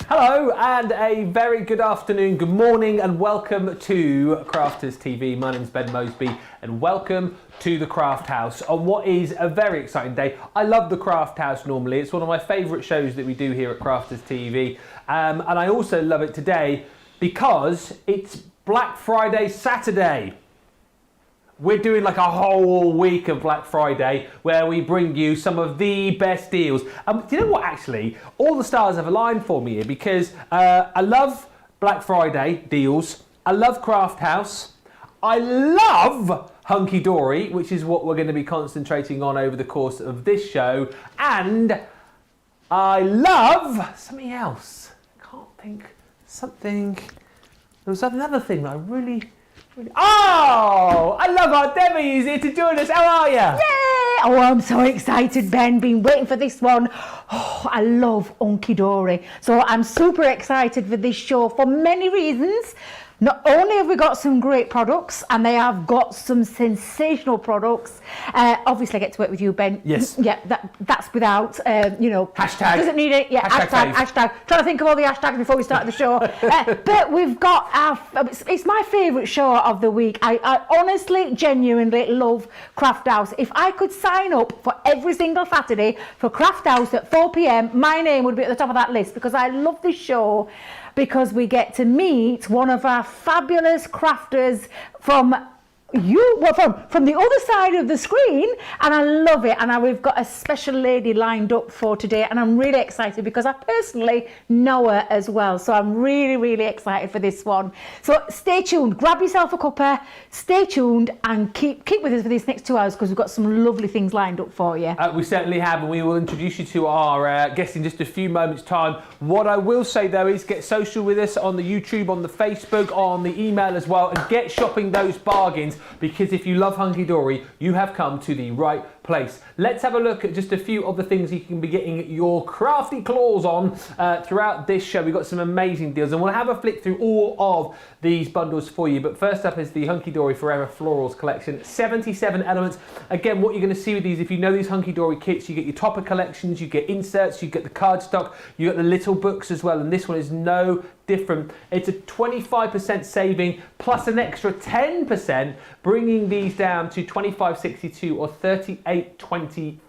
Hello and a very good afternoon, good morning and welcome to Crafters TV. My name's Ben Mosby and welcome to the Craft House on what is a very exciting day. I love the Craft House normally. It's one of my favourite shows that we do here at Crafters TV. And I also love it today because it's Black Friday Saturday. We're doing like a whole week of Black Friday where we bring you some of the best deals. Do you know what, actually? All the stars have aligned for me here because I love Black Friday deals. I love Craft House. I love Hunkydory, which is what we're going to be concentrating on over the course of this show. And I love something else. I can't think. Something. There was another thing that I really... Oh, I love our Debby is here to join us. How are you? Yay! Oh, I'm so excited, Ben. Been waiting for this one. Oh, I love Hunkydory. So I'm super excited for this show for many reasons. Not only have we got some great products, and they have got some sensational products. Obviously, I get to work with you, Ben. Yes. Yeah, that's without, Hashtag. Doesn't need it. Yeah, hashtag. Trying to think of all the hashtags before we start the show. But we've got it's my favourite show of the week. I honestly, genuinely love Craft House. If I could sign up for every single Saturday for Craft House at 4 p.m, my name would be at the top of that list because I love this show. Because we get to meet one of our fabulous crafters from the other side of the screen, and I love it. And we've got a special lady lined up for today, and I'm really excited because I personally know her as well. So I'm really, really excited for this one. So stay tuned, grab yourself a cuppa, stay tuned, and keep with us for these next 2 hours because we've got some lovely things lined up for you. We certainly have, and we will introduce you to our guest in just a few moments' time. What I will say though is get social with us on the YouTube, on the Facebook, on the email as well, and get shopping those bargains. Because if you love Hunkydory, you have come to the right place. Let's have a look at just a few of the things you can be getting your crafty claws on throughout this show. We've got some amazing deals and we'll have a flick through all of these bundles for you. But first up is the Hunkydory Forever Florals collection, 77 elements. Again, what you're going to see with these, if you know these Hunkydory kits, you get your topper collections, you get inserts, you get the cardstock, you get the little books as well, and this one is no different. It's a 25% saving plus an extra 10%, bringing these down to $25.62 or $38.24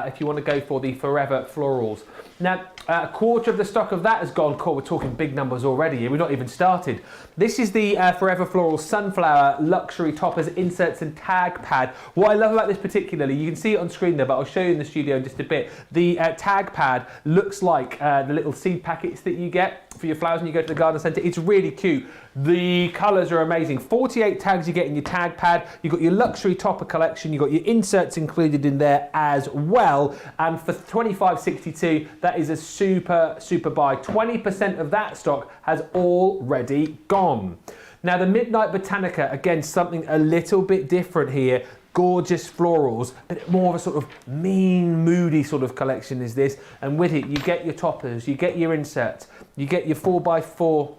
if you want to go for the Forever Florals. Now, a quarter of the stock of that has gone. Cool, we're talking big numbers already here. We've not even started. This is the Forever Floral Sunflower Luxury Toppers, Inserts and Tag Pad. What I love about this particularly, you can see it on screen there, but I'll show you in the studio in just a bit. The tag pad looks like the little seed packets that you get for your flowers when you go to the garden centre. It's really cute. The colours are amazing. 48 tags you get in your tag pad. You've got your luxury topper collection. You've got your inserts included in there as well. And for $25.62, that is a super, super buy. 20% of that stock has already gone. Now, the Midnight Botanica, again, something a little bit different here. Gorgeous florals, but more of a sort of mean, moody sort of collection is this. And with it, you get your toppers, you get your inserts, you get your 4x4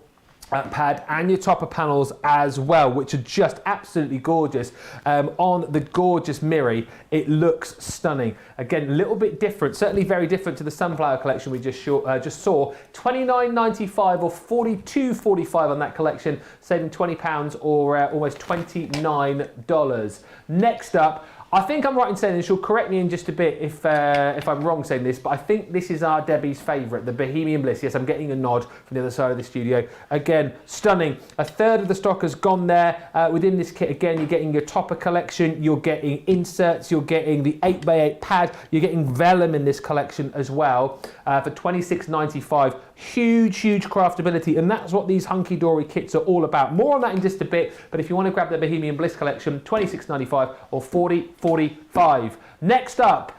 pad and your topper panels as well, which are just absolutely gorgeous. On the gorgeous Miri, it looks stunning. Again, a little bit different, certainly very different to the sunflower collection we just saw. $29.95 or $42.45 on that collection, saving £20 or almost $29. Next up, I think I'm right in saying this, you'll correct me in just a bit if I'm wrong saying this, but I think this is our Debbie's favourite, the Bohemian Bliss. Yes, I'm getting a nod from the other side of the studio. Again, stunning. A third of the stock has gone there. Within this kit, again, you're getting your topper collection, you're getting inserts, you're getting the 8x8 pad, you're getting vellum in this collection as well for $26.95. Huge, huge craftability, and that's what these Hunkydory kits are all about. More on that in just a bit, but if you want to grab the Bohemian Bliss collection, $26.95 or $40.45. Next up,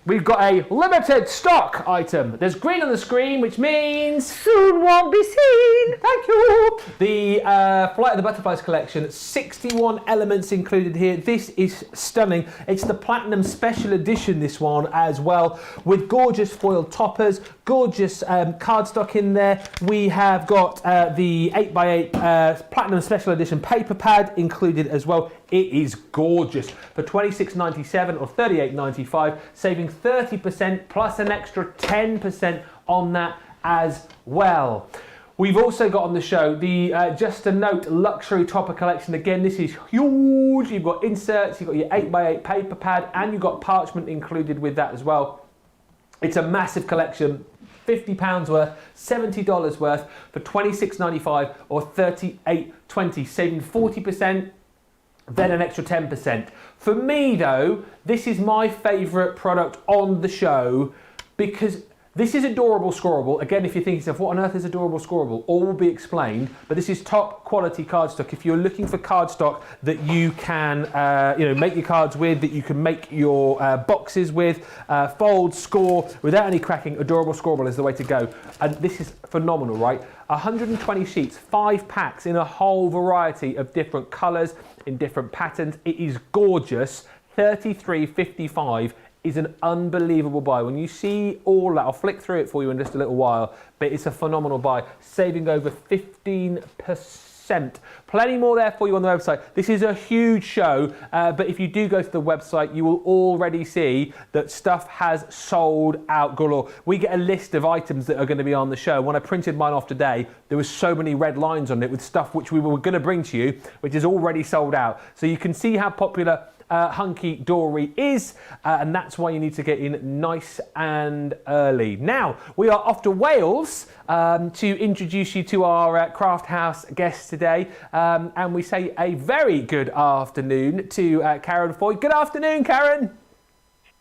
we've got a limited stock item. There's green on the screen, which means soon won't be seen. Thank you. The Flight of the Butterflies collection, 61 elements included here. This is stunning. It's the Platinum Special Edition, this one as well, with gorgeous foil toppers, gorgeous cardstock in there. We have got the 8x8 Platinum Special Edition paper pad included as well. It is gorgeous for $26.97 or $38.95, saving 30% plus an extra 10% on that as well. We've also got on the show the Just a Note Luxury Topper Collection. Again, this is huge. You've got inserts, you've got your 8x8 paper pad, and you've got parchment included with that as well. It's a massive collection. £50 worth, $70 worth for $26.95 or $38.20, saving 40%, then an extra 10%. For me though, this is my favourite product on the show because this is adorable scoreable. Again, if you're thinking yourself, what on earth is adorable scoreable? All will be explained, but this is top quality cardstock. If you're looking for cardstock that you can make your cards with, that you can make your boxes with, fold, score, without any cracking, adorable scoreable is the way to go. And this is phenomenal, right? 120 sheets, 5 packs in a whole variety of different colours, in different patterns. It is gorgeous. $33.55 is an unbelievable buy. When you see all that, I'll flick through it for you in just a little while, but it's a phenomenal buy, saving over 15%. Plenty more there for you on the website. This is a huge show, but if you do go to the website, you will already see that stuff has sold out galore. We get a list of items that are going to be on the show. When I printed mine off today, there was so many red lines on it with stuff which we were going to bring to you, which is already sold out. So you can see how popular Hunkydory is, and that's why you need to get in nice and early. Now, we are off to Wales to introduce you to our Craft House guests today, and we say a very good afternoon to Karen Foy. Good afternoon, Karen.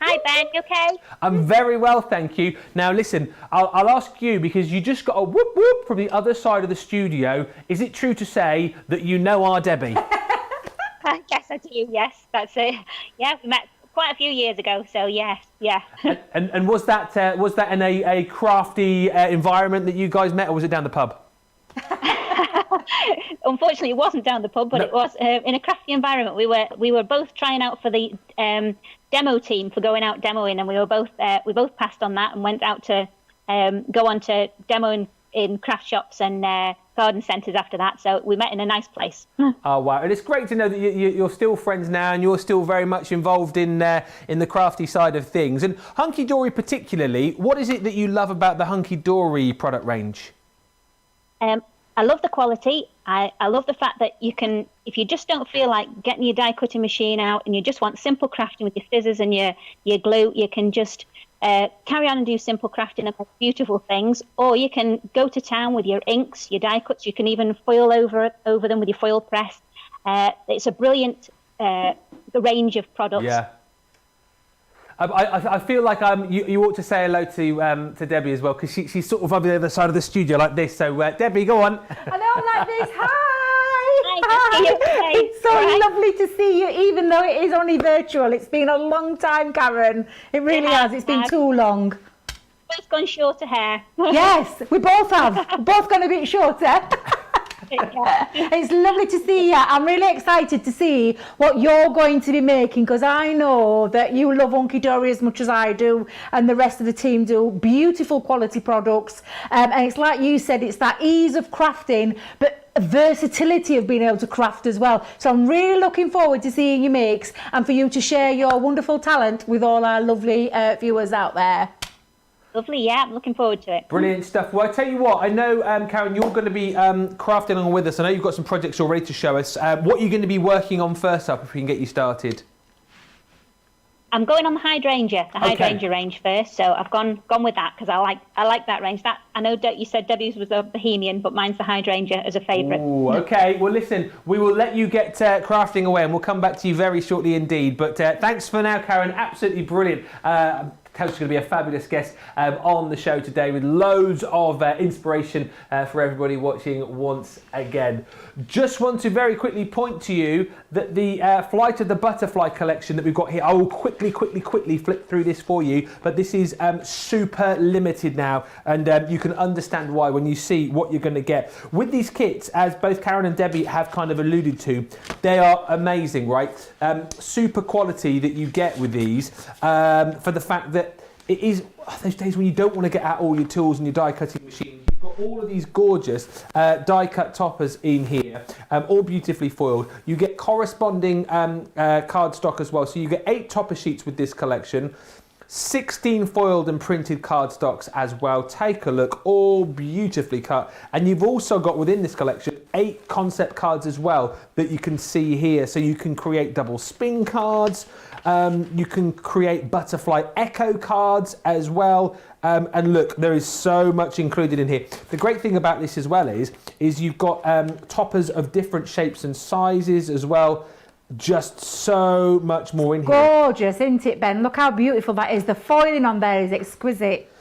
Hi Ben, you okay? I'm very well, thank you. Now listen, I'll ask you because you just got a whoop whoop from the other side of the studio. Is it true to say that you know our Debbie? Yes, I do. Yes, that's it. Yeah, we met quite a few years ago, so yes, yeah. And was that in a crafty environment that you guys met, or was it down the pub? Unfortunately, it wasn't down the pub, but it was in a crafty environment. We were both trying out for the demo team for going out demoing, and we both passed on that and went out to go on to demoing in craft shops and garden centres after that, so we met in a nice place. Oh wow, and it's great to know that you're still friends now and you're still very much involved in the crafty side of things. And Hunkydory particularly, what is it that you love about the Hunkydory product range? I love the quality. I love the fact that you can, if you just don't feel like getting your die cutting machine out and you just want simple crafting with your scissors and your glue, you can just carry on and do simple crafting and make beautiful things, or you can go to town with your inks, your die cuts. You can even foil over them with your foil press. It's a brilliant range of products. Yeah. I feel like you ought to say hello to Debbie as well, because she's sort of on the other side of the studio like this. So Debbie, go on. I know I'm like this. Hi. Hi. It's so lovely to see you, even though it is only virtual. It's been a long time, Karen. It really has. It's been too long. Both gone shorter hair. Yes, we both have. We're both gone a bit shorter. It's lovely to see you. I'm really excited to see what you're going to be making, because I know that you love Hunkydory as much as I do and the rest of the team do. Beautiful quality products, and it's like you said, it's that ease of crafting but versatility of being able to craft as well. So I'm really looking forward to seeing your makes and for you to share your wonderful talent with all our lovely viewers out there. Lovely, yeah, I'm looking forward to it. Brilliant stuff. Well, I tell you what, I know, Karen, you're going to be crafting along with us. I know you've got some projects already to show us. What are you going to be working on first up, if we can get you started? I'm going on the Hydrangea, Hydrangea range first. So I've gone with that because I like that range. That I know you said Debbie's was a Bohemian, but mine's the Hydrangea as a favourite. Ooh, okay. Well, listen, we will let you get crafting away, and we'll come back to you very shortly indeed. But thanks for now, Karen. Absolutely brilliant. She's going to be a fabulous guest on the show today with loads of inspiration for everybody watching once again. Just want to very quickly point to you that the Flight of the Butterfly collection that we've got here, I will quickly flip through this for you, but this is super limited now, and you can understand why when you see what you're going to get. With these kits, as both Karen and Debbie have kind of alluded to, they are amazing, right? Super quality that you get with these, for the fact that it is those days when you don't want to get out all your tools and your die cutting machine. You've got all of these gorgeous die cut toppers in here, all beautifully foiled. You get corresponding cardstock as well. So you get 8 topper sheets with this collection. 16 foiled and printed cardstocks as well. Take a look, all beautifully cut. And you've also got within this collection 8 concept cards as well that you can see here. So you can create double spin cards, you can create butterfly echo cards as well. And look, there is so much included in here. The great thing about this as well is you've got toppers of different shapes and sizes as well. Just so much more in here. Gorgeous, isn't it, Ben? Look how beautiful that is. The foiling on there is exquisite.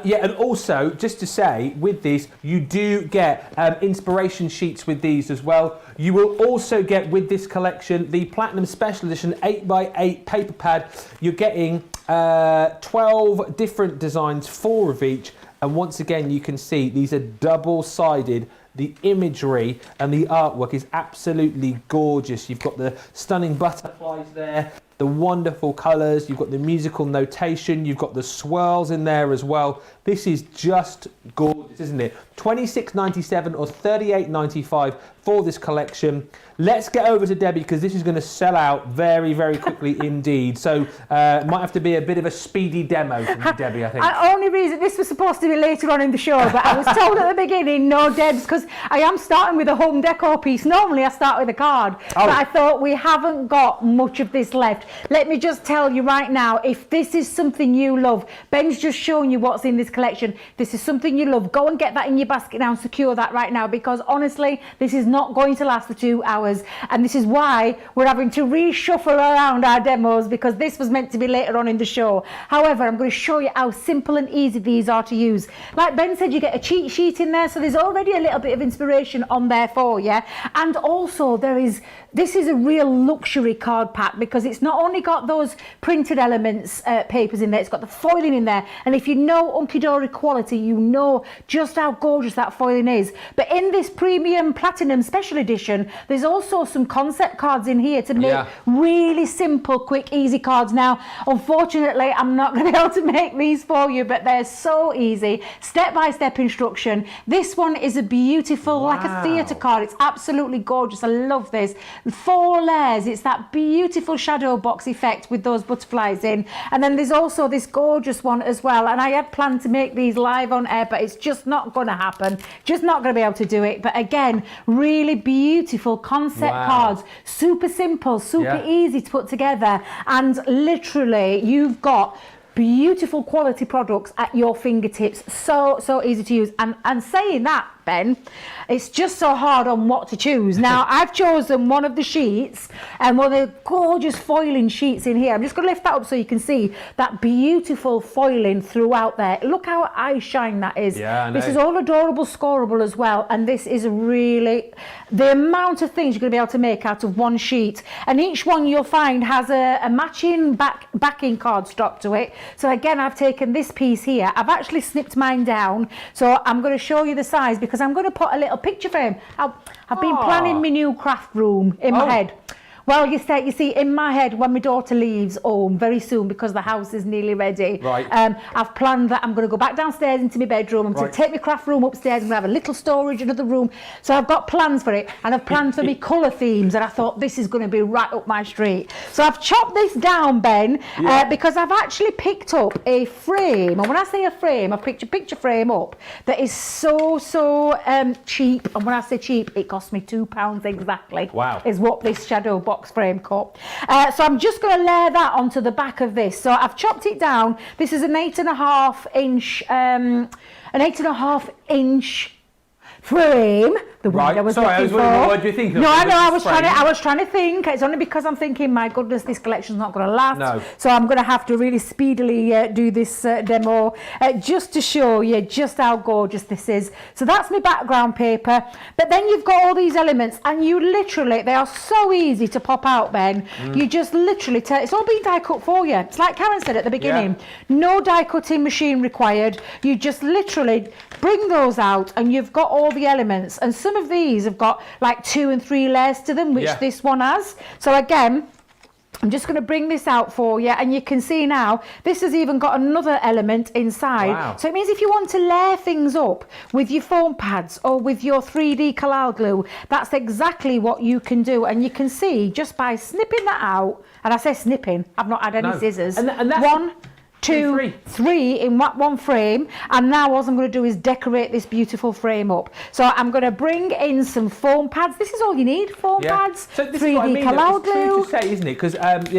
Yeah, and also, just to say, with these, you do get inspiration sheets with these as well. You will also get, with this collection, the Platinum Special Edition 8x8 paper pad. You're getting 12 different designs, 4 of each. And once again, you can see these are double-sided. The imagery and the artwork is absolutely gorgeous. You've got the stunning butterflies there, the wonderful colours, you've got the musical notation, you've got the swirls in there as well. This is just gorgeous, isn't it? $26.97 or $38.95 for this collection. Let's get over to Debbie because this is going to sell out very, very quickly indeed. So it might have to be a bit of a speedy demo from you, Debbie, I think. Only reason this was supposed to be later on in the show, but I was told at the beginning, no, Debs, because I am starting with a home decor piece. Normally I start with a card, but I thought we haven't got much of this left. Let me just tell you right now, if this is something you love, Ben's just showing you what's in this collection. This is something you love. Go and get that in your basket now and secure that right now, because honestly, this is not going to last for 2 hours. And this is why we're having to reshuffle around our demos, because this was meant to be later on in the show. However, I'm going to show you how simple and easy these are to use. Like Ben said, you get a cheat sheet in there, so there's already a little bit of inspiration on there for you. And also this is a real luxury card pack, because it's not only got those printed elements, papers in there, it's got the foiling in there. And if you know Hunkydory quality, you know just how gorgeous that foiling is. But in this premium platinum special edition, there's also some concept cards in here to make really simple, quick, easy cards. Now, unfortunately, I'm not going to be able to make these for you, but they're so easy. Step-by-step instruction. This one is a beautiful, like a theatre card. It's absolutely gorgeous. I love this. 4 layers. It's that beautiful shadow box effect with those butterflies in. And then there's also this gorgeous one as well. And I had planned to make these live on air, but it's just not going to happen. Just not going to be able to do it. But again, really beautiful concept cards. Super simple, super easy to put together. And literally, you've got beautiful quality products at your fingertips. So easy to use. And saying that, Ben, it's just so hard on what to choose. Now, I've chosen one of the sheets, and one of the gorgeous foiling sheets in here. I'm just going to lift that up so you can see that beautiful foiling throughout there. Look how eye shine that is. This is all adorable, scoreable as well. And this is really the amount of things you're going to be able to make out of one sheet. And each one you'll find has a matching backing cardstock to it. So again, I've taken this piece here. I've actually snipped mine down. So I'm going to show you the size, because I'm going to put a little picture frame. I've been planning my new craft room in my head. Well, you see, in my head, when my daughter leaves home very soon, because the house is nearly ready, I've planned that I'm going to go back downstairs into my bedroom. I'm going to take my craft room upstairs. I'm going to have a little storage, another room. So I've got plans for it, and I've planned for my colour themes, and I thought this is going to be right up my street. So I've chopped this down, Ben, because I've actually picked up a frame. And when I say a frame, I've picked a picture frame up that is so cheap. And when I say cheap, it cost me £2 exactly. Wow. Is what this shadow box frame cut. So I'm just going to layer that onto the back of this. So I've chopped it down. This is an 8.5 inch frame. The word I was looking for. What word do you think of? No, I know. I was trying to think. It's only because I'm thinking, my goodness, this collection's not going to last. No. So I'm going to have to really speedily do this demo just to show you just how gorgeous this is. So that's my background paper. But then you've got all these elements, and you literally, they are so easy to pop out, Ben. You just literally it's all been die cut for you. It's like Karen said at the beginning. No die cutting machine required. You just literally bring those out, and you've got all the elements. And some of these have got like 2 and 3 layers to them, which this one has. So again, I'm just going to bring this out for you, and you can see now this has even got another element inside. So it means if you want to layer things up with your foam pads or with your 3D Collal glue, that's exactly what you can do. And you can see just by snipping that out, and I say snipping, I've not had any scissors. three in one frame, and now what I'm going to do is decorate this beautiful frame up. So I'm going to bring in some foam pads. This is all you need, foam pads, so this 3D is what I mean. Collage It's true glue. to say, isn't it? Because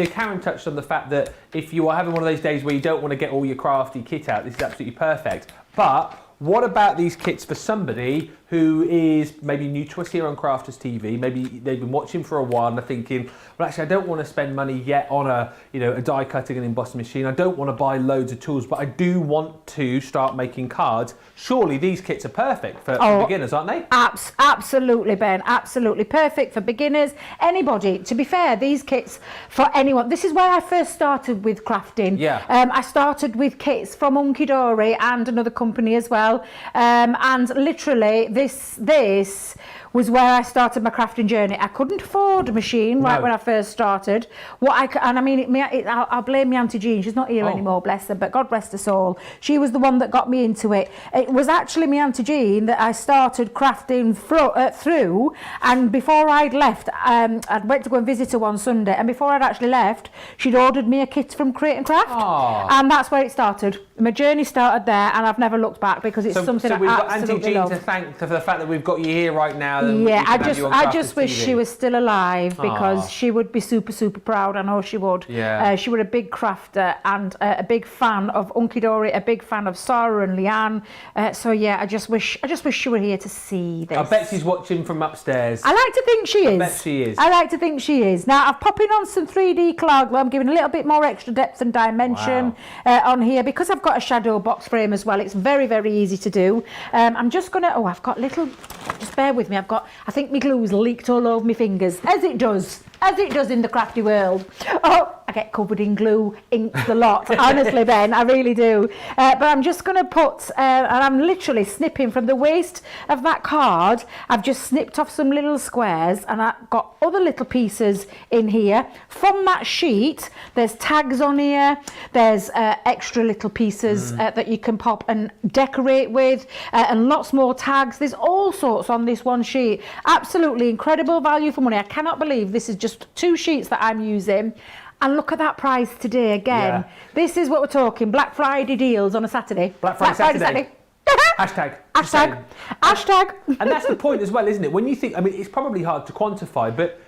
Karen touched on the fact that if you are having one of those days where you don't want to get all your crafty kit out, this is absolutely perfect. But what about these kits for somebody who is maybe new to us here on Crafters TV? Maybe they've been watching for a while and they're thinking, well, actually, I don't want to spend money yet on a die cutting and embossing machine. I don't want to buy loads of tools, but I do want to start making cards. Surely these kits are perfect for beginners, aren't they? Absolutely, Ben. Absolutely perfect for beginners. Anybody. To be fair, these kits for anyone. This is where I first started with crafting. Yeah. I started with kits from Hunkydory and another company as well. And literally, this was where I started my crafting journey. I couldn't afford a machine when I first started. I'll blame my Auntie Jean. She's not here anymore, bless her, but God rest her soul. She was the one that got me into it. It was actually my Auntie Jean that I started crafting through, and before I'd left, I went to go and visit her one Sunday, and before I'd actually left, she'd ordered me a kit from Create and Craft, and that's where it started. My journey started there, and I've never looked back because it's something I absolutely love. So we've got Auntie Jean to thank for the fact that we've got you here right now. Yeah, I just wish she was still alive, because she would be super, super proud. I know she would. Yeah. She was a big crafter and a big fan of Hunkydory, a big fan of Sarah and Leanne. So yeah, I just wish she were here to see this. I bet she's watching from upstairs. I like to think she is. I bet she is. I like to think she is. Now I've popping on some 3D Collage glue. I'm giving a little bit more extra depth and dimension on here because I've got a shadow box frame as well. It's very, very easy to do. I'm just gonna. I've got little. Just bear with me. I think my glue's leaked all over my fingers, as it does in the crafty world. I get covered in glue, ink, the lot. Honestly, Ben, I really do. But I'm just going to put, and I'm literally snipping from the waist of that card. I've just snipped off some little squares, and I've got other little pieces in here. From that sheet, there's tags on here. There's extra little pieces that you can pop and decorate with, and lots more tags. There's all sorts on this one sheet. Absolutely incredible value for money. I cannot believe this is just 2 sheets that I'm using. And look at that price today again. Yeah. This is what we're talking. Black Friday deals on a Saturday. Black Friday Saturday. Hashtag. And that's the point as well, isn't it? When you think, it's probably hard to quantify, but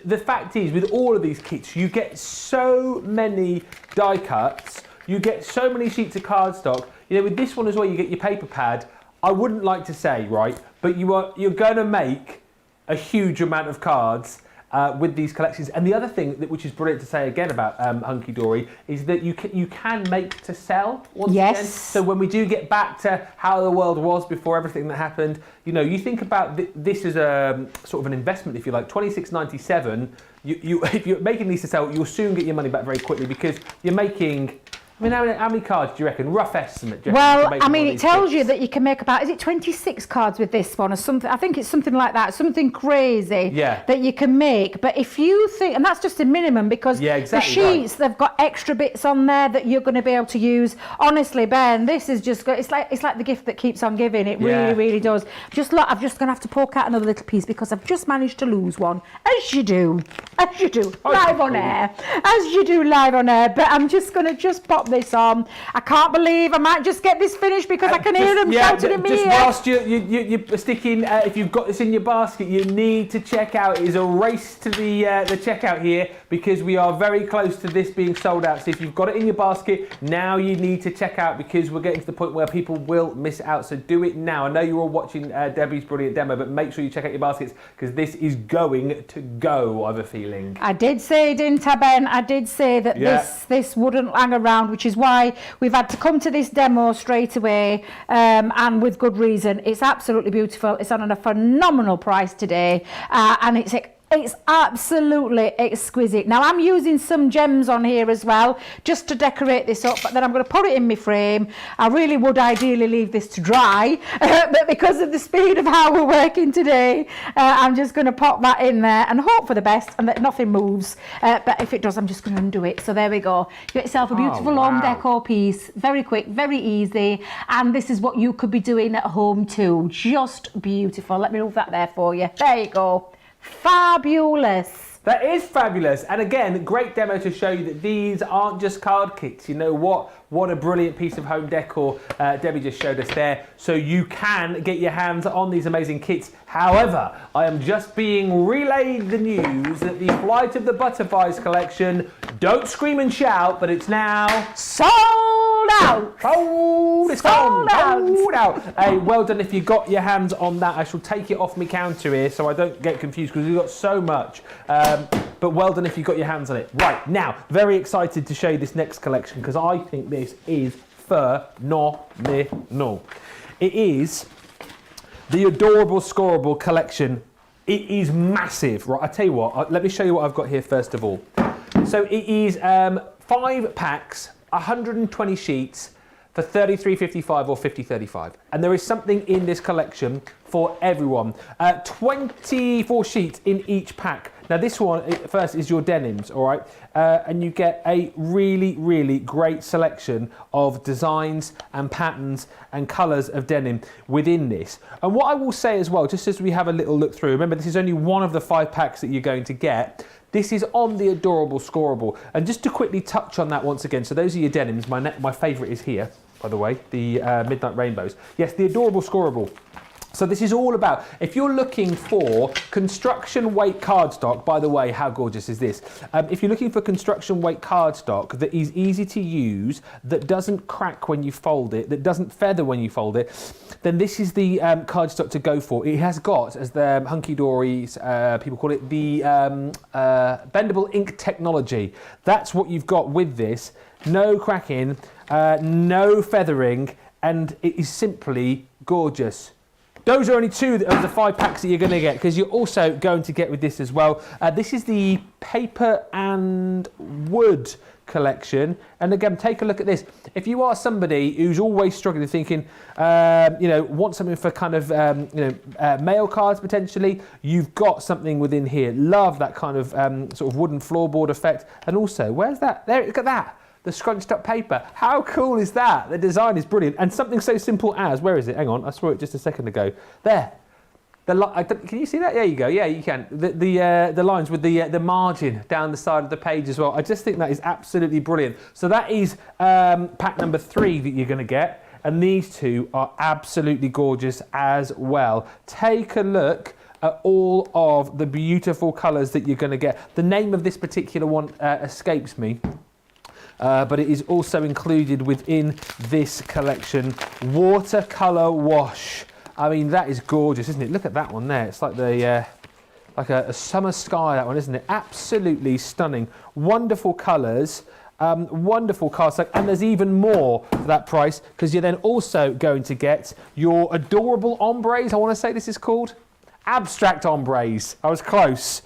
the fact is, with all of these kits, you get so many die cuts, you get so many sheets of cardstock. With this one as well, you get your paper pad. I wouldn't like to say, right, but you're going to make a huge amount of cards with these collections. And the other thing which is brilliant to say again about Hunkydory is that you can make to sell once again. So when we do get back to how the world was before everything that happened, you think about this as a sort of an investment, if you like. $26.97. If you're making these to sell, you'll soon get your money back very quickly, because you're making. How many cards do you reckon? Rough estimate. Well, it tells you that you can make about, is it 26 cards with this one or something? I think it's something like that, something crazy that you can make. But if you think, and that's just a minimum, because the sheets, they've got extra bits on there that you're going to be able to use. Honestly, Ben, this is just, it's like the gift that keeps on giving. It really, really does. I'm just going to have to poke out another little piece because I've just managed to lose one. As you do, live on air. As you do live on air. But I'm just going to pop this on. I can't believe I might just get this finished because I can hear them shouting at me. Just whilst you're sticking, if you've got this in your basket, you need to check out. It is a race to the checkout here, because we are very close to this being sold out. So if you've got it in your basket, now you need to check out, because we're getting to the point where people will miss out. So do it now. I know you're all watching Debbie's brilliant demo, but make sure you check out your baskets, because this is going to go, I have a feeling. I did say, didn't I, Ben? I did say that this wouldn't hang around, which is why we've had to come to this demo straight away, and with good reason. It's absolutely beautiful. It's on a phenomenal price today, and it's absolutely exquisite. Now I'm using some gems on here as well, just to decorate this up, but then I'm going to put it in my frame. I really would ideally leave this to dry, but because of the speed of how we're working today, I'm just going to pop that in there and hope for the best and that nothing moves. But if it does, I'm just going to undo it. So there we go. Get yourself a beautiful home decor piece. Very quick, very easy. And this is what you could be doing at home too. Just beautiful. Let me move that there for you. There you go. Fabulous. That is fabulous. And again, great demo to show you that these aren't just card kits. You know what? What a brilliant piece of home decor Debbie just showed us there. So you can get your hands on these amazing kits. However, I am just being relayed the news that the Flight of the Butterflies collection, don't scream and shout, but it's now sold out. It's sold out. Hey, well done if you got your hands on that. I shall take it off my counter here so I don't get confused because we've got so much. But well done if you got your hands on it. Right, now, very excited to show you this next collection because I think this is phenomenal. It is the Adorable Scoreable collection. It is massive. Right, I tell you what, let me show you what I've got here first of all. So it is 5 packs, 120 sheets for $33.55 or $50.35. And there is something in this collection for everyone. 24 sheets in each pack. Now this one, first, is your denims, all right? And you get a really, really great selection of designs and patterns and colours of denim within this. And what I will say as well, just as we have a little look through, remember this is only one of the 5 packs that you're going to get. This is on the Adorable Scoreable. And just to quickly touch on that once again, so those are your denims. My favourite is here, by the way, the Midnight Rainbows. Yes, the Adorable Scoreable. So this is all about, if you're looking for construction weight cardstock, by the way, how gorgeous is this? If you're looking for construction weight cardstock that is easy to use, that doesn't crack when you fold it, that doesn't feather when you fold it, then this is the cardstock to go for. It has got, as the Hunkydory people call it, the bendable ink technology. That's what you've got with this. No cracking, no feathering, and it is simply gorgeous. Those are only 2 of the 5 packs that you're going to get, because you're also going to get with this as well. This is the Paper and Wood collection. And again, take a look at this. If you are somebody who's always struggling, thinking, want something for kind of, mail cards potentially, you've got something within here. Love that kind of sort of wooden floorboard effect. And also, where's that? There, look at that. The scrunched up paper. How cool is that? The design is brilliant. And something so simple as, where is it? Hang on, I saw it just a second ago. There. Can you see that? There you go. Yeah, you can. The lines with the margin down the side of the page as well. I just think that is absolutely brilliant. So that is pack number 3 that you're going to get. And these 2 are absolutely gorgeous as well. Take a look at all of the beautiful colours that you're going to get. The name of this particular one escapes me. But it is also included within this collection. Watercolour wash. I mean, that is gorgeous, isn't it? Look at that one there. It's like like a summer sky, that one, isn't it? Absolutely stunning. Wonderful colours. Wonderful cardstock. And there's even more for that price, because you're then also going to get your adorable ombres. I want to say this is called abstract ombres. I was close.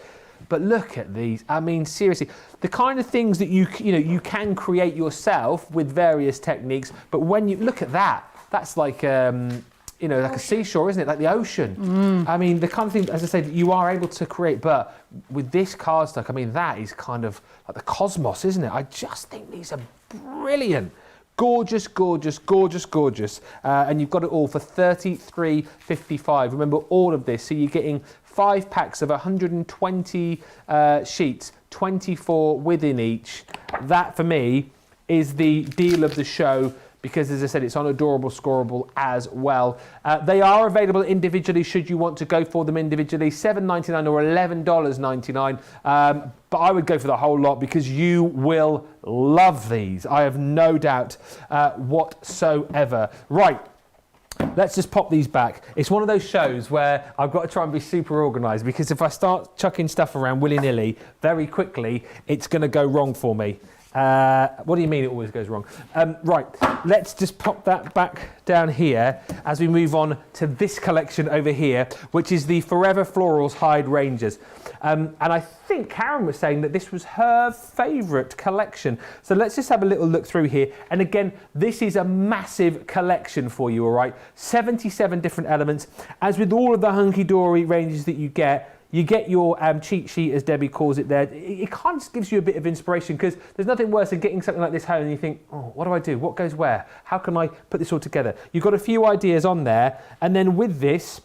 But look at these. I mean, seriously, the kind of things that you can create yourself with various techniques. But when you look at that, that's like like a seashore, isn't it? Like the ocean. I mean, the kind of thing, as I said, you are able to create. But with this cardstock, I mean, that is kind of like the cosmos, isn't it? I just think these are brilliant. Gorgeous, gorgeous, gorgeous, gorgeous. And you've got it all for $33.55. Remember all of this. So you're getting 5 packs of 120 sheets, 24 within each. That, for me, is the deal of the show, because, as I said, it's on Adorable Scoreable as well. They are available individually should you want to go for them individually, $7.99 or $11.99. But I would go for the whole lot, because you will love these. I have no doubt whatsoever. Right. Let's just pop these back. It's one of those shows where I've got to try and be super organised, because if I start chucking stuff around willy-nilly, very quickly, it's going to go wrong for me. What do you mean it always goes wrong? Right, let's just pop that back down here as we move on to this collection over here, which is the Forever Florals Hydrangeas. And I think Karen was saying that this was her favourite collection. So let's just have a little look through here. And again, this is a massive collection for you, all right? 77 different elements. As with all of the Hunkydory ranges that you get your cheat sheet, as Debbie calls it there. It kind of just gives you a bit of inspiration, because there's nothing worse than getting something like this home and you think, oh, what do I do? What goes where? How can I put this all together? You've got a few ideas on there. And then with this,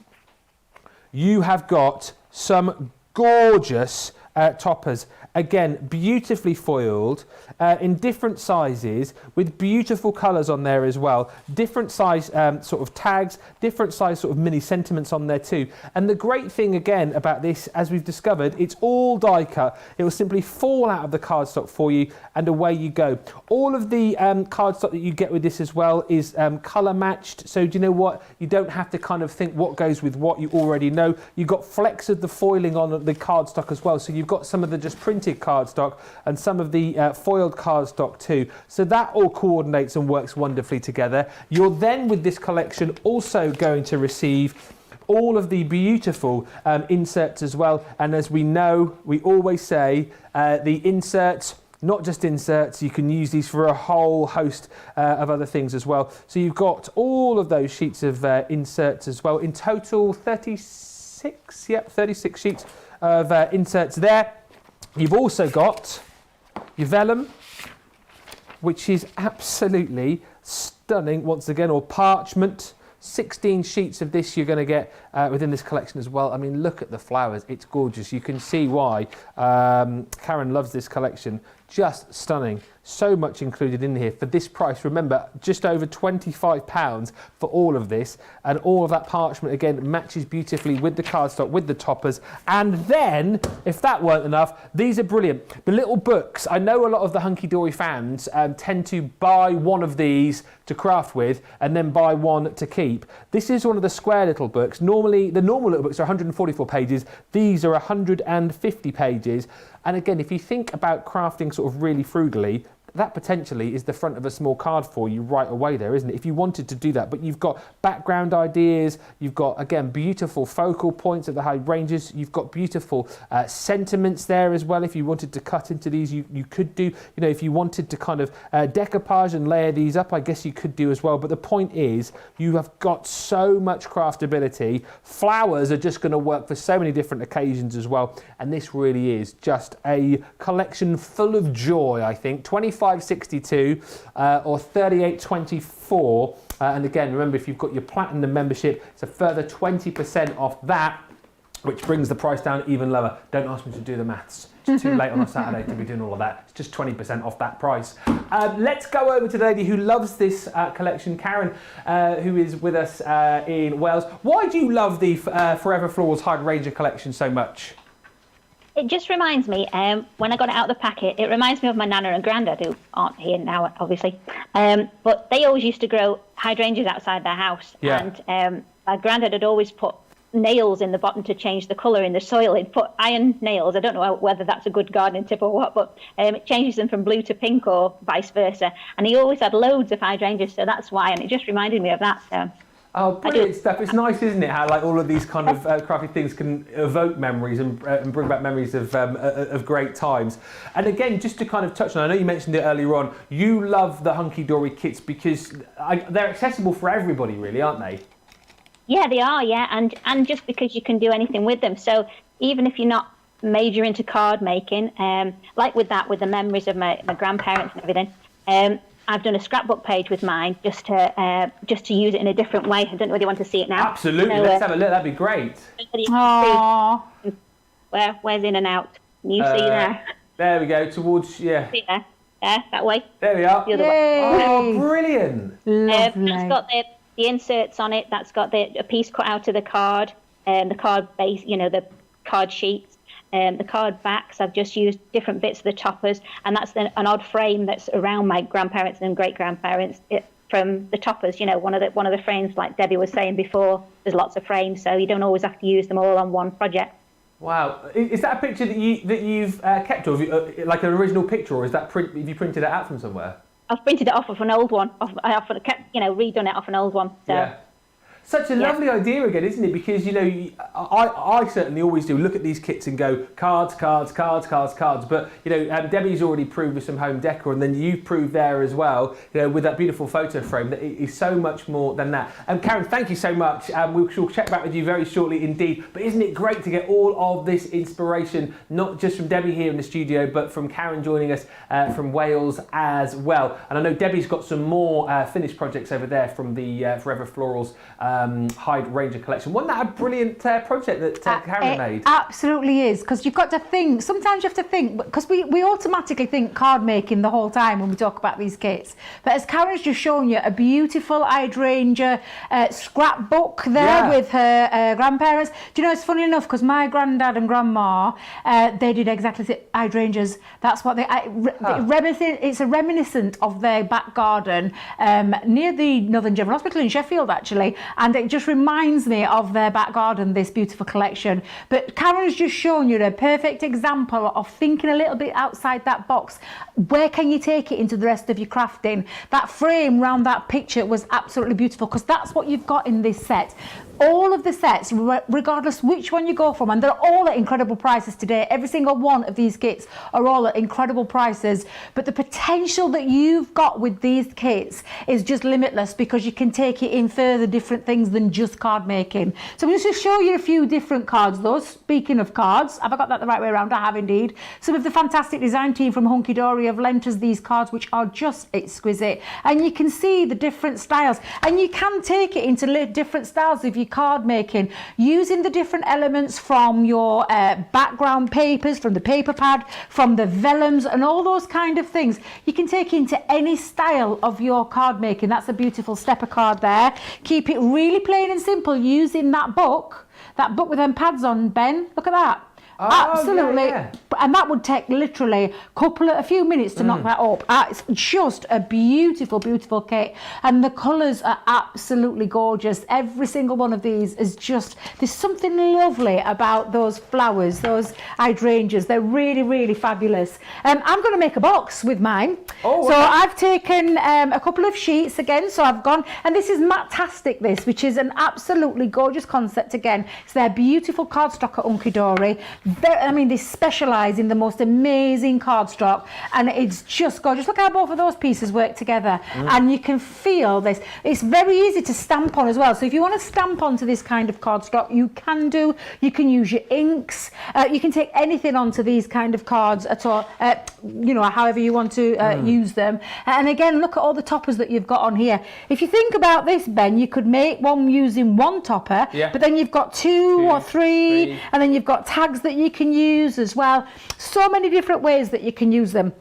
you have got some gorgeous toppers. Again, beautifully foiled, in different sizes, with beautiful colours on there as well. Different size sort of tags, different size sort of mini sentiments on there too. And the great thing again about this, as we've discovered, it's all die cut. It will simply fall out of the cardstock for you, and away you go. All of the cardstock that you get with this as well is colour matched. So do you know what? You don't have to kind of think what goes with what. You already know. You've got flecks of the foiling on the cardstock as well. So you've got some of the just printed cardstock and some of the foiled cardstock too. So that all coordinates and works wonderfully together. You're then with this collection also going to receive all of the beautiful inserts as well. And as we know, we always say the inserts, not just inserts, you can use these for a whole host of other things as well. So you've got all of those sheets of inserts as well. In total, 36, yep, 36 sheets of inserts there. You've also got your vellum, which is absolutely stunning once again, or parchment. 16 sheets of this you're going to get within this collection as well. I mean, look at the flowers. It's gorgeous. You can see why Karen loves this collection. Just stunning. So much included in here for this price. Remember, just over £25 for all of this, and all of that parchment again matches beautifully with the cardstock, with the toppers. And then, if that weren't enough, these are brilliant. The little books. I know a lot of the Hunkydory fans tend to buy one of these to craft with and then buy one to keep. This is one of the square little books. Normally, the normal little books are 144 pages. These are 150 pages. And again, if you think about crafting sort of really frugally, that potentially is the front of a small card for you right away there, isn't it? If you wanted to do that, but you've got background ideas, you've got, again, beautiful focal points of the hydrangeas, you've got beautiful sentiments there as well. If you wanted to cut into these, you could do, you know, if you wanted to kind of decoupage and layer these up, I guess you could do as well. But the point is, you have got so much craftability. Flowers are just going to work for so many different occasions as well. And this really is just a collection full of joy, I think. 25.62 or 38.24, and again, remember, if you've got your platinum membership, it's a further 20% off that, which brings the price down even lower. Don't ask me to do the maths. It's too late on a Saturday to be doing all of that. It's just 20% off that price. Let's go over to the lady who loves this collection, Karen, who is with us in Wales. Why do you love the Forever Florals Hydrangea collection so much? It just reminds me, when I got it out of the packet, it reminds me of my nana and granddad, who aren't here now, obviously. But they always used to grow hydrangeas outside their house. Yeah. And my granddad had always put nails in the bottom to change the colour in the soil. He'd put iron nails. I don't know whether that's a good gardening tip or what, but it changes them from blue to pink or vice versa. And he always had loads of hydrangeas, so that's why. And it just reminded me of that. So. Oh, brilliant stuff. It's nice, isn't it, how like all of these kind of crafty things can evoke memories and bring back memories of great times. And again, just to kind of touch on, I know you mentioned it earlier on, you love the Hunkydory kits because they're accessible for everybody, really, aren't they? Yeah, they are, yeah, and just because you can do anything with them. So even if you're not major into card making, like with the memories of my grandparents and everything, I've done a scrapbook page with mine just to use it in a different way. I don't know whether you want to see it now. Absolutely, let's have a look. That'd be great. Where's in and out? Can you see there? There we go. Towards See there, that way. There we are. The other way. Oh, brilliant! Lovely. That's got the inserts on it. That's got a piece cut out of the card, the card base. You know, the card sheets. The card backs, I've just used different bits of the toppers, and that's an odd frame that's around my grandparents and great-grandparents from the toppers. You know, one of the frames, like Debbie was saying before, there's lots of frames, so you don't always have to use them all on one project. Wow, is that a picture that you've kept, or like an original picture, or is that have you printed it out from somewhere? I've printed it off of an old one. I often kept, redone it off an old one. So. Yeah. Such a lovely idea again, isn't it? Because, I certainly always do look at these kits and go, cards. But, Debbie's already proved with some home decor, and then you've proved there as well, with that beautiful photo frame, that it is so much more than that. Karen, thank you so much. We shall check back with you very shortly indeed. But isn't it great to get all of this inspiration, not just from Debbie here in the studio, but from Karen joining us from Wales as well. And I know Debbie's got some more finished projects over there from the Forever Florals Hydrangea collection. Wasn't that a brilliant project that Karen made? Absolutely is, because you've got to think, sometimes you have to think, because we automatically think card making the whole time when we talk about these kits. But as Karen's just shown you, a beautiful Hydrangea scrapbook there with her grandparents. Do you know, it's funny enough, because my granddad and grandma, they did exactly hydrangeas. That's what they, it's a reminiscent of their back garden near the Northern General Hospital in Sheffield, actually. And it just reminds me of their back garden, this beautiful collection. But Karen's just shown you a perfect example of thinking a little bit outside that box. Where can you take it into the rest of your crafting? That frame round that picture was absolutely beautiful, because that's what you've got in this set. All of the sets, regardless which one you go from, and they're all at incredible prices today. Every single one of these kits are all at incredible prices. But the potential that you've got with these kits is just limitless, because you can take it in further different things than just card making. So I'm just going to show you a few different cards, though. Speaking of cards, have I got that the right way around? I have indeed. Some of the fantastic design team from Hunkydory have lent us these cards, which are just exquisite. And you can see the different styles. And you can take it into different styles if you card making, using the different elements from your background papers, from the paper pad, from the vellums, and all those kind of things. You can take it into any style of your card making. That's a beautiful stepper card there. Keep it really plain and simple using that book with them pads on, Ben. Look at that. Oh, absolutely. yeah. And that would take literally a few minutes to knock that up. It's just a beautiful, beautiful kit, and the colours are absolutely gorgeous. Every single one of these is just, there's something lovely about those flowers, those hydrangeas. They're really, really fabulous. I'm going to make a box with mine. I've taken a couple of sheets again, so I've gone, and this is Matastic, which is an absolutely gorgeous concept again. It's their beautiful cardstock at Hunkydory. They specialise in the most amazing cardstock, and it's just gorgeous. Look how both of those pieces work together, and you can feel this. It's very easy to stamp on as well. So if you want to stamp onto this kind of cardstock, you can do. You can use your inks. You can take anything onto these kind of cards at all. However you want to use them. And again, look at all the toppers that you've got on here. If you think about this, Ben, you could make one using one topper, but then you've got two or three, and then you've got tags that you can use as well. So many different ways that you can use them.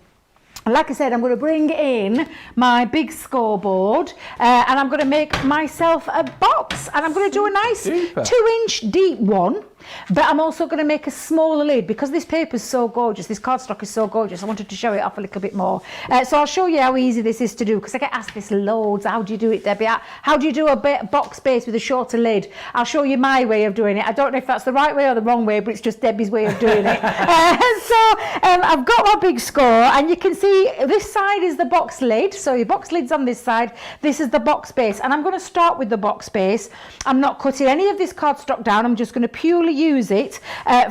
Like I said, I'm going to bring in my big scoreboard and I'm going to make myself a box, and I'm going to do a nice 2-inch deep one. But I'm also going to make a smaller lid, because this paper is so gorgeous, this cardstock is so gorgeous. I wanted to show it off a little bit more. So I'll show you how easy this is to do, because I get asked this loads. How do you do it, Debbie? How do you do a box base with a shorter lid? I'll show you my way of doing it. I don't know if that's the right way or the wrong way, but it's just Debbie's way of doing it. I've got my big score, and you can see this side is the box lid. So your box lid's on this side. This is the box base, and I'm going to start with the box base. I'm not cutting any of this cardstock down. I'm just going to purely use it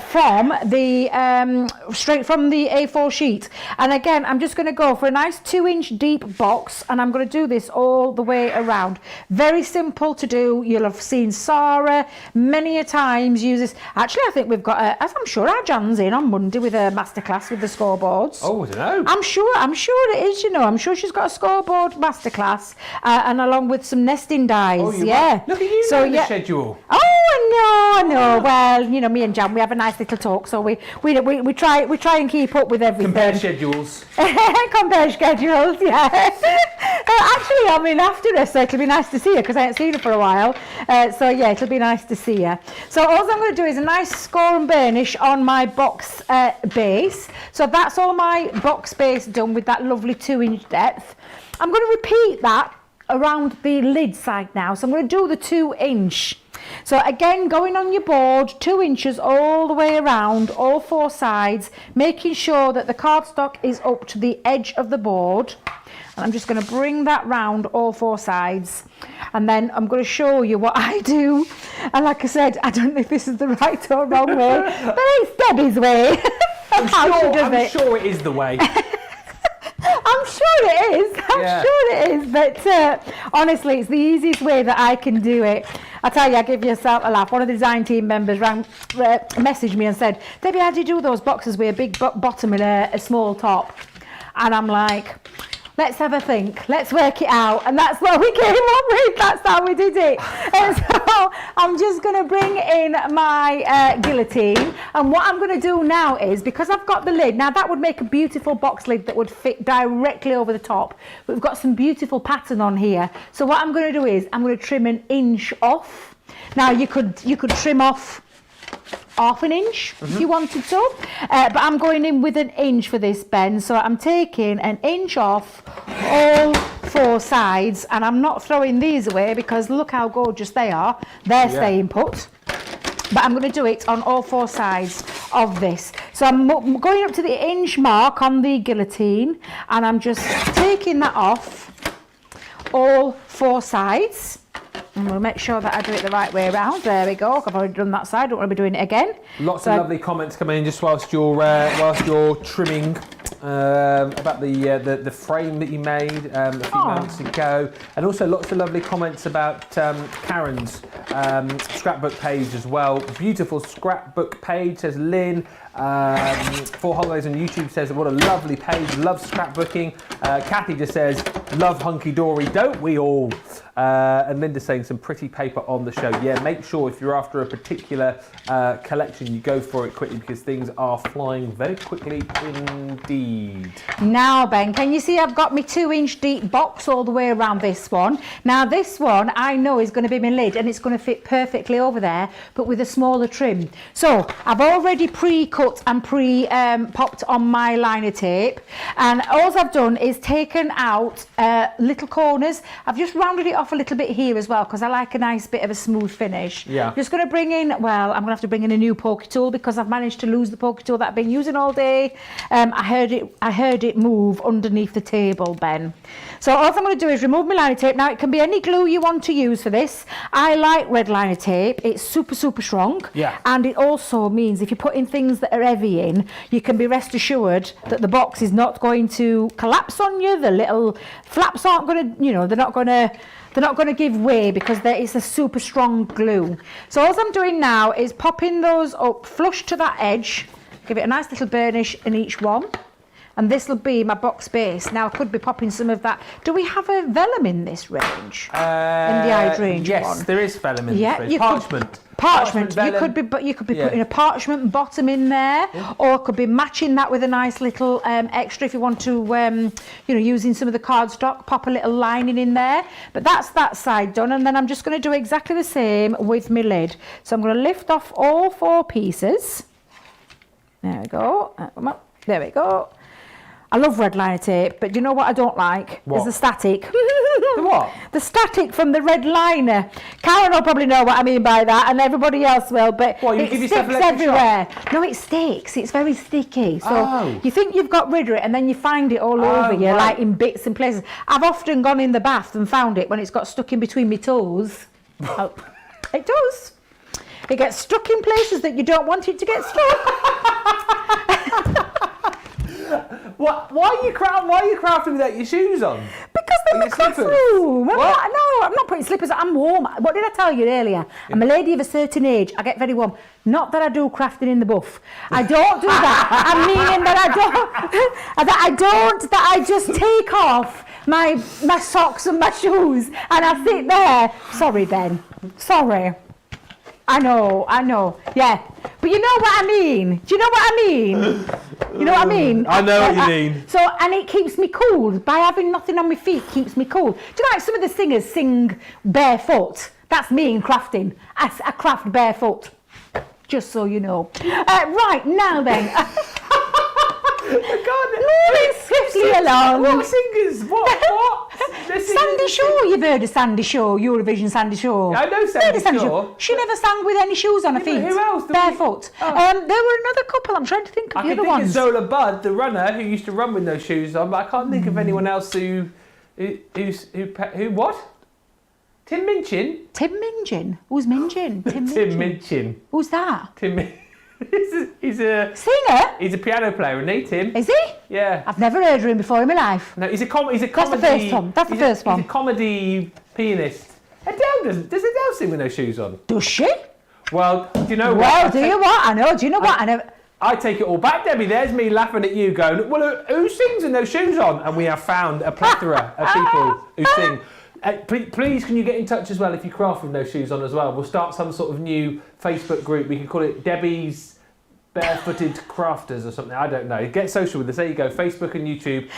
from the straight from the A4 sheet. And again, I'm just going to go for a nice 2-inch deep box, and I'm going to do this all the way around. Very simple to do. You'll have seen Sarah many a times use this. Actually, I think we've got as I'm sure our Jan's in on Monday with a masterclass with the scoreboards. Oh, I don't know. I'm sure it is. I'm sure she's got a scoreboard masterclass and along with some nesting dies. Oh, look at you on the schedule. Oh, I know. Well, me and Jan, we have a nice little talk, so we try and keep up with everything. Compare schedules. Compare schedules, yeah. Actually, after her, so it'll be nice to see her, because I haven't seen her for a while. So yeah, it'll be nice to see her. So all I'm going to do is a nice score and burnish on my box base. So that's all my box base done with that lovely 2-inch depth. I'm going to repeat that around the lid side now. So I'm going to do the 2-inch. So again, going on your board, 2 inches all the way around, all 4 sides, making sure that the cardstock is up to the edge of the board. And I'm just going to bring that round all 4 sides. And then I'm going to show you what I do. And like I said, I don't know if this is the right or wrong way, but it's Debbie's way. I'm sure it is the way. I'm sure it is. I'm sure it is. But honestly, it's the easiest way that I can do it. I tell you, I give yourself a laugh. One of the design team members messaged me and said, Debbie, how do you do those boxes with a big bottom and a small top? And I'm like, Let's have a think. Let's work it out. And that's what we came up with. That's how we did it. And so I'm just going to bring in my guillotine. And what I'm going to do now is, because I've got the lid, now that would make a beautiful box lid that would fit directly over the top. But we've got some beautiful pattern on here. So what I'm going to do is, I'm going to trim an inch off. Now you could trim off half an inch if you wanted to, but I'm going in with an inch for this, Ben. So I'm taking an inch off all 4 sides, and I'm not throwing these away because look how gorgeous they are. They're staying put. But I'm going to do it on all 4 sides of this. So I'm going up to the inch mark on the guillotine, and I'm just taking that off all 4 sides. And we'll make sure that I do it the right way around. There we go. I've already done that side. Don't want to be doing it again. Lots of lovely comments coming in just whilst you're trimming about the frame that you made a few months ago, and also lots of lovely comments about Karen's scrapbook page as well. Beautiful scrapbook page, says Lynn. For Holidays on YouTube says, what a lovely page, love scrapbooking. Kathy just says, love Hunkydory, don't we all? And Linda's saying some pretty paper on the show. Yeah, make sure if you're after a particular collection, you go for it quickly because things are flying very quickly indeed. Now, Ben, can you see I've got my 2-inch deep box all the way around this one? Now, this one I know is going to be my lid and it's going to fit perfectly over there, but with a smaller trim. So I've already pre-cut and popped on my liner tape, and all I've done is taken out little corners. I've just rounded it off a little bit here as well because I like a nice bit of a smooth finish. Yeah. Just going to bring in, well, I'm going to have to bring in a new poker tool because I've managed to lose the poker tool that I've been using all day. I heard it move underneath the table, Ben. So all I'm going to do is remove my liner tape. Now it can be any glue you want to use for this. I like red liner tape. It's super, super strong. Yeah. And it also means if you put in things that are heavy in, you can be rest assured that the box is not going to collapse on you. The little flaps aren't going to, they're not going to give way because it's a super strong glue. So all I'm doing now is popping those up flush to that edge, give it a nice little burnish in each one. And this will be my box base. Now I could be popping some of that. Do we have a vellum in this range? In the Hydrangea one? Yes, there is vellum in this range. Parchment. Parchment. You could be putting a parchment bottom in there, or could be matching that with a nice little extra if you want to, using some of the cardstock, pop a little lining in there. But that's that side done, and then I'm just going to do exactly the same with my lid. So I'm going to lift off all 4 pieces. There we go. There we go. I love red liner tape, but do you know what I don't like? What? Is the static. The what? The static from the red liner. Karen will probably know what I mean by that, and everybody else will, but it sticks everywhere. No, it sticks. It's very sticky. So you think you've got rid of it, and then you find it all over you, like in bits and places. I've often gone in the bath and found it when it's got stuck in between my toes. It does. It gets stuck in places that you don't want it to get stuck. Why are you crafting without your shoes on? Because they're in the classroom. I'm not putting slippers on. I'm warm. What did I tell you earlier? I'm a lady of a certain age. I get very warm. Not that I do crafting in the buff. I don't do that. I'm meaning that I just take off my socks and my shoes and I sit there. Sorry, Ben. Sorry. I know. Yeah. But you know what I mean? Do you know what I mean? You know what I mean? I know what you mean. So, and it keeps me cool. By having nothing on my feet keeps me cool. Do you know, like some of the singers sing barefoot? That's me in crafting. I craft barefoot. Just so you know. Right, now then. Moving swiftly along. What singers? What? Sandy Shaw, you've heard of Sandy Shaw, Eurovision Sandy Shaw. I know Sandy Shaw. She never sang with any shoes on her feet. Who else? Barefoot. There were another couple, I'm trying to think of the other ones. I can think of Zola Budd, the runner, who used to run with no shoes on, but I can't think of anyone else who what? Tim Minchin? Tim Minchin? Who's Minchin? Tim Minchin. Who's that? He's a singer. He's a piano player, isn't he, Tim? Is he? Yeah. I've never heard of him before in my life. No, he's a comedy. That's the first one. That's the first one. He's a comedy pianist. Does Adele sing with no shoes on? Does she? Well, do you know what? Well, do you what? I know. Do you know what? I never. I take it all back, Debbie. There's me laughing at you going, well, who sings with no shoes on? And we have found a plethora of people who sing. Please, can you get in touch as well if you craft with no shoes on as well? We'll start some sort of new Facebook group. We can call it Debbie's Barefooted Crafters or something. I don't know. Get social with us. There you go. Facebook and YouTube.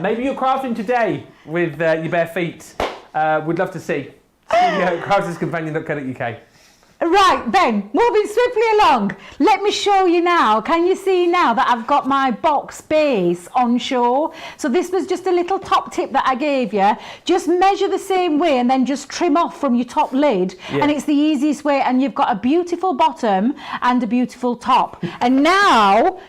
Maybe you're crafting today with your bare feet. We'd love to see. crafterscompanion.co.uk. Right, Ben, moving swiftly along. Let me show you now. Can you see now that I've got my box base on show? So this was just a little top tip that I gave you. Just measure the same way and then just trim off from your top lid. Yeah. And it's the easiest way. And you've got a beautiful bottom and a beautiful top. And now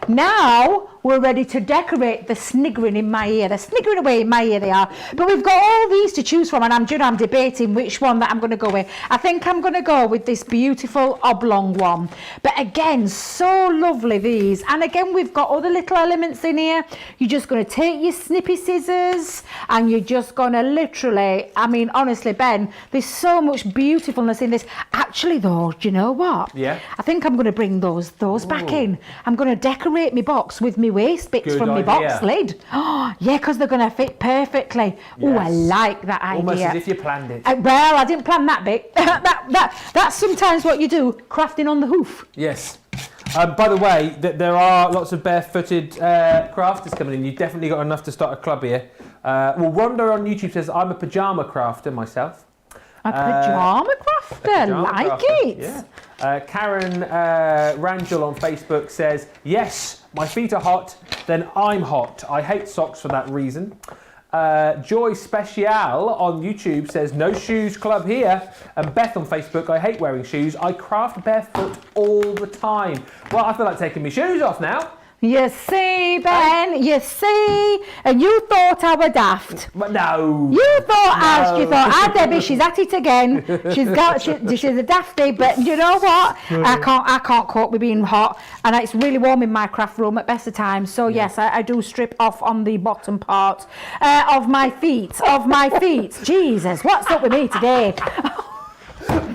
we're ready to decorate the sniggering in my ear. They're sniggering away in my ear, they are. But we've got all these to choose from, and I'm debating which one that I'm going to go with. I think I'm going to go with this beautiful oblong one. But again, so lovely, these. And again, we've got other little elements in here. You're just going to take your snippy scissors, and you're just going to literally, I mean, honestly, Ben, there's so much beautifulness in this. Actually, though, do you know what? Yeah. I think I'm going to bring those back in. I'm going to decorate my box with me waste bits from my box lid. Oh, yeah, because they're going to fit perfectly. Yes. Oh, I like that idea. Almost as if you planned it. Well, I didn't plan that bit. That's sometimes what you do, crafting on the hoof. Yes. By the way, there are lots of barefooted crafters coming in. You've definitely got enough to start a club here. Well, Rhonda on YouTube says, I'm a pyjama crafter myself. A pyjama crafter, it. Yeah. Karen Rangel on Facebook says, yes, my feet are hot, then I'm hot. I hate socks for that reason. Joy Special on YouTube says, no shoes club here. And Beth on Facebook, I hate wearing shoes. I craft barefoot all the time. Well, I feel like taking my shoes off now. You see, Ben, you see, and you thought I were daft. But no. You thought, Debbie, she's at it again. She's a dafty, but you know what? I can't cope with being hot, and it's really warm in my craft room at best of times. So yes, I do strip off on the bottom part of my feet. Jesus, what's up with me today?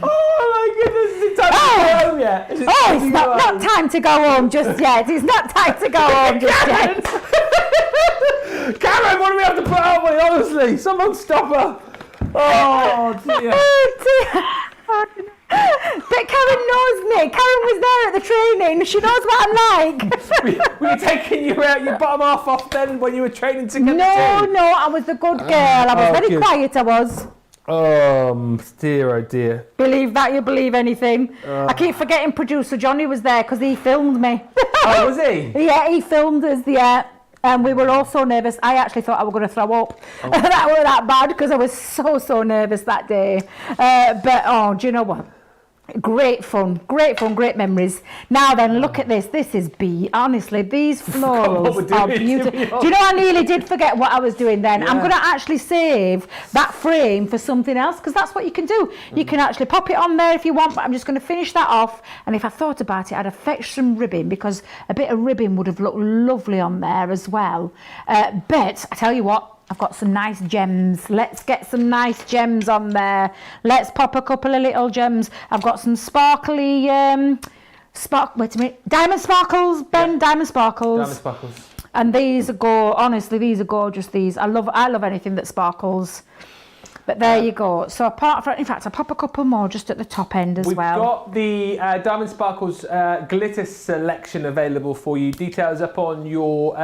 Oh my goodness, is it time to go home yet? It's not time to go home just yet. It's not time to go home just yet. Karen, what do we have to put up with? Honestly, someone stop her. Oh dear. But Karen knows me. Karen was there at the training. She knows what I'm like. Were you taking your bottom half off then when you were training to get No, I was the good girl. I was very quiet, I was. Dear, oh dear. Believe that you believe anything. I keep forgetting producer Johnny was there because he filmed me. Oh, was he? Yeah, he filmed us, and we were all so nervous. I actually thought I was going to throw up. Oh. That was that bad because I was so nervous that day. But do you know what? Great fun, great memories. Now then, look at this. This is honestly, these florals are beautiful. Do you know, I nearly did forget what I was doing then. Yeah. I'm going to actually save that frame for something else, because that's what you can do. You can actually pop it on there if you want, but I'm just going to finish that off. And if I thought about it, I'd have fetched some ribbon, because a bit of ribbon would have looked lovely on there as well. But I tell you what, I've got some nice gems. Let's get some nice gems on there. Let's pop a couple of little gems. I've got some sparkly, wait a minute, diamond sparkles, Ben, yeah. Diamond sparkles. Diamond sparkles. And these are honestly, these are gorgeous, these. I love anything that sparkles. But there you go. So apart from, in fact, I'll pop a couple more just at the top end as well. We've got the Diamond Sparkles glitter selection available for you. Details up on your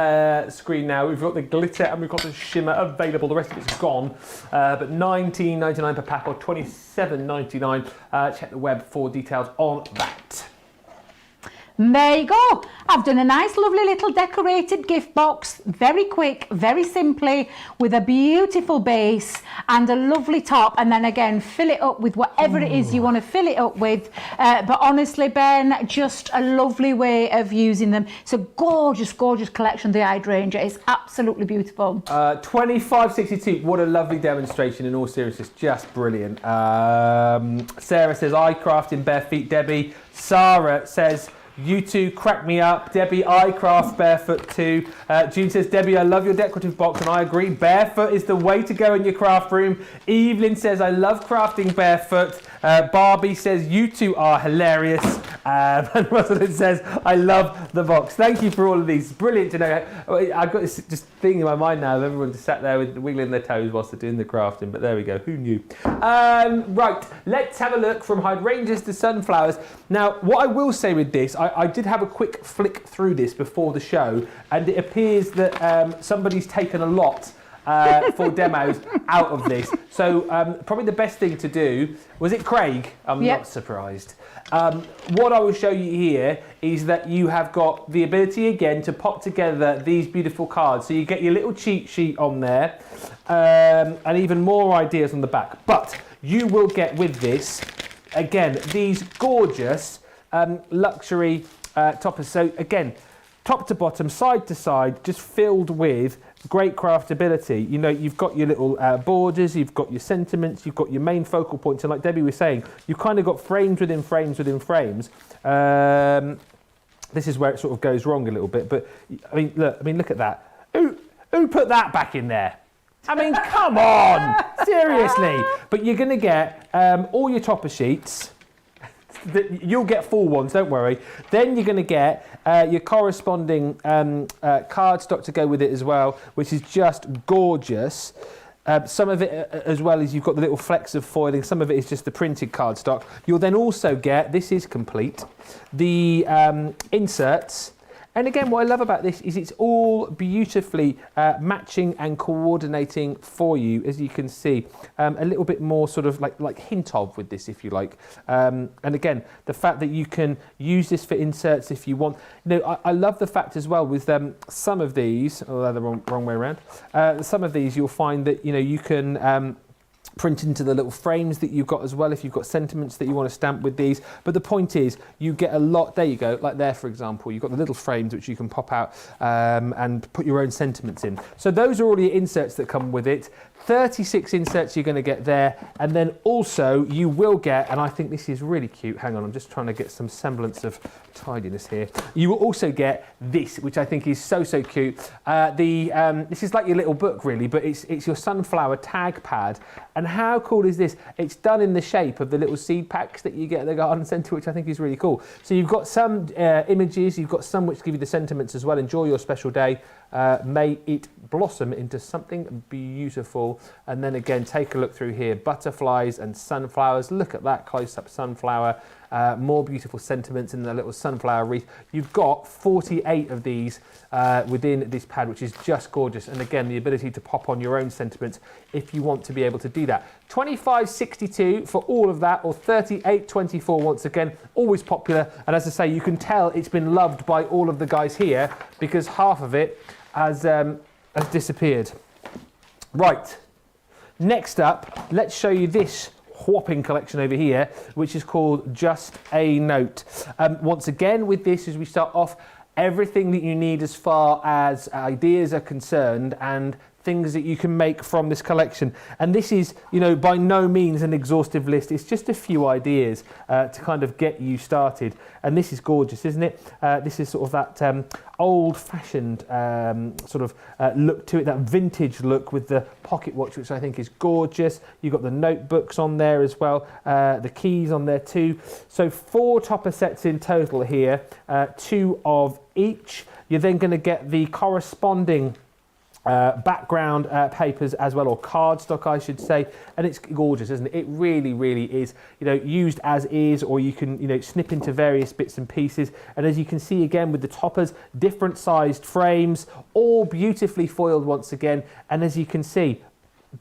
screen now. We've got the glitter and we've got the shimmer available. The rest of it's gone. But $19.99 per pack or $27.99. Check the web for details on that. There you go. I've done a nice lovely little decorated gift box, very quick, very simply, with a beautiful base and a lovely top, and then again fill it up with whatever it is you want to fill it up with. But honestly, Ben, just a lovely way of using them. It's a gorgeous collection, the Hydrangea. It's absolutely beautiful. 25.62. What a lovely demonstration, in all seriousness, just brilliant. Sarah says, I craft in bare feet, Debbie. Sarah says, You two crack me up. Debbie, I craft barefoot too. June says, Debbie, I love your decorative box, and I agree. Barefoot is the way to go in your craft room. Evelyn says, I love crafting barefoot. Barbie says, you two are hilarious. And Rosalind says, I love the box. Thank you for all of these. Brilliant to know. I've got this just thing in my mind now of everyone just sat there with wiggling their toes whilst they're doing the crafting. But there we go. Who knew? Right. Let's have a look from hydrangeas to sunflowers. Now, what I will say with this, I did have a quick flick through this before the show, and it appears that somebody's taken a lot for demos out of this. So probably the best thing to do, was it Craig? I'm not surprised. What I will show you here is that you have got the ability again to pop together these beautiful cards. So you get your little cheat sheet on there and even more ideas on the back. But you will get with this, again, these gorgeous luxury toppers. So again, top to bottom, side to side, just filled with great craftability. You know, you've got your little borders, you've got your sentiments, you've got your main focal points, and like Debbie was saying, you've kind of got frames within frames within frames. This is where it sort of goes wrong a little bit, but I mean, look at that. Who put that back in there? I mean, come on, seriously. But you're going to get all your topper sheets. You'll get full ones, don't worry. Then you're going to get your corresponding cardstock to go with it as well, which is just gorgeous. Some of it, as well as you've got the little flecks of foiling, some of it is just the printed cardstock. You'll then also get, this is complete, the inserts. And again, what I love about this is it's all beautifully matching and coordinating for you, as you can see. A little bit more sort of like hint of with this, if you like. And again, the fact that you can use this for inserts if you want. You know, I love the fact as well with some of these, oh, they're the wrong way around. Some of these you'll find that, you know, you can print into the little frames that you've got as well if you've got sentiments that you want to stamp with these. But the point is, you get a lot, there you go, like there for example, you've got the little frames which you can pop out and put your own sentiments in. So those are all the inserts that come with it. 36 inserts you're going to get there, and then also you will get, and I think this is really cute, hang on, I'm just trying to get some semblance of tidiness here. You will also get this, which I think is so cute. This is like your little book really, but it's your sunflower tag pad. And how cool is this? It's done in the shape of the little seed packs that you get at the garden centre, which I think is really cool. So you've got some images, you've got some which give you the sentiments as well. Enjoy your special day. May it blossom into something beautiful. And then again, take a look through here, butterflies and sunflowers. Look at that close-up sunflower. More beautiful sentiments in the little sunflower wreath. You've got 48 of these within this pad, which is just gorgeous. And again, the ability to pop on your own sentiments if you want to be able to do that. $25.62 for all of that, or $38.24 once again. Always popular. And as I say, you can tell it's been loved by all of the guys here because half of it has disappeared. Right. Next up, let's show you this whopping collection over here, which is called Just a Note. Once again, with this, as we start off, everything that you need as far as ideas are concerned and things that you can make from this collection. And this is, you know, by no means an exhaustive list. It's just a few ideas to kind of get you started. And this is gorgeous, isn't it? This is sort of that old-fashioned sort of look to it, that vintage look with the pocket watch, which I think is gorgeous. You've got the notebooks on there as well, the keys on there too. So 4 topper sets in total here, 2 of each. You're then going to get the corresponding background papers as well, or cardstock I should say, and it's gorgeous, isn't it? It really is, you know, used as is, or you can, you know, snip into various bits and pieces. And as you can see again with the toppers, different sized frames, all beautifully foiled once again. And as you can see,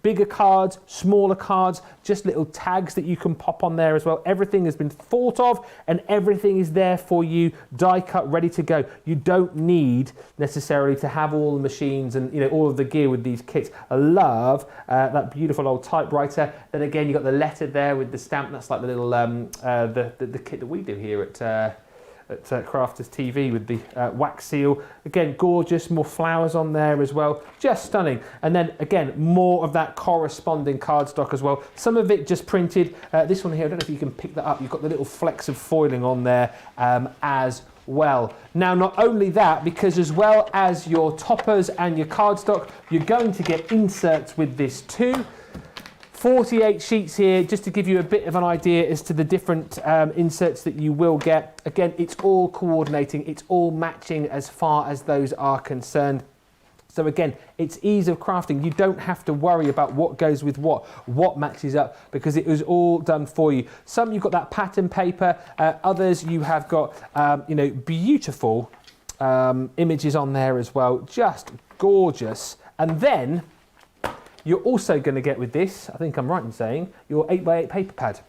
bigger cards, smaller cards, just little tags that you can pop on there as well. Everything has been thought of and everything is there for you, die cut, ready to go. You don't need necessarily to have all the machines and, you know, all of the gear with these kits. I love that beautiful old typewriter. Then again, you've got the letter there with the stamp. That's like the little the kit that we do here at Crafters TV with the wax seal. Again, gorgeous, more flowers on there as well, just stunning. And then again, more of that corresponding cardstock as well, some of it just printed. This one here, I don't know if you can pick that up, you've got the little flecks of foiling on there as well. Now, not only that, because as well as your toppers and your cardstock, you're going to get inserts with this too. 48 sheets here, just to give you a bit of an idea as to the different inserts that you will get. Again, it's all coordinating, it's all matching as far as those are concerned. So again, it's ease of crafting. You don't have to worry about what goes with what matches up, because it was all done for you. Some you've got that pattern paper, others you have got, you know, beautiful images on there as well, just gorgeous. And then you're also going to get with this, I think I'm right in saying, your 8x8 paper pad.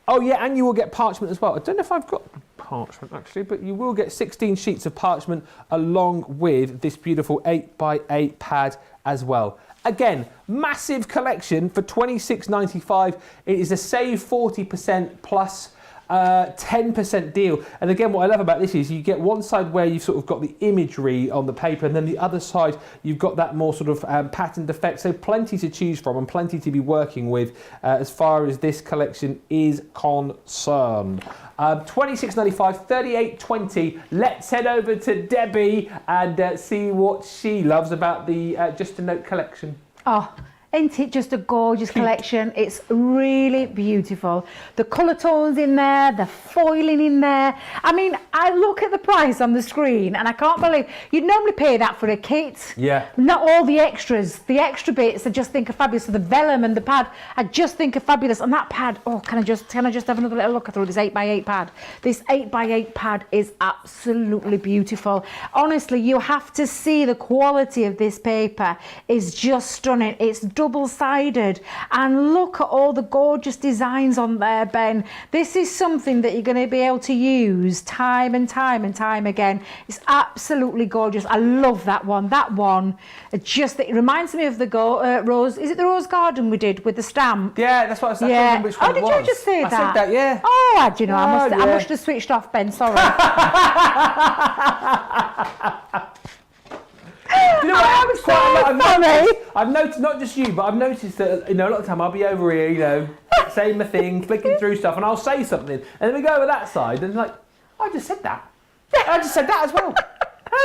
Oh yeah, and you will get parchment as well. I don't know if I've got parchment actually, but you will get 16 sheets of parchment along with this beautiful 8x8 pad as well. Again, massive collection for £26.95. It is a save 40% plus 10% deal. And again, what I love about this is you get one side where you've sort of got the imagery on the paper, and then the other side you've got that more sort of patterned effect. So plenty to choose from and plenty to be working with as far as this collection is concerned. £26.95, $38.20. Let's head over to Debbie and see what she loves about the Just a Note collection. Oh, isn't it just a gorgeous collection? It's really beautiful. The colour tones in there, the foiling in there. I mean, I look at the price on the screen and I can't believe you'd normally pay that for a kit. Yeah. Not all the extras. The extra bits I just think are fabulous. So the vellum and the pad, I just think are fabulous. And that pad, oh, can I just have another little look through this 8x8 pad? This 8x8 pad is absolutely beautiful. Honestly, you have to see the quality of this paper is just stunning. It's double-sided, and look at all the gorgeous designs on there, Ben. This is something that you're going to be able to use time and time and time again. It's absolutely gorgeous. I love that one. That one, it reminds me of the rose. Is it the rose garden we did with the stamp? Yeah, that's what I said. Yeah. Which one Oh, did you just say that? I said that, yeah. Oh, do you know? Oh, I must have switched off, Ben. Sorry. Do you know what? I've noticed, not just you, but I've noticed that, you know, a lot of the time I'll be over here, you know, saying my thing, flicking through stuff, and I'll say something, and then we go over that side, and it's like, I just said that. I just said that as well.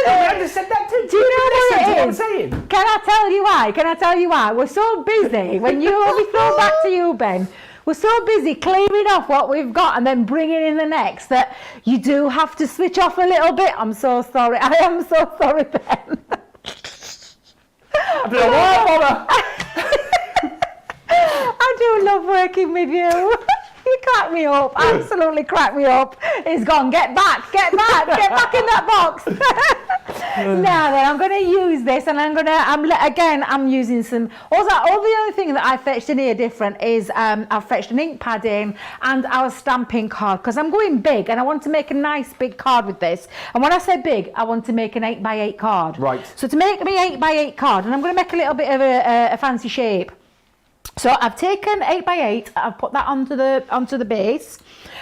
I just said that too. Do you know what it is? What I'm saying? Can I tell you why? Can I tell you why? We're so busy. When we throw back to you, Ben. We're so busy clearing off what we've got and then bringing in the next that you do have to switch off a little bit. I'm so sorry. I am so sorry, Ben. I don't know why I bother. I do love working with you. You crack me up, absolutely crack me up. It's gone, get back in that box. Now then, I'm going to use this, and I'm using some, all the other thing that I fetched in here different is I've fetched an ink pad in and our stamping card, because I'm going big and I want to make a nice big card with this. And when I say big, I want to make an 8x8 card. Right. So to make me 8x8 card, and I'm going to make a little bit of a fancy shape. So I've taken 8x8, I've put that onto the base.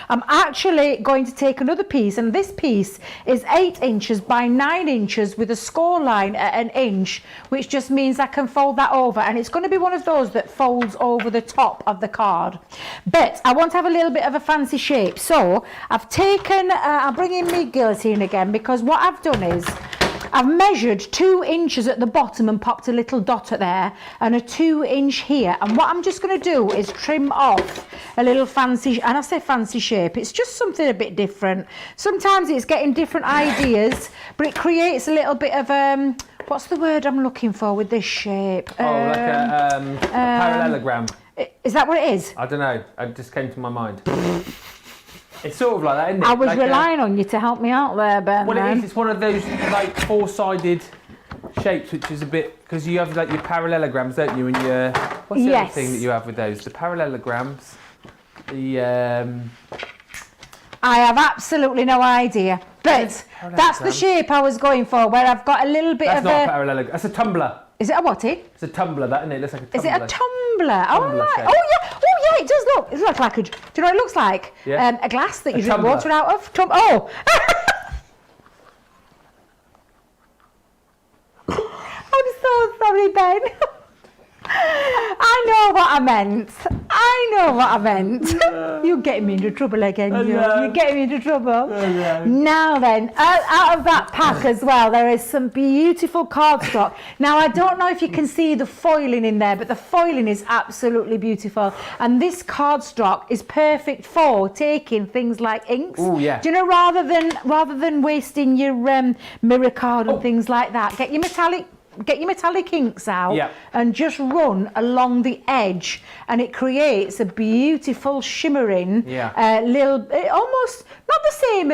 I'm actually going to take another piece, and this piece is 8 inches by 9 inches with a score line at 1 inch, which just means I can fold that over, and it's going to be one of those that folds over the top of the card. But I want to have a little bit of a fancy shape, so I've taken, I'll bring in my guillotine again, because what I've done is I've measured 2 inches at the bottom and popped a little dot at there and a 2 inch here, and what I'm just going to do is trim off a little fancy, and I say fancy shape, it's just something a bit different. Sometimes it's getting different ideas, but it creates a little bit of what's the word I'm looking for with this shape? Like a parallelogram. Is that what it is? I don't know, it just came to my mind. It's sort of like that, isn't it? I was relying on you to help me out there, Ben. Well, it is. It's one of those like 4-sided shapes, which is a bit, because you have like your parallelograms, don't you? And your what's the other thing that you have with those? The parallelograms. I have absolutely no idea, but that's the shape I was going for, where I've got a little bit that's of not a parallelogram. That's a tumbler. Is it a what? It's a tumbler, that, isn't it? It looks like a tumbler. Is it a tumbler? Tumbler right. shape. Oh yeah, it does look. It looks like do you know what it looks like? Yeah. A glass that you drink tumbler. water out of. Oh. I'm so sorry, Ben. I know what I meant. I I know what I meant. You're getting me into trouble again, You're getting me into trouble. Now then, out of that pack as well, there is some beautiful cardstock. Now, I don't know if you can see the foiling in there, but the foiling is absolutely beautiful. And this cardstock is perfect for taking things like inks. Oh, yeah. Do you know, rather than wasting your mirror card and things like that, get your metallic inks out and just run along the edge, and it creates a beautiful shimmering little, almost not the same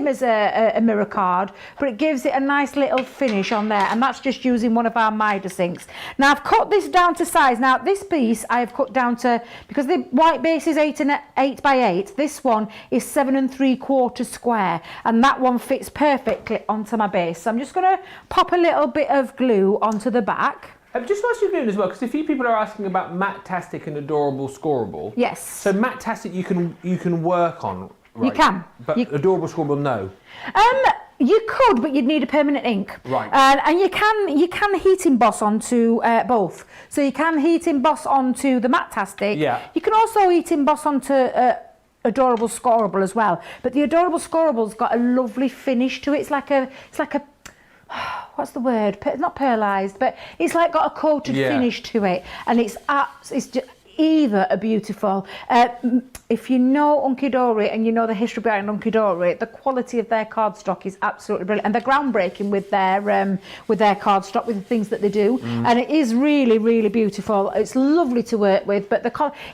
as a mirror card, but it gives it a nice little finish on there, and that's just using one of our Midas inks. Now I've cut this down to size. Now this piece I have cut down to, because the white base is 8 by 8, this one is 7 3/4 square, and that one fits perfectly onto my base. So I'm just going to pop a little bit of glue onto the back. Just whilst you're doing as well, because a few people are asking about Matte-tastic and Adorable Scoreable. Yes. So Matte-tastic you can work on. Right. You can. But Adorable Scoreable, no. You could, but you'd need a permanent ink. Right. And you can heat emboss onto both. So you can heat emboss onto the Matte-tastic. Yeah. You can also heat emboss onto Adorable Scoreable as well. But the Adorable Scoreable's got a lovely finish to it. It's like a what's the word? Not pearlized, but it's like got a coated finish to it, and it's just either are beautiful. If you know Hunkydory and you know the history behind Hunkydory, the quality of their cardstock is absolutely brilliant, and they're groundbreaking with their cardstock, with the things that they do, and it is really, really beautiful. It's lovely to work with, but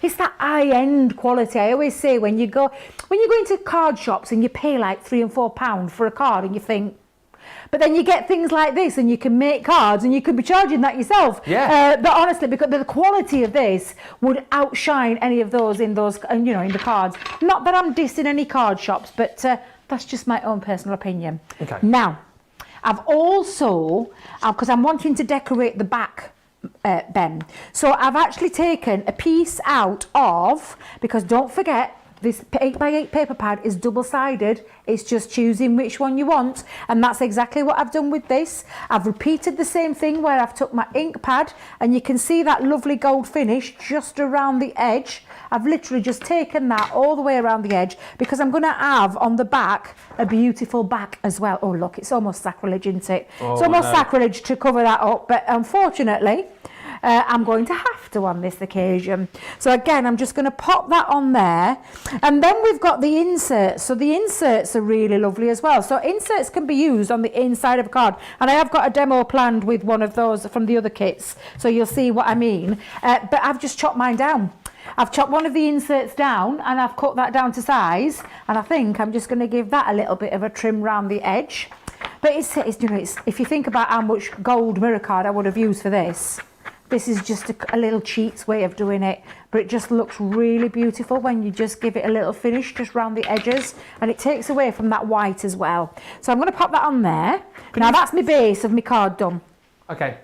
it's that high-end quality. I always say when you go into card shops and you pay like £3 and £4 for a card, and you think, but then you get things like this, and you can make cards, and you could be charging that yourself. Yeah. But honestly, because the quality of this would outshine any of those in the cards. Not that I'm dissing any card shops, but that's just my own personal opinion. Okay. Now, I've also, because I'm wanting to decorate the back, Ben. So I've actually taken a piece out of, because don't forget, this 8 by 8 paper pad is double-sided. It's just choosing which one you want, and that's exactly what I've done with this. I've repeated the same thing where I've took my ink pad, and you can see that lovely gold finish just around the edge. I've literally just taken that all the way around the edge, because I'm going to have on the back a beautiful back as well. Oh look, it's almost sacrilege, isn't it? It's almost sacrilege to cover that up, but unfortunately I'm going to have to on this occasion. So again, I'm just going to pop that on there, and then we've got the inserts. So the inserts are really lovely as well. So inserts can be used on the inside of a card, and I have got a demo planned with one of those from the other kits, so you'll see what I mean. But I've just chopped mine down. I've chopped one of the inserts down, and I've cut that down to size, and I think I'm just going to give that a little bit of a trim round the edge. But it's if you think about how much gold mirror card I would have used for this, this is just a little cheats way of doing it, but it just looks really beautiful when you just give it a little finish just round the edges, and it takes away from that white as well. So I'm going to pop that on there. Now that's my base of my card done. Okay.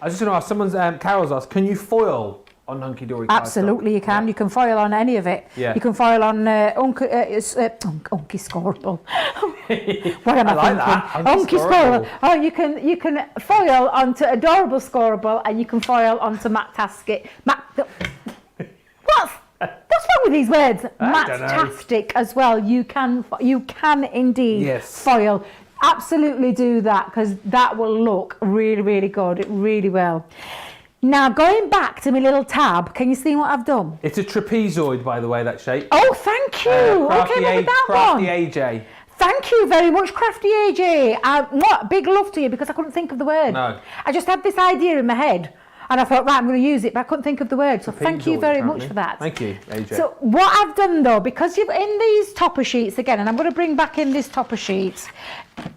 I was just going to ask, Carol's asked, can you foil on Hunkydory cardstock? Absolutely you can. Yeah. You can foil on any of it. Yeah. You can foil on Hunky Scoreable. What am I thinking? Hunky Scoreable. Oh, you can foil onto Adorable Scoreable, and you can foil onto Matte-tastic. What's wrong with these words? Matte-tastic as well. You can indeed foil. Absolutely do that, because that will look really, really good. It really will. Now, going back to my little tab, can you see what I've done? It's a trapezoid, by the way, that shape. Oh, thank you. Okay, what with that Crafty one? AJ. Thank you very much, Crafty AJ. Big love to you, because I couldn't think of the word. No. I just had this idea in my head, and I thought, right, I'm going to use it, but I couldn't think of the word. So thank you very much for that. Thank you, AJ. So what I've done, though, because you've in these topper sheets again, and I'm going to bring back in this topper sheets,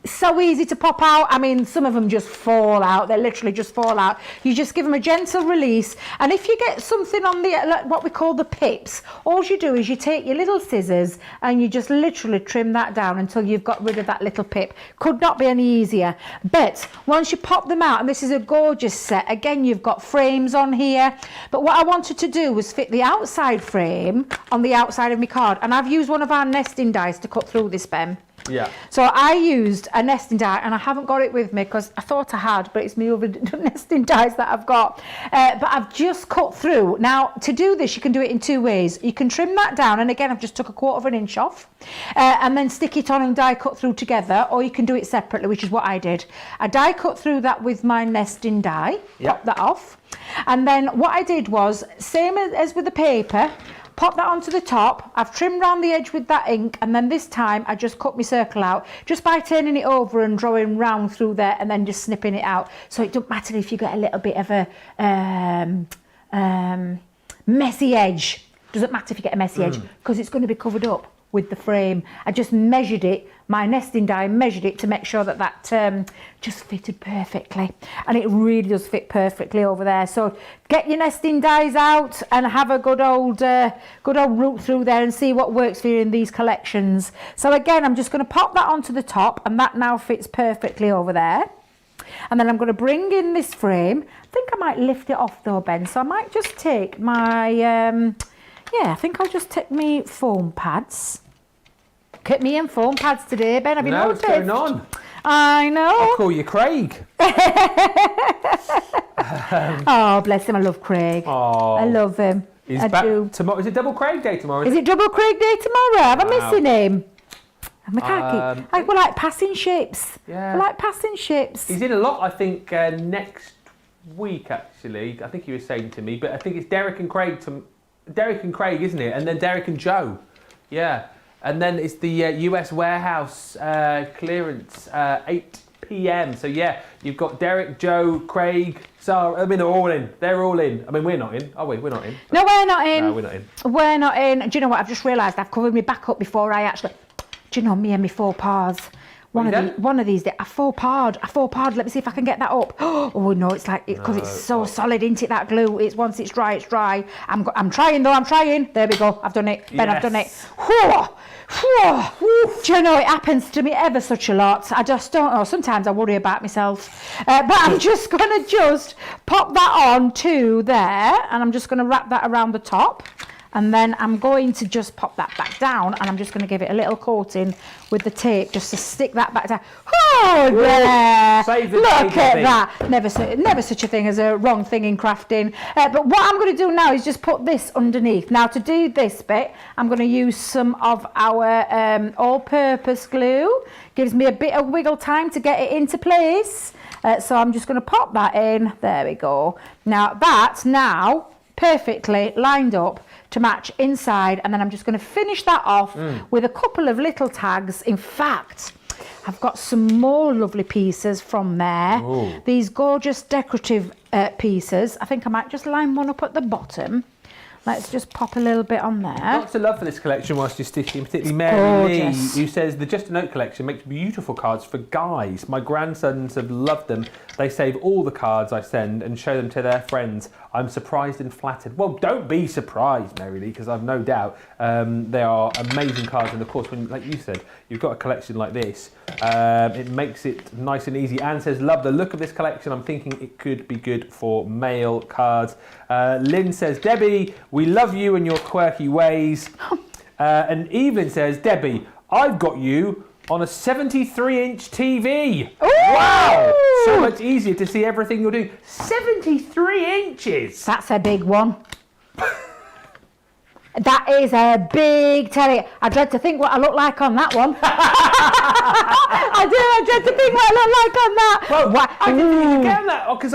so easy to pop out. I mean, some of them just fall out. They literally just fall out. You just give them a gentle release, and if you get something on the what we call the pips, all you do is you take your little scissors and you just literally trim that down until you've got rid of that little pip. Could not be any easier. But once you pop them out, and this is a gorgeous set, again, you've got frames on here, but what I wanted to do was fit the outside frame on the outside of my card, and I've used one of our nesting dies to cut through this, Ben. Yeah. So I used a nesting die, and I haven't got it with me because I thought I had, but it's my other nesting dies that I've got. But I've just cut through. Now, to do this, you can do it in 2 ways. You can trim that down, and again, I've just took 1/4 inch off, and then stick it on and die cut through together, or you can do it separately, which is what I did. I die cut through that with my nesting die, pop that off, and then what I did was, same as with the paper, pop that onto the top. I've trimmed around the edge with that ink, and then this time I just cut my circle out just by turning it over and drawing round through there and then just snipping it out. So it doesn't matter if you get a little bit of a messy edge. Doesn't matter if you get a messy edge because it's going to be covered up with the frame. I just measured it, my nesting die measured it to make sure that that just fitted perfectly, and it really does fit perfectly over there. So get your nesting dies out and have a good old root through there and see what works for you in these collections. So again, I'm just going to pop that onto the top, and that now fits perfectly over there. And then I'm going to bring in this frame. I think I might lift it off though, Ben, so I might just take my I think I'll just take me foam pads. Look at me and foam pads today, Ben. Have you noticed? What's going on? I know. I'll call you Craig. Oh, bless him. I love Craig. Oh. I love him. He's I back do. tomorrow. Is it double Craig Day tomorrow? Is it double Craig Day tomorrow? Have I missing him? We're like passing ships. Yeah. We're like passing ships. He's in a lot, I think, next week, actually. I think he was saying to me, but I think it's Derek and Craig, isn't it? And then Derek and Joe. Yeah. And then it's the US warehouse clearance, 8 p.m. So yeah, you've got Derek, Joe, Craig, Sarah. I mean, they're all in. They're all in. I mean, we're not in. Are we? We're not in. No, we're not in. No, we're not in. We're not in. Do you know what? I've just realised I've covered my back up before I actually... Do you know, me and my faux pas? One of these days, I faux pas. Let me see if I can get that up. Oh no, it's like because it's so solid, isn't it? That glue. It's once it's dry, it's dry. I'm trying though. I'm trying. There we go. I've done it. Ben, I've done it. Whew. Do you know, it happens to me ever such a lot. I just don't know. Sometimes I worry about myself. But I'm just going to just pop that on to there, and I'm just going to wrap that around the top. And then I'm going to just pop that back down, and I'm just going to give it a little coating with the tape just to stick that back down. Oh, yeah! Look at that. Never such a thing as a wrong thing in crafting. But what I'm going to do now is just put this underneath. Now, to do this bit, I'm going to use some of our all-purpose glue. Gives me a bit of wiggle time to get it into place. So I'm just going to pop that in. There we go. Now, that's now perfectly lined up to match inside, and then I'm just going to finish that off with a couple of little tags. In fact, I've got some more lovely pieces from there. Ooh. These gorgeous decorative pieces. I think I might just line one up at the bottom. Let's just pop a little bit on there. Lots of love for this collection whilst you're stitching, particularly Mary Lee, who says the Just a Note collection makes beautiful cards for guys. My grandsons have loved them. They save all the cards I send and show them to their friends. I'm surprised and flattered. Well, don't be surprised, Mary Lee, because I've no doubt they are amazing cards. And of course, when, like you said, you've got a collection like this, it makes it nice and easy. Anne says, love the look of this collection. I'm thinking it could be good for male cards. Lynn says, Debbie, we love you and your quirky ways. And Evelyn says, Debbie, I've got you on a 73-inch TV. Ooh! Wow! So much easier to see everything you're doing. 73 inches! That's a big one. That is a big telly. I dread to think what I look like on that one. I dread to think what I look like on that. Well, I didn't get on that, because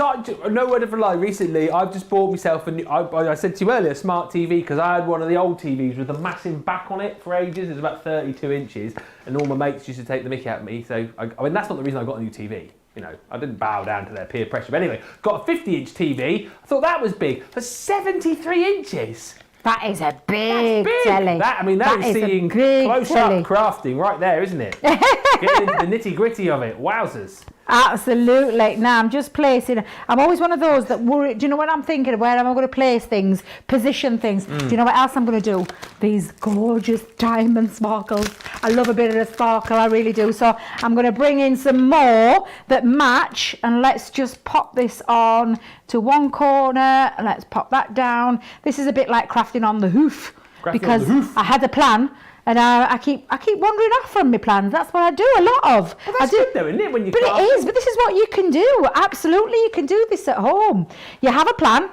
no word of a lie, recently I've just bought myself a new, I said to you earlier, a smart TV, because I had one of the old TVs with a massive back on it for ages. It was about 32 inches, and all my mates used to take the mickey out of me. So, I mean, that's not the reason I got a new TV. You know, I didn't bow down to their peer pressure. But anyway, got a 50-inch TV. I thought that was big. For 73 inches. That is a big telly. That is seeing close-up crafting right there, isn't it? Getting into the nitty-gritty of it. Wowzers. Absolutely. Now, I'm just placing... I'm always one of those that worry... Do you know what I'm thinking? Where am I going to place things? Position things. Do you know what else I'm going to do? These gorgeous diamond sparkles. I love a bit of a sparkle, I really do. So I'm going to bring in some more that match, and let's just pop this on to one corner, and let's pop that down. This is a bit like crafting on the hoof, because I had a plan, And I keep wandering off from my plans. That's what I do a lot of. Well, that's good though, isn't it? When you But it is. But this is what you can do. Absolutely, you can do this at home. You have a plan.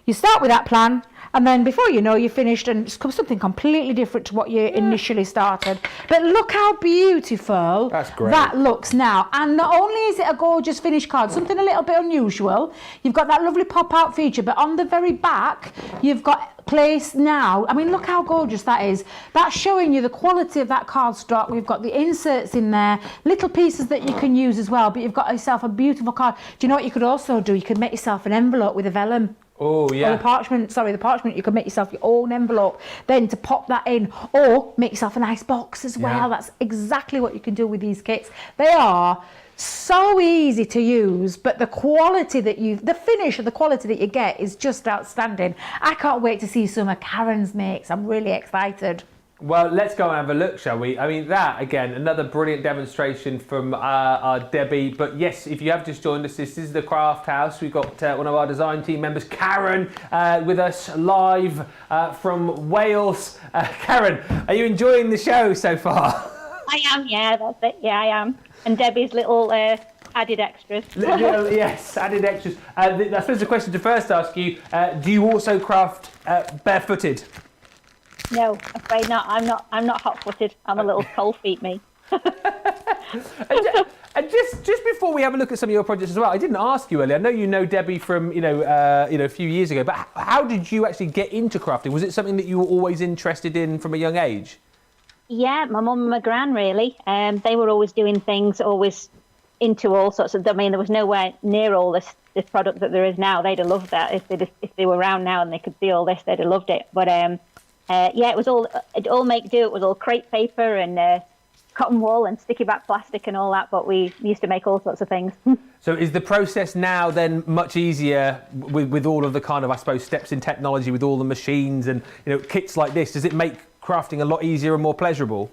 You start with that plan. And then before you know, you're finished and it's something completely different to what you initially started. But look how beautiful that looks now. And not only is it a gorgeous finished card, something a little bit unusual, you've got that lovely pop-out feature, but on the very back, you've got place now. I mean, look how gorgeous that is. That's showing you the quality of that cardstock. We've got the inserts in there, little pieces that you can use as well, but you've got yourself a beautiful card. Do you know what you could also do? You could make yourself an envelope with a vellum. Oh, yeah. Or the parchment, you can make yourself your own envelope, then to pop that in, or make yourself a nice box as well. Yeah. That's exactly what you can do with these kits. They are so easy to use, but the quality the finish of the quality that you get is just outstanding. I can't wait to see some of Karen's makes. I'm really excited. Well, let's go and have a look, shall we? I mean, that, again, another brilliant demonstration from our Debbie. But yes, if you have just joined us, this is the Craft House. We've got one of our design team members, Karen, with us live from Wales. Karen, are you enjoying the show so far? I am, yeah, that's it. Yeah, I am. And Debbie's little added extras. Yes, added extras. I suppose the question to first ask you, do you also craft barefooted? No, afraid not. I'm not hot-footed. I'm a little cold feet, me. And just before we have a look at some of your projects as well, I didn't ask you earlier. I know you know Debbie from a few years ago, but how did you actually get into crafting? Was it something that you were always interested in from a young age? Yeah, my mum and my gran really. They were always doing things, always into all sorts of. I mean, there was nowhere near all this product that there is now. They'd have loved that if they were around now and they could see all this. They'd have loved it. But it was all make do. It was all crepe paper and cotton wool and sticky back plastic and all that. But we used to make all sorts of things. So is the process now then much easier with all of the kind of, I suppose, steps in technology with all the machines and kits like this? Does it make crafting a lot easier and more pleasurable?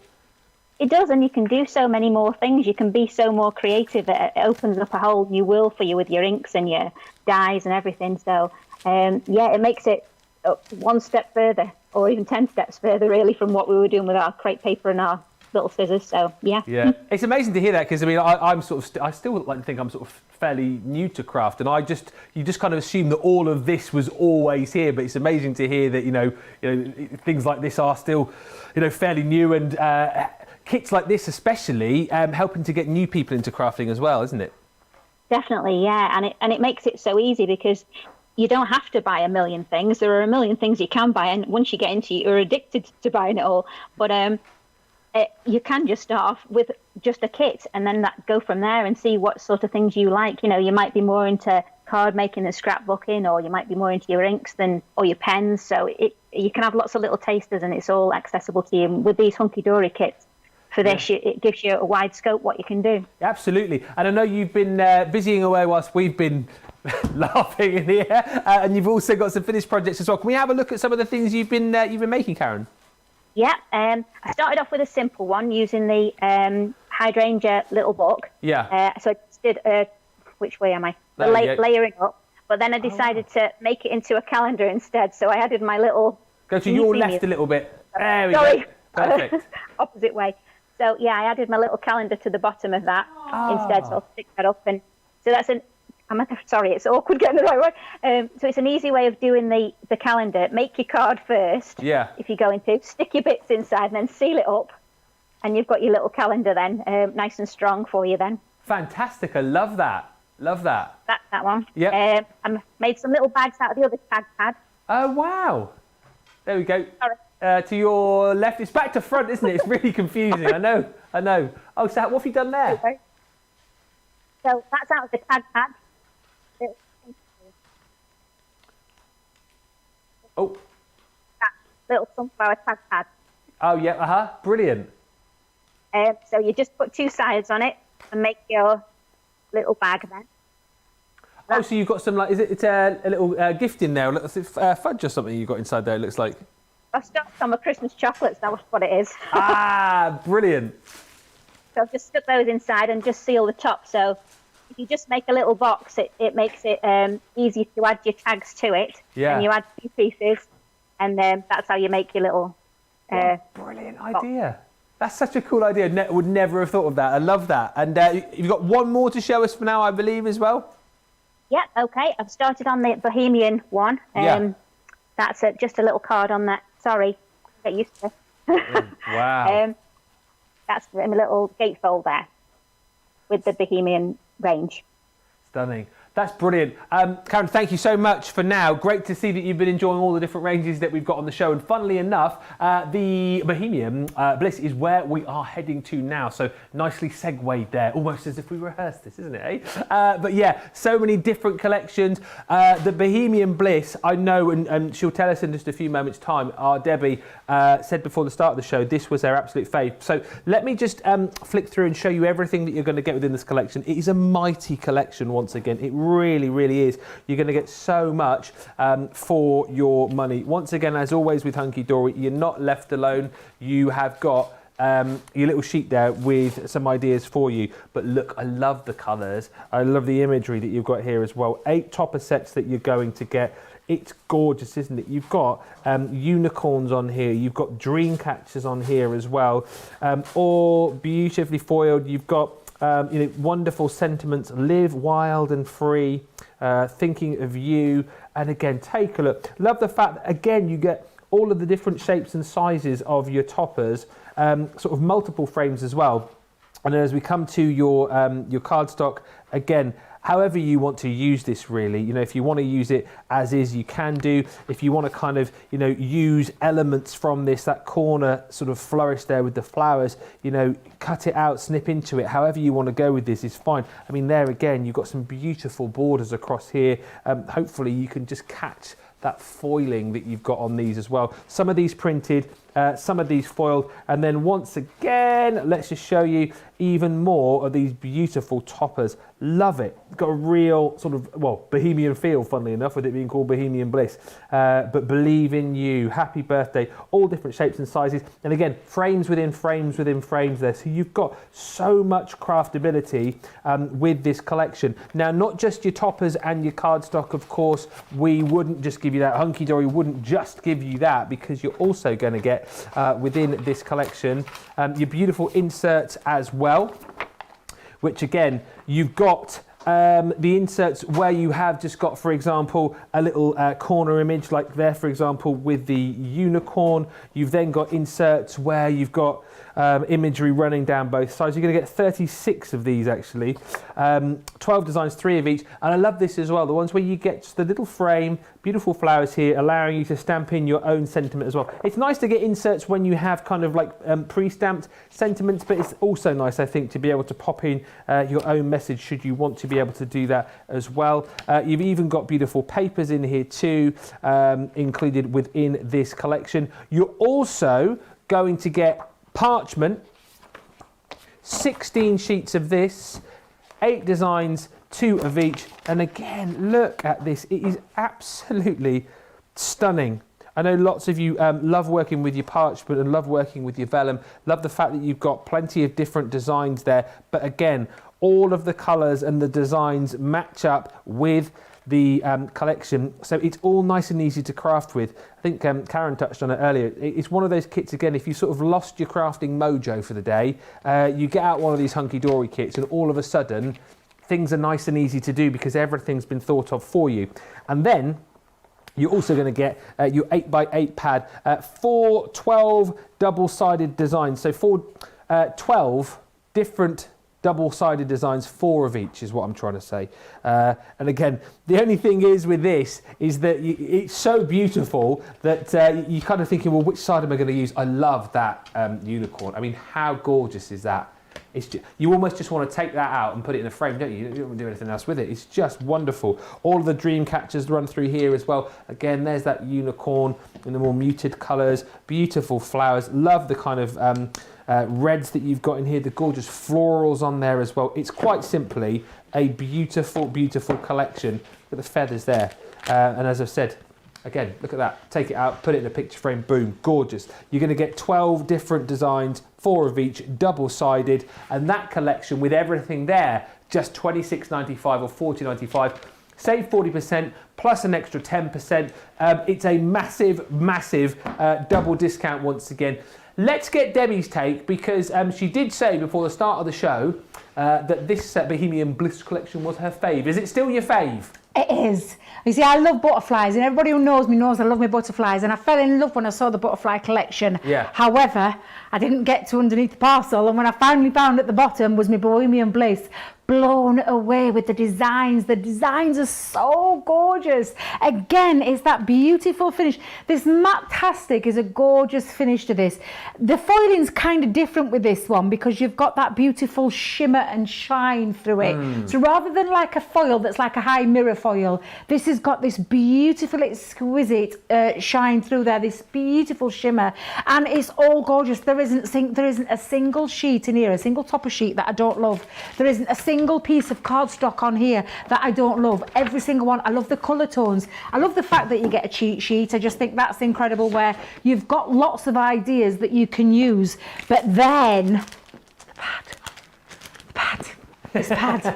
It does, and you can do so many more things. You can be so more creative. It opens up a whole new world for you with your inks and your dyes and everything. So, it makes it one step further, or even 10 steps further, really, from what we were doing with our crepe paper and our little scissors. So, yeah. Yeah, it's amazing to hear that because I mean, I'm I still like to think I'm sort of fairly new to craft, and you just kind of assume that all of this was always here. But it's amazing to hear that things like this are still fairly new and. Kits like this especially helping to get new people into crafting as well, isn't it? Definitely, yeah. And it makes it so easy because you don't have to buy a million things. There are a million things you can buy, and once you get into it, you're addicted to buying it all. But you can just start off with just a kit and then go from there and see what sort of things you like. You might be more into card making and scrapbooking, or you might be more into your inks or your pens. So you can have lots of little tasters, and it's all accessible to you. With these Hunkydory kits, for this, it gives you a wide scope what you can do. Absolutely. And I know you've been busying away whilst we've been laughing in here, and you've also got some finished projects as well. Can we have a look at some of the things you've been making, Karen? Yeah. I started off with a simple one using the Hydrangea little book. Yeah. So I just did which way am I? Layering up. But then I decided to make it into a calendar instead. So I added my little... Go to your left a little bit. There we go. Perfect. Opposite way. So, yeah, I added my little calendar to the bottom of that instead, so I'll stick that up. And so that's it's awkward getting the right word. So it's an easy way of doing the calendar. Make your card first, if you're going to. Stick your bits inside and then seal it up. And you've got your little calendar then, nice and strong for you then. Fantastic. I love that. Love that. That's that one. Yeah. I made some little bags out of the other tag pad. Oh, wow. There we go. Sorry. To your left, it's back to front, isn't it? It's really confusing. I know. Oh, so what have you done there? Okay. So that's out of the tag pad. Oh. That little sunflower tag pad. Oh yeah. Brilliant. So you just put two sides on it and make your little bag then. Oh, so you've got some it's a little gift in there, a little fudge or something you've got inside there. It looks like. I've stocked on my Christmas chocolates. That's what it is. Brilliant. So I've just stuck those inside and just seal the top. So if you just make a little box, it makes it easy to add your tags to it. Yeah. And you add two pieces, and that's how you make your little Brilliant idea. That's such a cool idea. Would never have thought of that. I love that. And you've got one more to show us for now, I believe, as well. Yeah, okay. I've started on the Bohemian one. That's just a little card on that. Sorry, get used to it. Wow. That's in a little gatefold there with the Bohemian range. Stunning. That's brilliant. Karen, thank you so much for now. Great to see that you've been enjoying all the different ranges that we've got on the show. And funnily enough, the Bohemian Bliss is where we are heading to now. So nicely segued there, almost as if we rehearsed this, isn't it? But yeah, so many different collections. The Bohemian Bliss, I know, and she'll tell us in just a few moments' time, our Debbie said before the start of the show, this was her absolute fave. So let me just flick through and show you everything that you're going to get within this collection. It is a mighty collection once again. It really is. You're going to get so much for your money. Once again, as always with Hunkydory, you're not left alone. You have got your little sheet there with some ideas for you. But look, I love the colours. I love the imagery that you've got here as well. 8 topper sets that you're going to get. It's gorgeous, isn't it? You've got unicorns on here. You've got dream catchers on here as well. All beautifully foiled. You've got wonderful sentiments. Live wild and free. Thinking of you. And again, take a look. Love the fact that, again, you get all of the different shapes and sizes of your toppers. Sort of multiple frames as well. And then as we come to your cardstock, again, however you want to use this, really, if you want to use it as is, you can do. If you want to kind of, use elements from this, that corner sort of flourish there with the flowers, cut it out, snip into it, however you want to go with this is fine. I mean, there again, you've got some beautiful borders across here. Hopefully you can just catch that foiling that you've got on these as well. Some of these printed, some of these foiled, and then once again, let's just show you even more of these beautiful toppers. Love it. Got a real sort of, Bohemian feel, funnily enough, with it being called Bohemian Bliss. But believe in you, happy birthday, all different shapes and sizes. And again, frames within frames within frames there. So you've got so much craftability with this collection. Now, not just your toppers and your cardstock, of course, we wouldn't just give you that. Hunkydory wouldn't just give you that, because you're also going to get within this collection your beautiful inserts as well, which again, you've got the inserts where you have just got, for example, a little corner image like there, for example, with the unicorn. You've then got inserts where you've got imagery running down both sides. You're going to get 36 of these actually, 12 designs, 3 of each. And I love this as well, the ones where you get just the little frame, beautiful flowers here, allowing you to stamp in your own sentiment as well. It's nice to get inserts when you have kind of like pre-stamped sentiments, but it's also nice, I think, to be able to pop in your own message should you want to be able to do that as well. You've even got beautiful papers in here too, included within this collection. You're also going to get parchment, 16 sheets of this, 8 designs, 2 of each. And again, look at this. It is absolutely stunning. I know lots of you love working with your parchment and love working with your vellum. Love the fact that you've got plenty of different designs there. But again, all of the colours and the designs match up with the collection, so it's all nice and easy to craft with. I think Karen touched on it earlier. It's one of those kits, again, if you sort of lost your crafting mojo for the day, you get out one of these Hunkydory kits and all of a sudden things are nice and easy to do because everything's been thought of for you. And then you're also going to get your 8x8 pad, 4 12 double-sided designs, so 12 different double-sided designs, 4 of each is what I'm trying to say. And again, the only thing is with this is that it's so beautiful that you're kind of thinking, well, which side am I going to use? I love that unicorn. I mean, how gorgeous is that? It's just, you almost just want to take that out and put it in a frame, don't you? You don't want to do anything else with it. It's just wonderful. All of the dream catchers run through here as well. Again, there's that unicorn in the more muted colours. Beautiful flowers. Love the kind of reds that you've got in here. The gorgeous florals on there as well. It's quite simply a beautiful, beautiful collection. Look at the feathers there. And as I've said, again, look at that. Take it out, put it in a picture frame, boom, gorgeous. You're going to get 12 different designs, 4 of each, double-sided, and that collection with everything there, just $26.95 or $40.95. save 40% plus an extra 10%. It's a massive, massive double discount once again. Let's get Debbie's take, because she did say before the start of the show that this Bohemian Bliss collection was her fave. Is it still your fave? It is. You see, I love butterflies, and everybody who knows me knows I love my butterflies, and I fell in love when I saw the butterfly collection. Yeah. However, I didn't get to underneath the parcel, and when I finally found at the bottom was my Bohemian Bliss. Blown away with the designs. The designs are so gorgeous. Again, it's that beautiful finish. This Matte-tastic is a gorgeous finish to this. The foiling's kind of different with this one because you've got that beautiful shimmer and shine through it. So rather than like a foil that's like a high mirror foil, this has got this beautiful, exquisite shine through there, this beautiful shimmer, and it's all gorgeous. There isn't a single sheet in here, a single topper sheet that I don't love. There isn't a single piece of cardstock on here that I don't love. Every single one. I love the colour tones. I love the fact that you get a cheat sheet. I just think that's incredible, where you've got lots of ideas that you can use, but then this pad.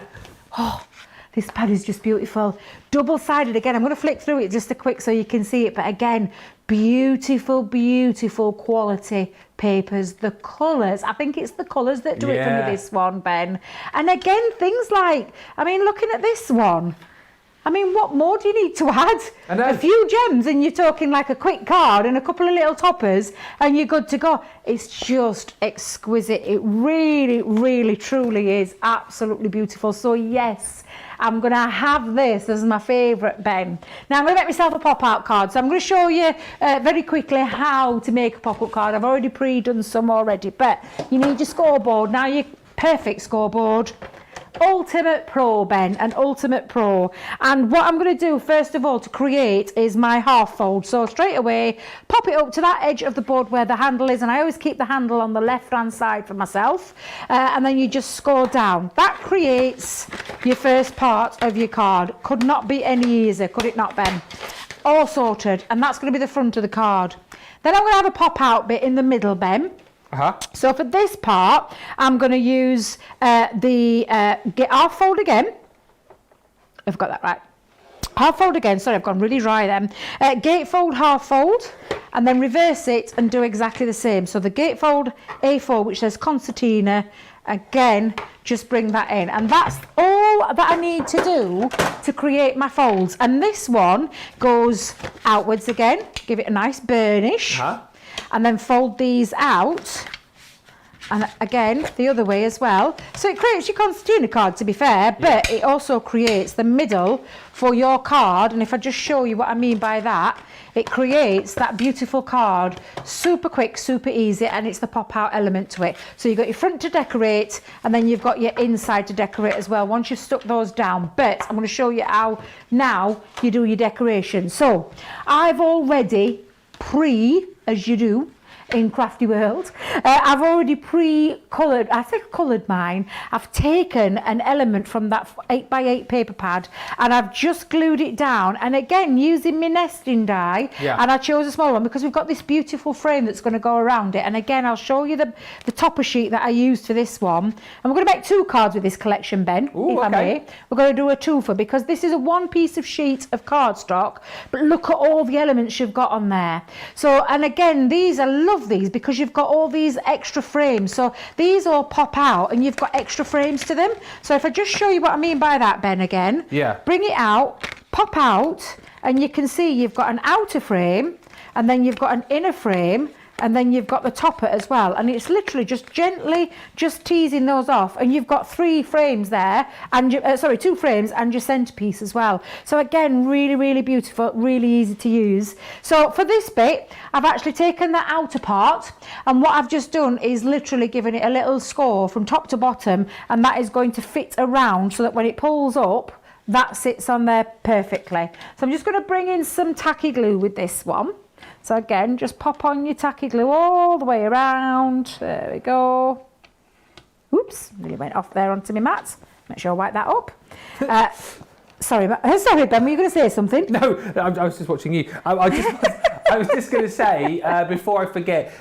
Oh, this pad is just beautiful. Double-sided again. I'm going to flick through it just a quick so you can see it, but again, beautiful, beautiful quality papers. The colours, I think it's the colours that do it for me, this one, Ben. And again, things like, I mean, looking at this one, I mean, what more do you need to add? A few gems and you're talking like a quick card and a couple of little toppers and you're good to go. It's just exquisite. It really, really, truly is absolutely beautiful. So yes, I'm going to have this as my favourite, Ben. Now I'm going to make myself a pop-out card. So I'm going to show you very quickly how to make a pop-up card. I've already pre-done some already, but you need your scoreboard. Now your perfect scoreboard. Ultimate Pro, Ben, an Ultimate Pro. And what I'm going to do first of all to create is my half fold. So straight away pop it up to that edge of the board where the handle is, and I always keep the handle on the left hand side for myself, and then you just score down. That creates your first part of your card. Could not be any easier, could it not, Ben? All sorted, and that's going to be the front of the card. Then I'm going to have a pop out bit in the middle, Ben. So for this part, I'm going to use the half fold again. I've got that right. Half fold again. Sorry, I've gone really dry then. Gatefold, half fold, and then reverse it and do exactly the same. So the gatefold A4, which says concertina, again, just bring that in. And that's all that I need to do to create my folds. And this one goes outwards again. Give it a nice burnish. And then fold these out, and again the other way as well. So it creates your concertina card, to be fair, but it also creates the middle for your card. And if I just show you what I mean by that, it creates that beautiful card, super quick, super easy, and it's the pop out element to it. So you've got your front to decorate, and then you've got your inside to decorate as well once you've stuck those down. But I'm going to show you how now you do your decoration. So I've already as you do in Crafty World, I've already pre-coloured, I think coloured mine. I've taken an element from that 8x8 paper pad and I've just glued it down, and again using my nesting die, and I chose a small one because we've got this beautiful frame that's going to go around it. And again, I'll show you the topper sheet that I used for this one, and we're going to make two cards with this collection, Ben. I may. We're going to do a twofer because this is a one piece of sheet of cardstock, but look at all the elements you've got on there. So, and again, these, I love these because you've got all these extra frames. So these all pop out and you've got extra frames to them. So if I just show you what I mean by that, Ben, again. Bring it out, pop out, and you can see you've got an outer frame, and then you've got an inner frame, and then you've got the topper as well, and it's literally just gently just teasing those off, and you've got three frames there, and two frames and your centerpiece as well. So again, really, really beautiful, really easy to use. So for this bit, I've actually taken the outer part, and what I've just done is literally given it a little score from top to bottom, and that is going to fit around so that when it pulls up, that sits on there perfectly. So I'm just going to bring in some tacky glue with this one. So again, just pop on your tacky glue all the way around. There we go. Oops, nearly went off there onto my mat. Make sure I wipe that up. Sorry, Ben, were you going to say something? No, I was just watching you. I was just going to say, before I forget,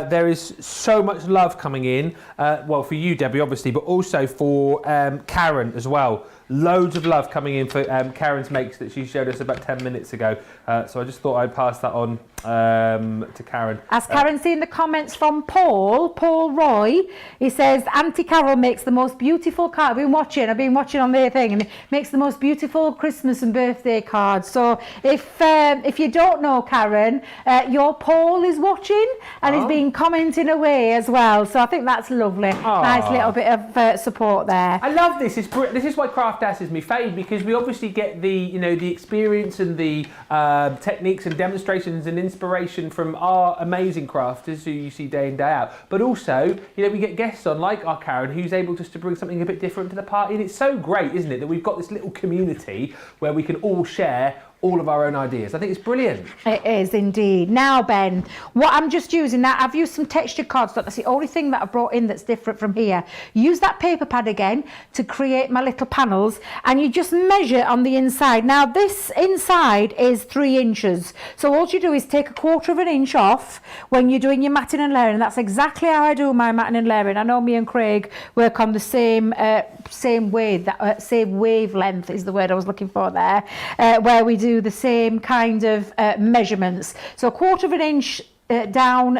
there is so much love coming in, well, for you, Debbie, obviously, but also for Karen as well. Loads of love coming in for Karen's makes that she showed us about 10 minutes ago. So I just thought I'd pass that on to Karen. Has Karen seen the comments from Paul Roy? He says, Auntie Carol makes the most beautiful card. I've been watching on their thing, and it makes the most beautiful Christmas and birthday cards. So if you don't know Karen, your Paul is watching and he's been commenting away as well. So I think that's lovely. Nice little bit of support there. I love this. This is why Craft House is my fave, because we obviously get the experience and the techniques and demonstrations and inspiration from our amazing crafters who you see day in, day out. But also, we get guests on like our Karen, who's able just to bring something a bit different to the party. And it's so great, isn't it, that we've got this little community where we can all share all of our own ideas. I think it's brilliant. It is indeed. Now, Ben, what I'm just using now, I've used some textured cardstock. That's the only thing that I've brought in that's different from here. Use that paper pad again to create my little panels, and you just measure on the inside. Now, this inside is 3 inches. So all you do is take 1/4 inch off when you're doing your matting and layering. That's exactly how I do my matting and layering. I know me and Craig work on the same wavelength is the word I was looking for there, where we do the same kind of measurements. So 1/4 inch down,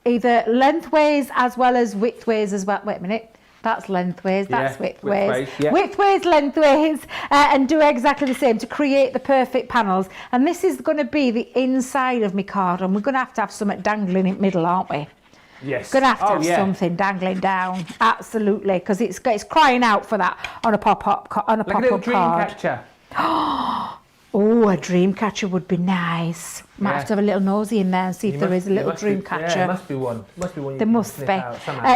either lengthways as well as widthways as well. Wait a minute. That's lengthways, that's widthways. Widthways, lengthways, and do exactly the same to create the perfect panels. And this is going to be the inside of my card, and we're going to have something dangling in the middle, aren't we? Yes. Going to have something dangling down, absolutely, because it's crying out for that on a pop-up card. Like a little dream catcher. Oh, a dream catcher would be nice. Might have to have a little nosy in there and see if there is a little dream catcher. Yeah, must be one. There must be.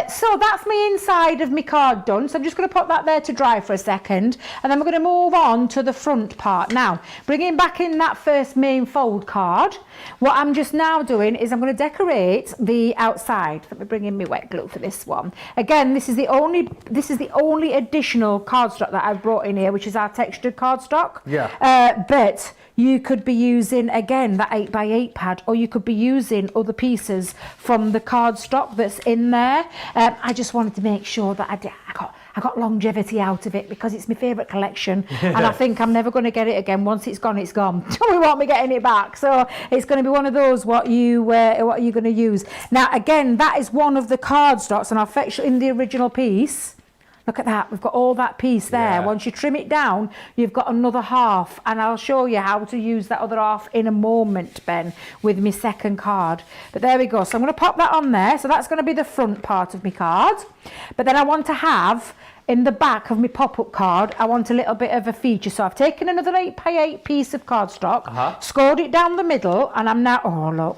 So that's my inside of my card done. So I'm just going to put that there to dry for a second, and then we're going to move on to the front part. Now, bringing back in that first main fold card, what I'm just now doing is I'm going to decorate the outside. Let me bring in my wet glue for this one. Again, this is the only additional cardstock that I've brought in here, which is our textured cardstock. Yeah. But you could be using, again, that 8x8 pad, or you could be using other pieces from the cardstock that's in there. I just wanted to make sure that I got longevity out of it, because it's my favourite collection, and I think I'm never going to get it again. Once it's gone, it's gone. We won't be getting it back. So it's going to be one of those what you're going to use. Now, again, that is one of the cardstocks, and I'll fetch in the original piece. Look at that, we've got all that piece there. Yeah. Once you trim it down, you've got another half, and I'll show you how to use that other half in a moment, Ben, with my second card. But there we go. So I'm going to pop that on there. So that's going to be the front part of my card. But then I want to have, in the back of my pop-up card, I want a little bit of a feature. So I've taken another 8x8 piece of cardstock, scored it down the middle, and I'm now, now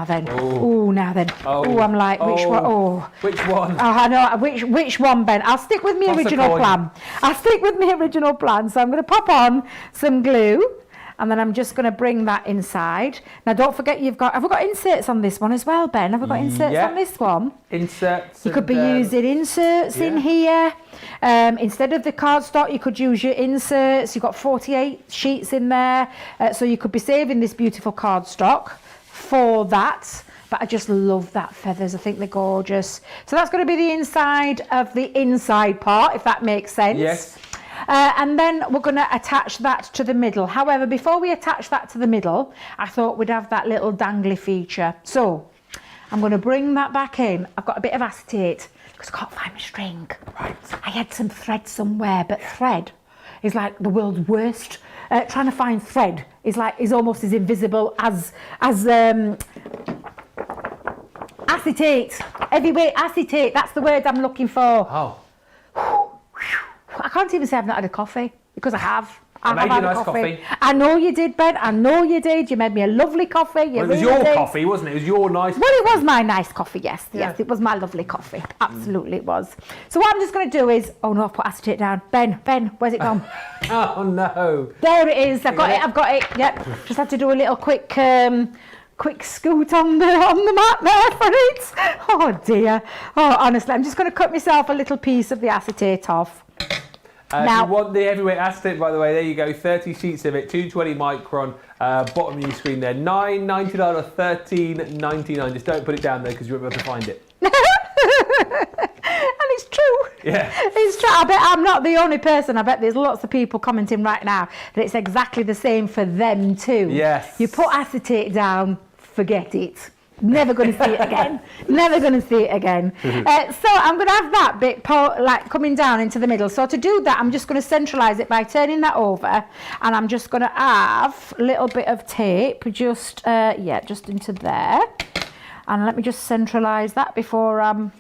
then. I'm like, which one? Oh. Which one? I know, which one, Ben? I'll stick with my original plan. So I'm going to pop on some glue, and then I'm just going to bring that inside. Now, don't forget, have we got inserts on this one as well, Ben? Have we got inserts on this one? Inserts. You could be using inserts in here. Instead of the cardstock, you could use your inserts. You've got 48 sheets in there. So you could be saving this beautiful cardstock for that. But I just love that feathers. I think they're gorgeous. So that's going to be the inside of the inside part, if that makes sense. Yes. And then we're going to attach that to the middle. However, before we attach that to the middle, I thought we'd have that little dangly feature. So I'm going to bring that back in. I've got a bit of acetate because I can't find my string. Right. I had some thread somewhere, but thread is like the world's worst. Trying to find thread is almost as invisible as acetate. Heavyweight acetate. That's the word I'm looking for. Oh. I can't even say I've not had a coffee, because I have. I made you a nice coffee. I know you did, Ben. I know you did. You made me a lovely coffee. It was your coffee, wasn't it? It was your nice Well, it was my nice coffee, yes. Yeah. Yes, it was my lovely coffee. Absolutely it was. So what I'm just going to do is... Oh, no, I've put acetate down. Ben, where's it gone? Oh, no. There it is. I've got it. Yep. Just had to do a little quick scoot on the mat there for it. Oh, dear. Oh, honestly, I'm just going to cut myself a little piece of the acetate off. Now, if you want the heavyweight acetate, by the way, there you go, 30 sheets of it, 220 micron, bottom of your screen there, $9.99 or $13.99. Just don't put it down there because you won't be able to find it. And it's true. Yeah. It's true. I bet I'm not the only person. I bet there's lots of people commenting right now that it's exactly the same for them too. Yes. You put acetate down, forget it. Never going to see it again. Never going to see it again. So I'm going to have that bit coming down into the middle. So to do that, I'm just going to centralise it by turning that over, and I'm just going to have a little bit of tape, just into there. And let me just centralise that before I'm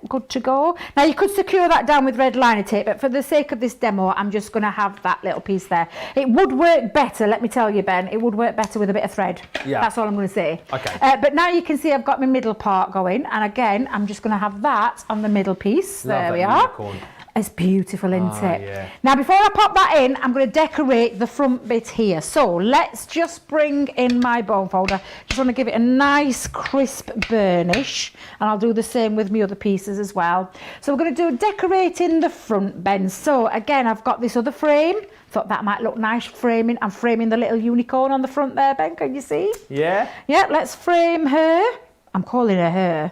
good to go. Now you could secure that down with red liner tape, but for the sake of this demo, I'm just going to have that little piece there. It would work better, let me tell you, Ben, it would work better with a bit of thread. Yeah. That's all I'm going to say. Okay. But now you can see I've got my middle part going, and again, I'm just going to have that on the middle piece. Love there we that are. unicorn. It's beautiful, isn't it? Yeah. Now, before I pop that in, I'm going to decorate the front bit here. So let's just bring in my bone folder. Just want to give it a nice crisp burnish, and I'll do the same with my other pieces as well. So we're going to do decorating the front, Ben. So again, I've got this other frame. Thought that might look nice framing. I'm framing the little unicorn on the front there, Ben. Can you see? Yeah. Yeah, let's frame her. I'm calling her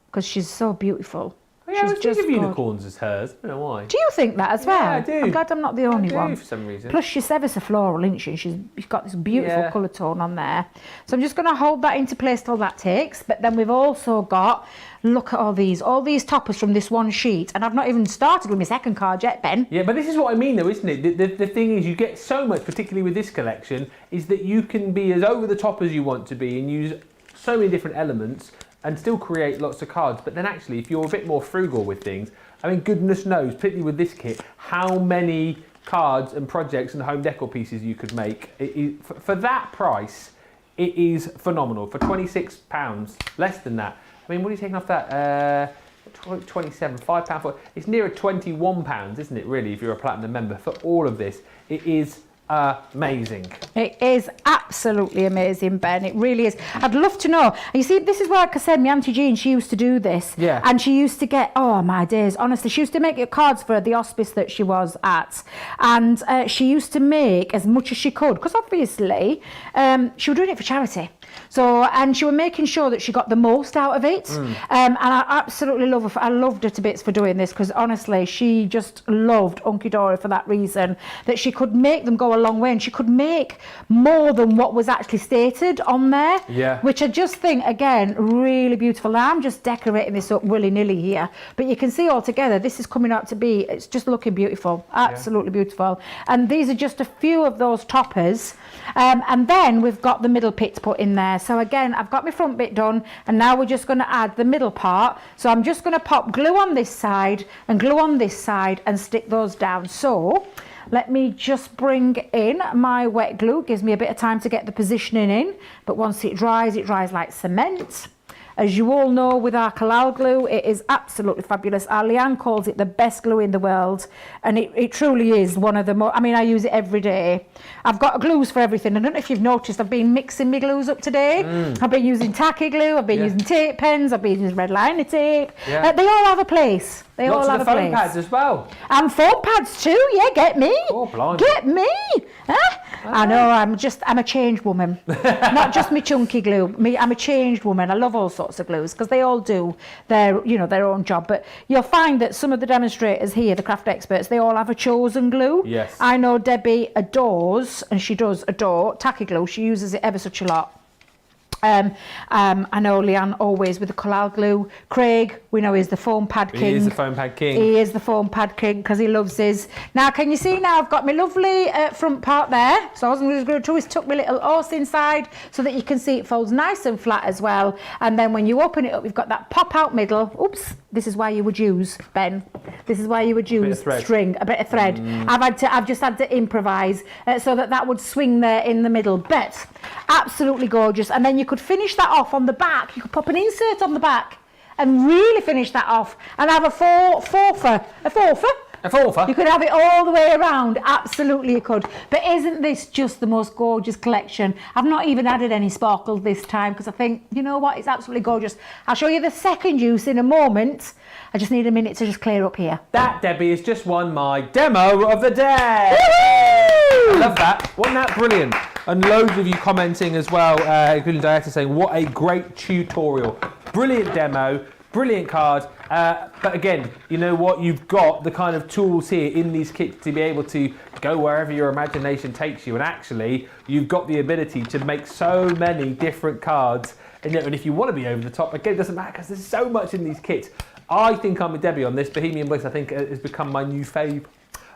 because she's so beautiful. Yeah, I was thinking of unicorns as hers. I don't know why. Do you think that as well? Yeah, I do. I'm glad I'm not the only one. For some reason. Plus, she's ever so floral, isn't she? She's got this beautiful colour tone on there. So I'm just going to hold that into place till that takes. But then we've also got, look at all these toppers from this one sheet. And I've not even started with my second card yet, Ben. Yeah, but this is what I mean though, isn't it? The thing is, you get so much, particularly with this collection, is that you can be as over the top as you want to be and use so many different elements and still create lots of cards. But then actually, if you're a bit more frugal with things, I mean, goodness knows, particularly with this kit, how many cards and projects and home decor pieces you could make. For that price, it is phenomenal. For £26, less than that. I mean, what are you taking off that? 27, £5 for, it's nearer £21, isn't it, really, if you're a platinum member? For all of this, it is amazing. It is absolutely amazing, Ben. It really is. I'd love to know. You see, this is where, like I said, my Auntie Jean, she used to do this. Yeah. And she used to get, oh my days, honestly, she used to make cards for the hospice that she was at. And she used to make as much as she could, because obviously she was doing it for charity. So, and she was making sure that she got the most out of it. And I absolutely love her. I loved her to bits for doing this, because honestly, she just loved Hunkydory for that reason, that she could make them go a long way, and she could make more than what was actually stated on there. Yeah. Which I just think, again, really beautiful. Now I'm just decorating this up willy-nilly here, but you can see all together, this is coming out to be, it's just looking beautiful. Absolutely beautiful. And these are just a few of those toppers. And then we've got the middle pit to put in there. So again, I've got my front bit done, and now we're just going to add the middle part. So I'm just going to pop glue on this side and glue on this side and stick those down. So let me just bring in my wet glue. Gives me a bit of time to get the positioning in, but once it dries like cement. As you all know, with our Floral glue, it is absolutely fabulous. Our Leanne calls it the best glue in the world, and it truly is one of the most, I mean, I use it every day. I've got glues for everything. I don't know if you've noticed, I've been mixing my glues up today. I've been using tacky glue, I've been using tape pens, I've been using red liner tape. They all have a place. They Lots all of have the a foam place. pads as well. And foam pads too, yeah, get me. Oh, blimey. Get me. Huh? I know, I'm a changed woman. Not just me chunky glue. I'm a changed woman. I love all sorts of glues because they all do their, their own job. But you'll find that some of the demonstrators here, the craft experts, they all have a chosen glue. Yes. I know Debbie adores, and she does adore, tacky glue. She uses it ever such a lot. I know Leanne always with the Floral glue. Craig, we know, is the foam pad king. He is the foam pad king. He is the foam pad king because he loves his. Now, can you see now I've got my lovely front part there. So all I was going to do is tuck my little horse inside so that you can see it folds nice and flat as well. And then when you open it up, you've got that pop out middle. Oops, this is why you would use, Ben. This is why you would use string, a bit of thread. I've just had to improvise so that would swing there in the middle. But absolutely gorgeous. And then you could finish that off on the back. You could pop an insert on the back and really finish that off and have a forfer. You could have it all the way around. Absolutely you could. But isn't this just the most gorgeous collection? I've not even added any sparkles this time because I think, you know what, it's absolutely gorgeous. I'll show you the second use in a moment. I just need a minute to just clear up here. That, Debbie, has just won my demo of the day. Woo-hoo! I love that. Wasn't that brilliant? And loads of you commenting as well, including Diana saying, what a great tutorial. Brilliant demo, brilliant card, But again, you know what? You've got the kind of tools here in these kits to be able to go wherever your imagination takes you. And actually, you've got the ability to make so many different cards. And if you want to be over the top, again, it doesn't matter because there's so much in these kits. I think I'm with Debbie on this. Bohemian Bliss, I think, has become my new fave.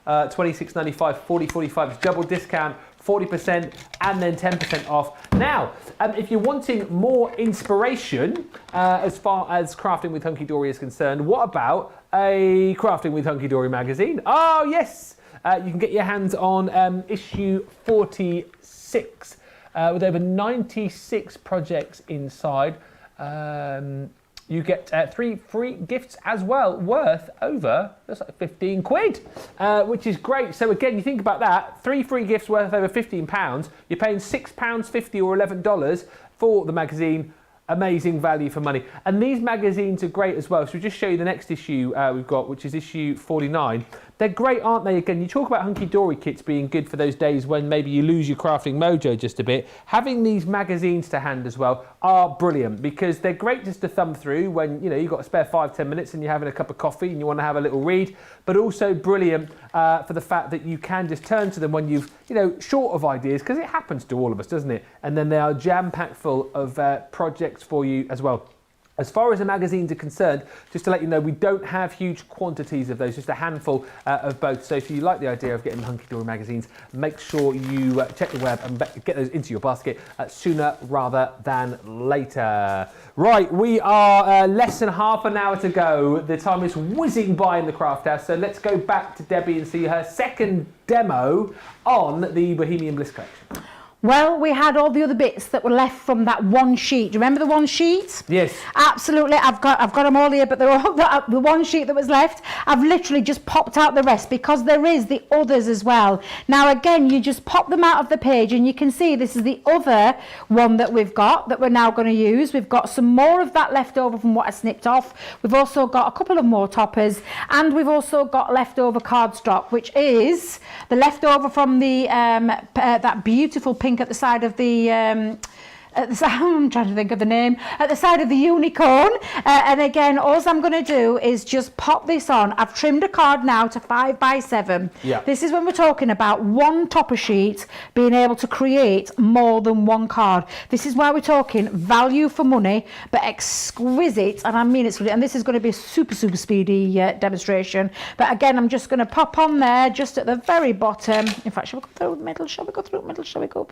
$26.95, $40.45. It's double discount, 40% and then 10% off. Now, if you're wanting more inspiration as far as Crafting with Hunkydory is concerned, what about a Crafting with Hunkydory magazine? Oh, yes. You can get your hands on issue 46 with over 96 projects inside. You get 3 free gifts as well, worth over, that's like 15 quid, which is great. So again, you think about that, 3 free gifts worth over £15. You're paying £6.50 or $11 for the magazine. Amazing value for money. And these magazines are great as well. So we'll just show you the next issue we've got, which is issue 49. They're great, aren't they? Again, you talk about Hunkydory kits being good for those days when maybe you lose your crafting mojo just a bit. Having these magazines to hand as well are brilliant because they're great just to thumb through when, you've got a spare 5-10 minutes and you're having a cup of coffee and you want to have a little read, but also brilliant for the fact that you can just turn to them when you've, short of ideas, because it happens to all of us, doesn't it? And then they are jam-packed full of projects for you as well. As far as the magazines are concerned, just to let you know, we don't have huge quantities of those, just a handful of both. So if you like the idea of getting the Hunkydory magazines, make sure you check the web and get those into your basket sooner rather than later. Right, we are less than half an hour to go. The time is whizzing by in the craft house. So let's go back to Debbie and see her second demo on the Bohemian Bliss collection. Well, we had all the other bits that were left from that one sheet. Do you remember the one sheet? Yes. Absolutely. I've got them all here, but they're all the one sheet that was left. I've literally just popped out the rest because there is the others as well. Now, again, you just pop them out of the page and you can see this is the other one that we've got that we're now going to use. We've got some more of that left over from what I snipped off. We've also got a couple of more toppers and we've also got leftover cardstock, which is the leftover from the that beautiful pink at the side of the I'm trying to think of the name, at the side of the unicorn. And again, all I'm going to do is just pop this on. I've trimmed a card now to 5x7. Yeah. This is when we're talking about one topper sheet being able to create more than one card. This is why we're talking value for money, but exquisite. And I mean, and this is going to be a super speedy demonstration. But again, I'm just going to pop on there just at the very bottom. In fact, shall we go through the middle? Shall we go through the middle? Shall we go?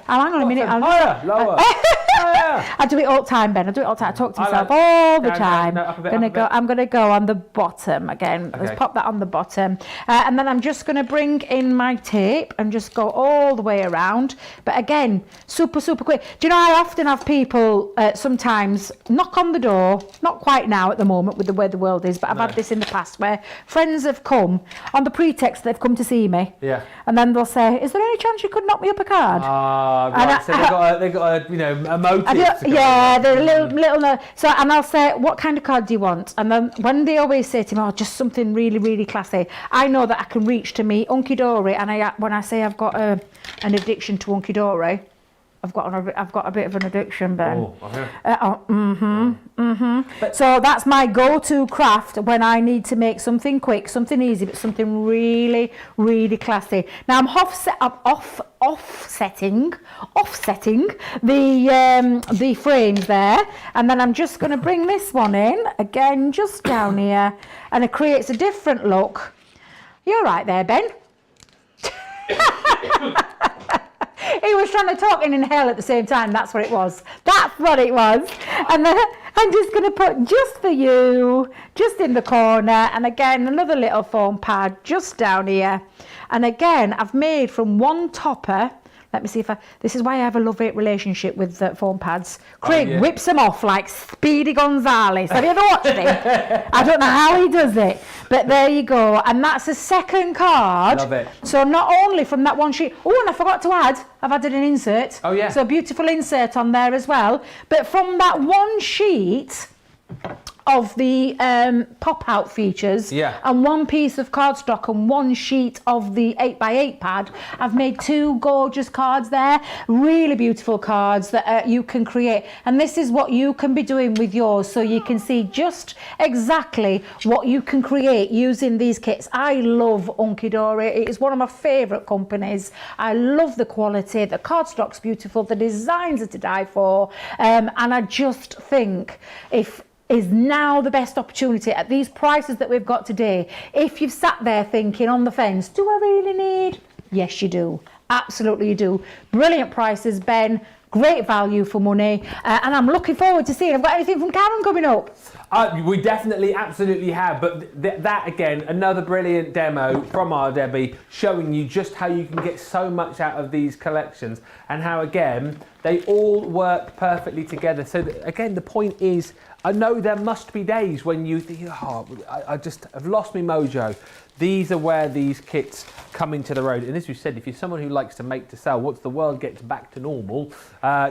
Hang on a minute. Lower. I do it all the time, Ben. I do it all the time. I talk to myself all the time. I'm going to go on the bottom again. Okay. Let's pop that on the bottom. And then I'm just going to bring in my tape and just go all the way around. But again, super quick. Do you know, I often have people sometimes knock on the door, not quite now at the moment with the way the world is, but I've had this in the past where friends have come on the pretext they've come to see me. Yeah. And then they'll say, is there any chance you could knock me up a card? Right. So they've got a motive. They're a little. So, and I'll say, what kind of card do you want? And then when they always say to me, oh, just something really classy, I know that I can reach to me Hunkydory, and when I say I've got an addiction to Hunkydory, I've got a bit of an addiction, Ben. So that's my go-to craft when I need to make something quick, something easy, but something really classy. Now I'm offsetting the frames there, and then I'm just going to bring this one in again, just down here, and it creates a different look. You're right there, Ben. He was trying to talk and inhale at the same time. That's what it was. And then I'm just going to put just for you, just in the corner. And again, another little foam pad just down here. And again, I've made from one topper. Let me see if this is why I have a love-hate relationship with foam pads. Craig whips them off like Speedy Gonzales. Have you ever watched it? I don't know how he does it, but there you go. And that's the second card. Love it. So not only from that one sheet. Oh, and I forgot to add, I've added an insert. Oh, yeah. So a beautiful insert on there as well. But from that one sheet of the pop-out features, and 1 piece of cardstock and 1 sheet of the 8x8 pad, I've made 2 gorgeous cards there. Really beautiful cards that you can create. And this is what you can be doing with yours, so you can see just exactly what you can create using these kits. I love Hunkydory. It is one of my favourite companies. I love the quality. The cardstock's beautiful. The designs are to die for. And I just think is now the best opportunity at these prices that we've got today. If you've sat there thinking on the fence, do I really need? Yes, you do. Absolutely you do. Brilliant prices, Ben. Great value for money. And I'm looking forward to seeing. I've got anything from Karen coming up? We definitely, absolutely have. But that, again, another brilliant demo from our Debbie, showing you just how you can get so much out of these collections and how, again, they all work perfectly together. So, again, the point is, I know there must be days when you think, oh, I just have lost my mojo. These are where these kits come into the road. And as you said, if you're someone who likes to make to sell, once the world gets back to normal,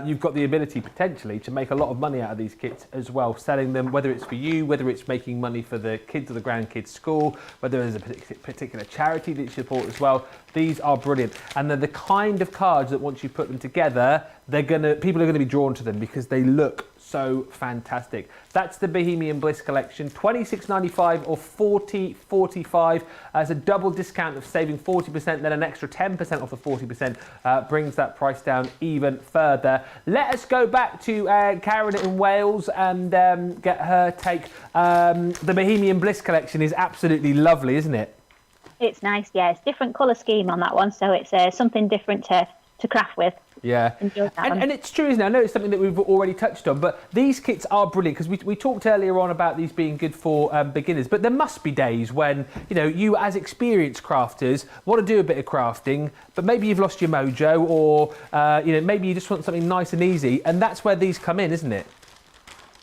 you've got the ability potentially to make a lot of money out of these kits as well, selling them, whether it's for you, whether it's making money for the kids or the grandkids' school, whether there's a particular charity that you support as well. These are brilliant. And they're the kind of cards that once you put them together, people are gonna be drawn to them because they look so fantastic. That's the Bohemian Bliss collection, $26.95 or $40.45 as a double discount of saving 40%, then an extra 10% off the 40% brings that price down even further. Let us go back to Karen in Wales and get her take. The Bohemian Bliss collection is absolutely lovely, isn't it? It's nice, yeah. It's different colour scheme on that one, so it's something different to craft with. Yeah, and it's true, isn't it? I know it's something that we've already touched on, but these kits are brilliant because we talked earlier on about these being good for beginners, but there must be days when, you know, you as experienced crafters want to do a bit of crafting, but maybe you've lost your mojo or, you know, maybe you just want something nice and easy, and that's where these come in, isn't it?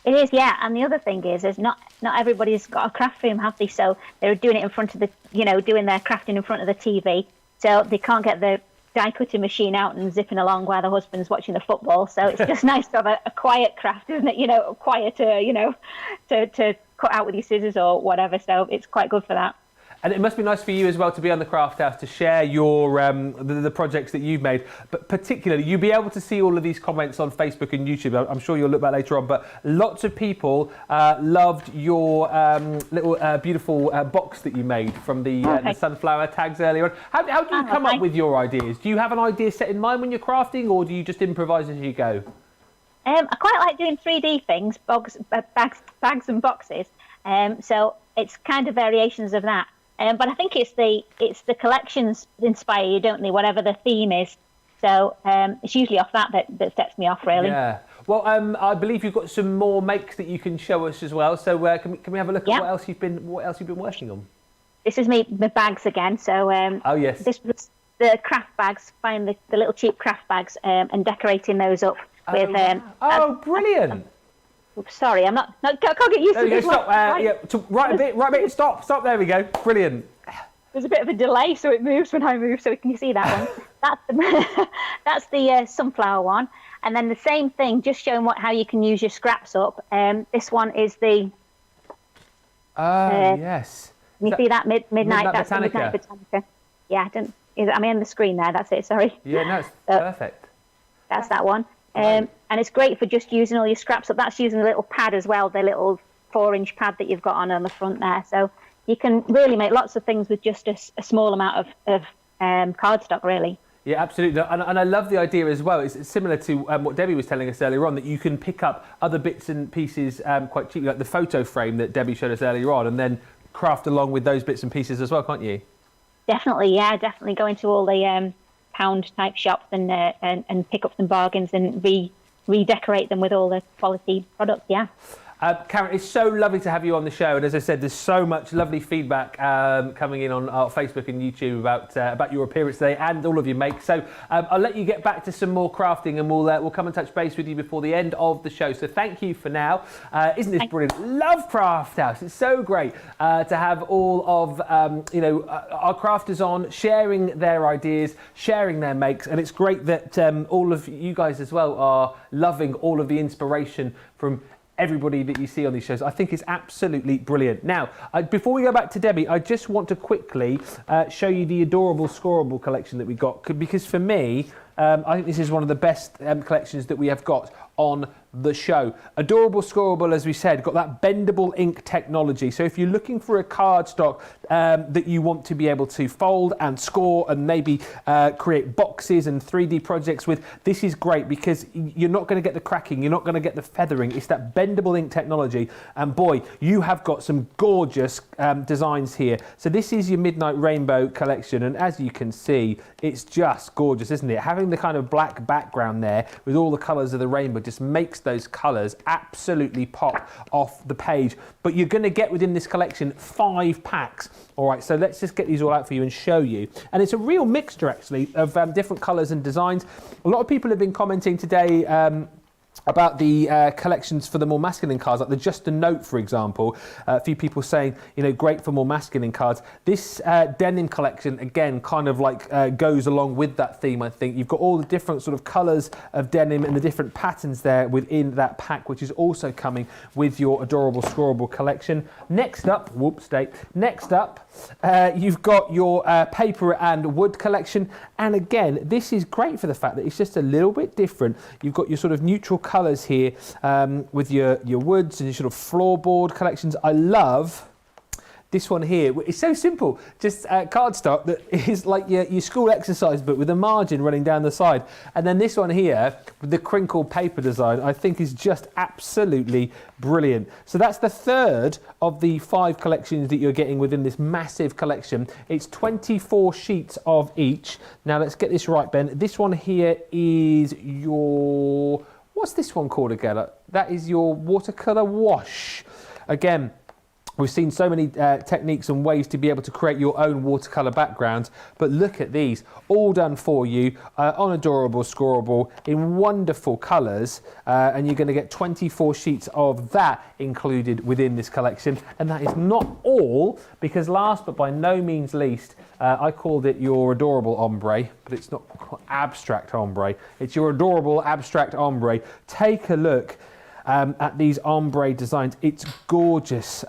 It is, yeah. And the other thing is not everybody's got a craft room, have they? So they're doing it in front of the, you know, doing their crafting in front of the TV, so they can't get the die cutting machine out and zipping along while the husband's watching the football. So it's just nice to have a quiet craft, isn't it? You know, quieter, you know, to cut out with your scissors or whatever. So it's quite good for that. And it must be nice for you as well to be on the Craft House to share your the projects that you've made. But particularly, you'll be able to see all of these comments on Facebook and YouTube. I'm sure you'll look back later on. But lots of people loved your little beautiful box that you made from the sunflower tags earlier on. How do you come up with your ideas? Do you have an idea set in mind when you're crafting, or do you just improvise as you go? I quite like doing 3D things, bags and boxes. So it's kind of variations of that. But I think it's the collections inspire you, don't they? Whatever the theme is. So it's usually off that sets me off, really. Yeah. Well, I believe you've got some more makes that you can show us as well. So can we have a look at what else you've been working on? This is my bags again. So oh yes. This was the craft bags. Find the little cheap craft bags and decorating those up with. Brilliant. Sorry, I'm not. I can't get used to this. Stop. Right a bit. Stop. There we go. Brilliant. There's a bit of a delay, so it moves when I move. So can you see that one? That's the sunflower one, and then the same thing, just showing how you can use your scraps up. This one is the. Yes. Can you see that midnight? That's the Midnight Botanica. Yeah, I'm on the screen there. That's it. Sorry. Yeah, no, it's perfect. That's that one. And it's great for just using all your scraps up. That's using a little pad as well, the little 4-inch pad that you've got on the front there. So you can really make lots of things with just a small amount of cardstock, really. Yeah, absolutely. And I love the idea as well. It's similar to what Debbie was telling us earlier on, that you can pick up other bits and pieces quite cheaply, like the photo frame that Debbie showed us earlier on, and then craft along with those bits and pieces as well, can't you? Definitely, yeah. Definitely go into all the pound type shops and pick up some bargains and redecorate them with all the quality products, yeah. Karen, it's so lovely to have you on the show, and as I said, there's so much lovely feedback coming in on our Facebook and YouTube about your appearance today and all of your makes. So I'll let you get back to some more crafting, and we'll come and touch base with you before the end of the show. So thank you for now. Isn't this brilliant? Love Craft House. It's so great to have all of our crafters on, sharing their ideas, sharing their makes, and it's great that all of you guys as well are loving all of the inspiration from everybody that you see on these shows. I think it's absolutely brilliant. Now, before we go back to Debbie, I just want to quickly show you the adorable Scorable collection that we got, because for me, I think this is one of the best collections that we have got on the show. Adorable Scorable, as we said, got that bendable ink technology. So if you're looking for a cardstock that you want to be able to fold and score and maybe create boxes and 3D projects with, this is great because you're not going to get the cracking, you're not going to get the feathering. It's that bendable ink technology. And boy, you have got some gorgeous designs here. So this is your Midnight Rainbow collection. And as you can see, it's just gorgeous, isn't it? Having the kind of black background there with all the colours of the rainbow just makes those colours absolutely pop off the page. But you're going to get within this collection 5 packs. All right, so let's just get these all out for you and show you. And it's a real mixture actually of different colours and designs. A lot of people have been commenting today about the collections for the more masculine cards, like the Just a Note, for example. A few people saying, you know, great for more masculine cards. This denim collection, again, kind of like goes along with that theme, I think. You've got all the different sort of colours of denim and the different patterns there within that pack, which is also coming with your Adorable Scorable collection. Next up, next up, you've got your paper and wood collection. And again, this is great for the fact that it's just a little bit different. You've got your sort of neutral colours here with your woods and your sort of floorboard collections. I love this one here. It's so simple, just cardstock that is like your school exercise book with a margin running down the side. And then this one here with the crinkled paper design, I think is just absolutely brilliant. So that's the third of the 5 collections that you're getting within this massive collection. It's 24 sheets of each. Now let's get this right, Ben. This one here is your... What's this one called again? That is your watercolour wash. Again, we've seen so many techniques and ways to be able to create your own watercolour backgrounds, but look at these, all done for you on Adorable Scorable in wonderful colours, and you're going to get 24 sheets of that included within this collection. And that is not all, because last but by no means least, I called it your Adorable Ombre, but it's not abstract ombre, it's your Adorable Abstract Ombre. Take a look at these ombre designs. It's gorgeous,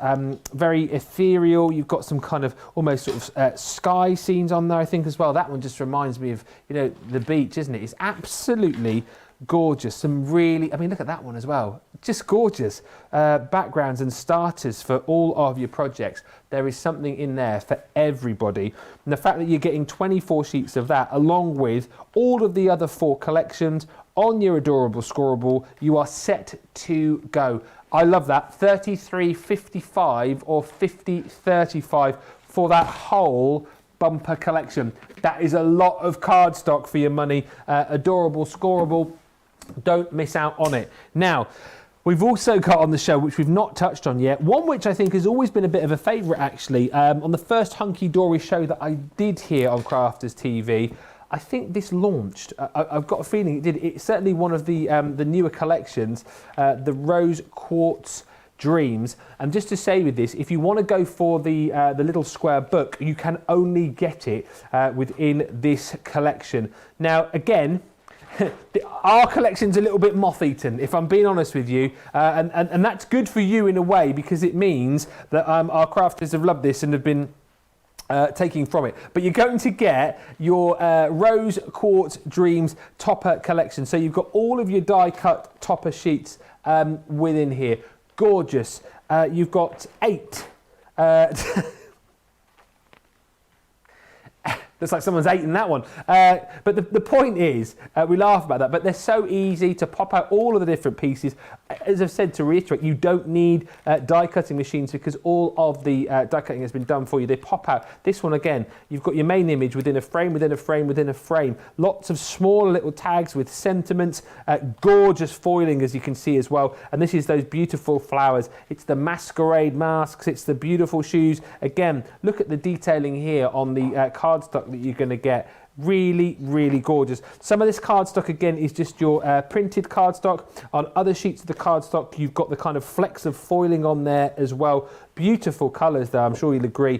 very ethereal. You've got some kind of almost sort of sky scenes on there, I think, as well. That one just reminds me of, you know, the beach, isn't it? It's absolutely gorgeous. Some really, I mean, look at that one as well. Just gorgeous backgrounds and starters for all of your projects. There is something in there for everybody. And the fact that you're getting 24 sheets of that along with all of the other 4 collections on your Adorable Scorable, you are set to go. I love that. 33.55 or 50.35 for that whole bumper collection. That is a lot of cardstock for your money. Adorable Scorable, don't miss out on it. Now, we've also got on the show, which we've not touched on yet, one which I think has always been a bit of a favourite actually. On the first Hunkydory show that I did here on Crafters TV, I think this launched. I've got a feeling it did. It's certainly one of the newer collections, the Rose Quartz Dreams. And just to say with this, if you want to go for the little square book, you can only get it within this collection. Now, again, our collection's a little bit moth-eaten, if I'm being honest with you, and that's good for you in a way, because it means that our crafters have loved this and have been taking from it. But you're going to get your Rose Quartz Dreams topper collection. So you've got all of your die cut topper sheets within here. Gorgeous. You've got 8. Looks like someone's eaten that one. But the point is, we laugh about that, but they're so easy to pop out all of the different pieces. As I've said, to reiterate, you don't need die cutting machines because all of the die cutting has been done for you. They pop out. This one, again, you've got your main image within a frame, within a frame, within a frame. Lots of small little tags with sentiments, gorgeous foiling, as you can see as well. And this is those beautiful flowers. It's the masquerade masks. It's the beautiful shoes. Again, look at the detailing here on the cardstock that you're going to get. Really, really gorgeous. Some of this cardstock, again, is just your printed cardstock. On other sheets of the cardstock, you've got the kind of flecks of foiling on there as well. Beautiful colours there, I'm sure you'll agree.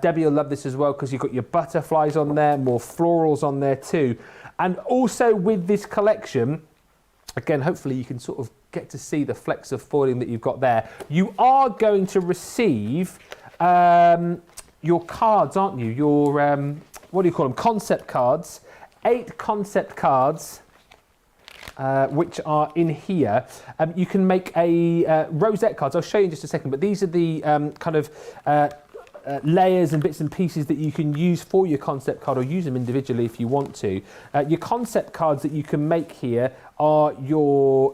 Debbie will love this as well because you've got your butterflies on there, more florals on there too. And also with this collection, again, hopefully you can sort of get to see the flecks of foiling that you've got there. You are going to receive your cards, aren't you? Your, what do you call them? Concept cards. 8 concept cards, which are in here. You can make a rosette cards. I'll show you in just a second, but these are the kind of layers and bits and pieces that you can use for your concept card, or use them individually if you want to. Your concept cards that you can make here are your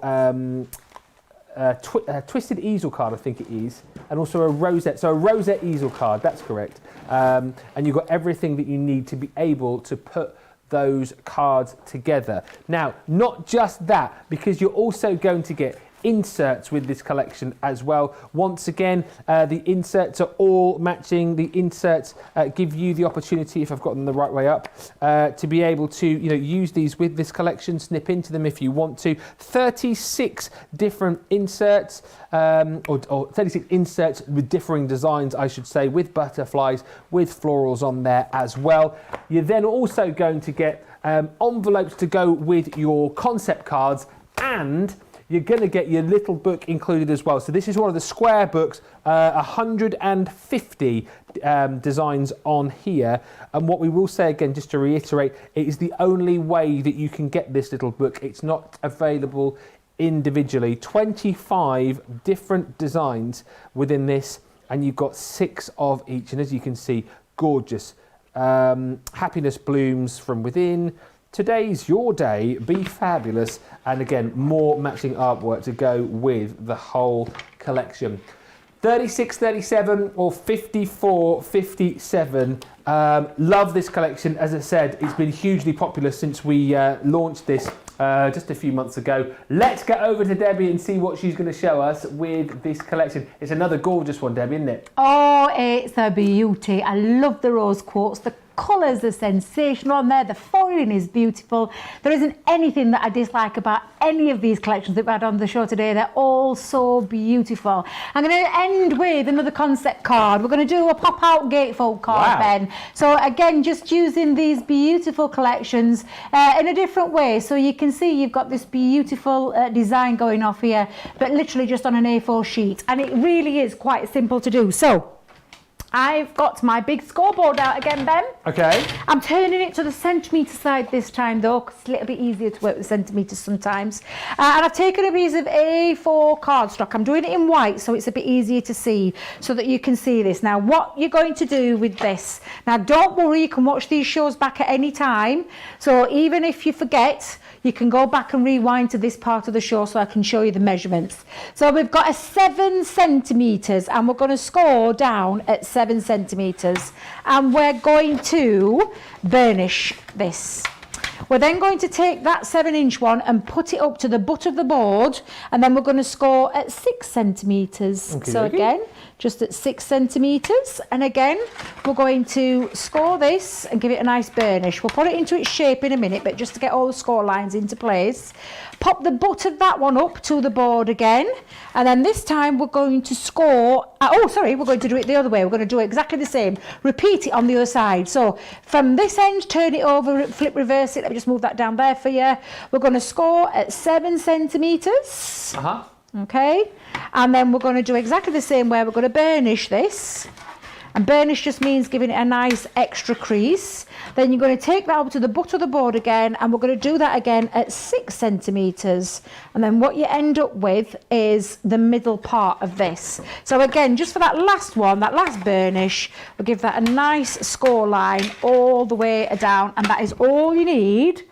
twisted easel card, I think it is, and also a rosette. So a rosette easel card, that's correct. And you've got everything that you need to be able to put those cards together. Now, not just that, because you're also going to get inserts with this collection as well. Once again, the inserts are all matching. The inserts give you the opportunity, if I've got them the right way up, to be able to use these with this collection, snip into them if you want to. 36 different inserts, or 36 inserts with differing designs, I should say, with butterflies, with florals on there as well. You're then also going to get envelopes to go with your concept cards, and you're going to get your little book included as well. So this is one of the square books, 150 designs on here. And what we will say again, just to reiterate, it is the only way that you can get this little book. It's not available individually. 25 different designs within this, and you've got 6 of each. And as you can see, gorgeous. Happiness blooms from within. Today's your day, be fabulous, and again, more matching artwork to go with the whole collection. 36.37 or 54.57. Love this collection. As I said, it's been hugely popular since we launched this just a few months ago. Let's get over to Debbie and see what she's going to show us with this collection. It's another gorgeous one, Debbie, isn't it? Oh, it's a beauty. I love the rose quartz. The colours are sensational on there. The foiling is beautiful. There isn't anything that I dislike about any of these collections that we've had on the show today. They're all so beautiful. I'm going to end with another concept card. We're going to do a pop-out gatefold card, Ben. So again, just using these beautiful collections in a different way. So you can see you've got this beautiful design going off here, but literally just on an A4 sheet. And it really is quite simple to do. So I've got my big scoreboard out again, Ben. Okay. I'm turning it to the centimetre side this time, though, because it's a little bit easier to work with centimetres sometimes. And I've taken a piece of A4 cardstock. I'm doing it in white, so it's a bit easier to see, so that you can see this. Now, what you're going to do with this. Now, don't worry, you can watch these shows back at any time. So even if you forget, you can go back and rewind to this part of the show so I can show you the measurements. So we've got a 7 centimetres, and we're going to score down at 7 centimetres, and we're going to burnish this. We're then going to take that 7-inch one and put it up to the butt of the board, and then we're going to score at 6 centimetres. Okay, so again, just at 6 centimetres, and again we're going to score this and give it a nice burnish. We'll put it into its shape in a minute, but just to get all the score lines into place, pop the butt of that one up to the board again, and then this time we're going to score, we're going to do it the other way. We're going to do exactly the same, repeat it on the other side. So from this end, turn it over, flip reverse it. Let me just move that down there for you. We're going to score at 7 centimetres. Okay, and then we're going to do exactly the same way. We're going to burnish this, and burnish just means giving it a nice extra crease. Then you're going to take that over to the butt of the board again, and we're going to do that again at 6 centimetres. And then what you end up with is the middle part of this. So again, just for that last one, that last burnish, we'll give that a nice score line all the way down, and that is all you need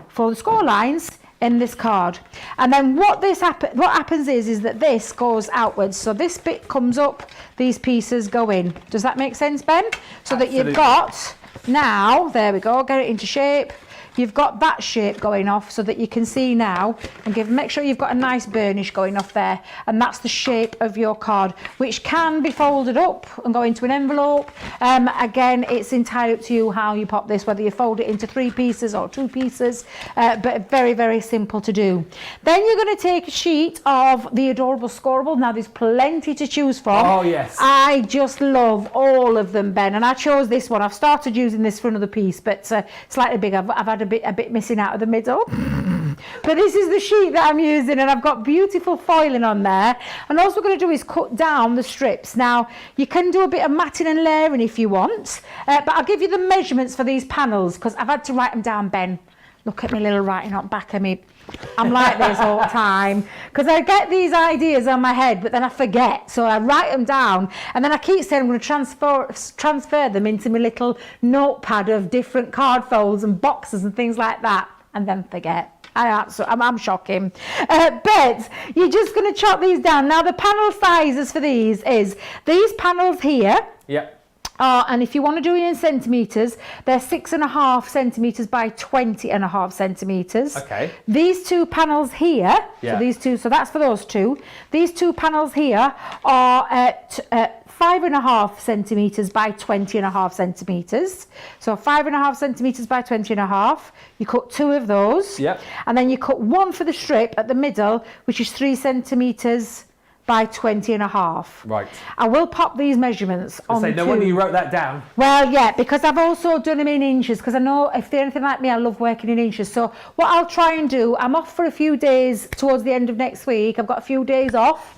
for the score lines in this card. And then what happens is that this goes outwards. So this bit comes up, these pieces go in. Does that make sense, Ben? So Absolutely. That you've got now, there we go, get it into shape. You've got that shape going off so that you can see now, and make sure you've got a nice burnish going off there, and that's the shape of your card, which can be folded up and go into an envelope. Again, it's entirely up to you how you pop this, whether you fold it into 3 pieces or 2 pieces, but very, very simple to do. Then you're going to take a sheet of the adorable Scoreable. Now there's plenty to choose from. Oh yes, I just love all of them, Ben, and I chose this one. I've started using this for another piece, but slightly big. I've had a bit missing out of the middle. But this is the sheet that I'm using, and I've got beautiful foiling on there. And all we're going to do is cut down the strips. Now, you can do a bit of matting and layering if you want, but I'll give you the measurements for these panels because I've had to write them down, Ben. Look at me little writing on back of me. I'm like this all the time because I get these ideas on my head, but then I forget. So I write them down, and then I keep saying I'm going to transfer them into my little notepad of different card folds and boxes and things like that, and then forget. I'm shocking. But you're just going to chop these down. Now, the panel sizes for these is these panels here. Yeah. And if you want to do it in centimetres, they're 6.5 centimetres by 20.5 centimetres. Okay. These two panels here, so that's for those two. These two panels here are 5.5 centimetres by 20.5 centimetres. So 5.5 centimetres by 20.5. You cut two of those. Yep. And then you cut one for the strip at the middle, which is 3 centimetres by 20.5. Right. I will pop these measurements on. No wonder you wrote that down. Well, yeah, because I've also done them in inches, because I know if they're anything like me, I love working in inches. So what I'll try and do, I'm off for a few days towards the end of next week. I've got a few days off.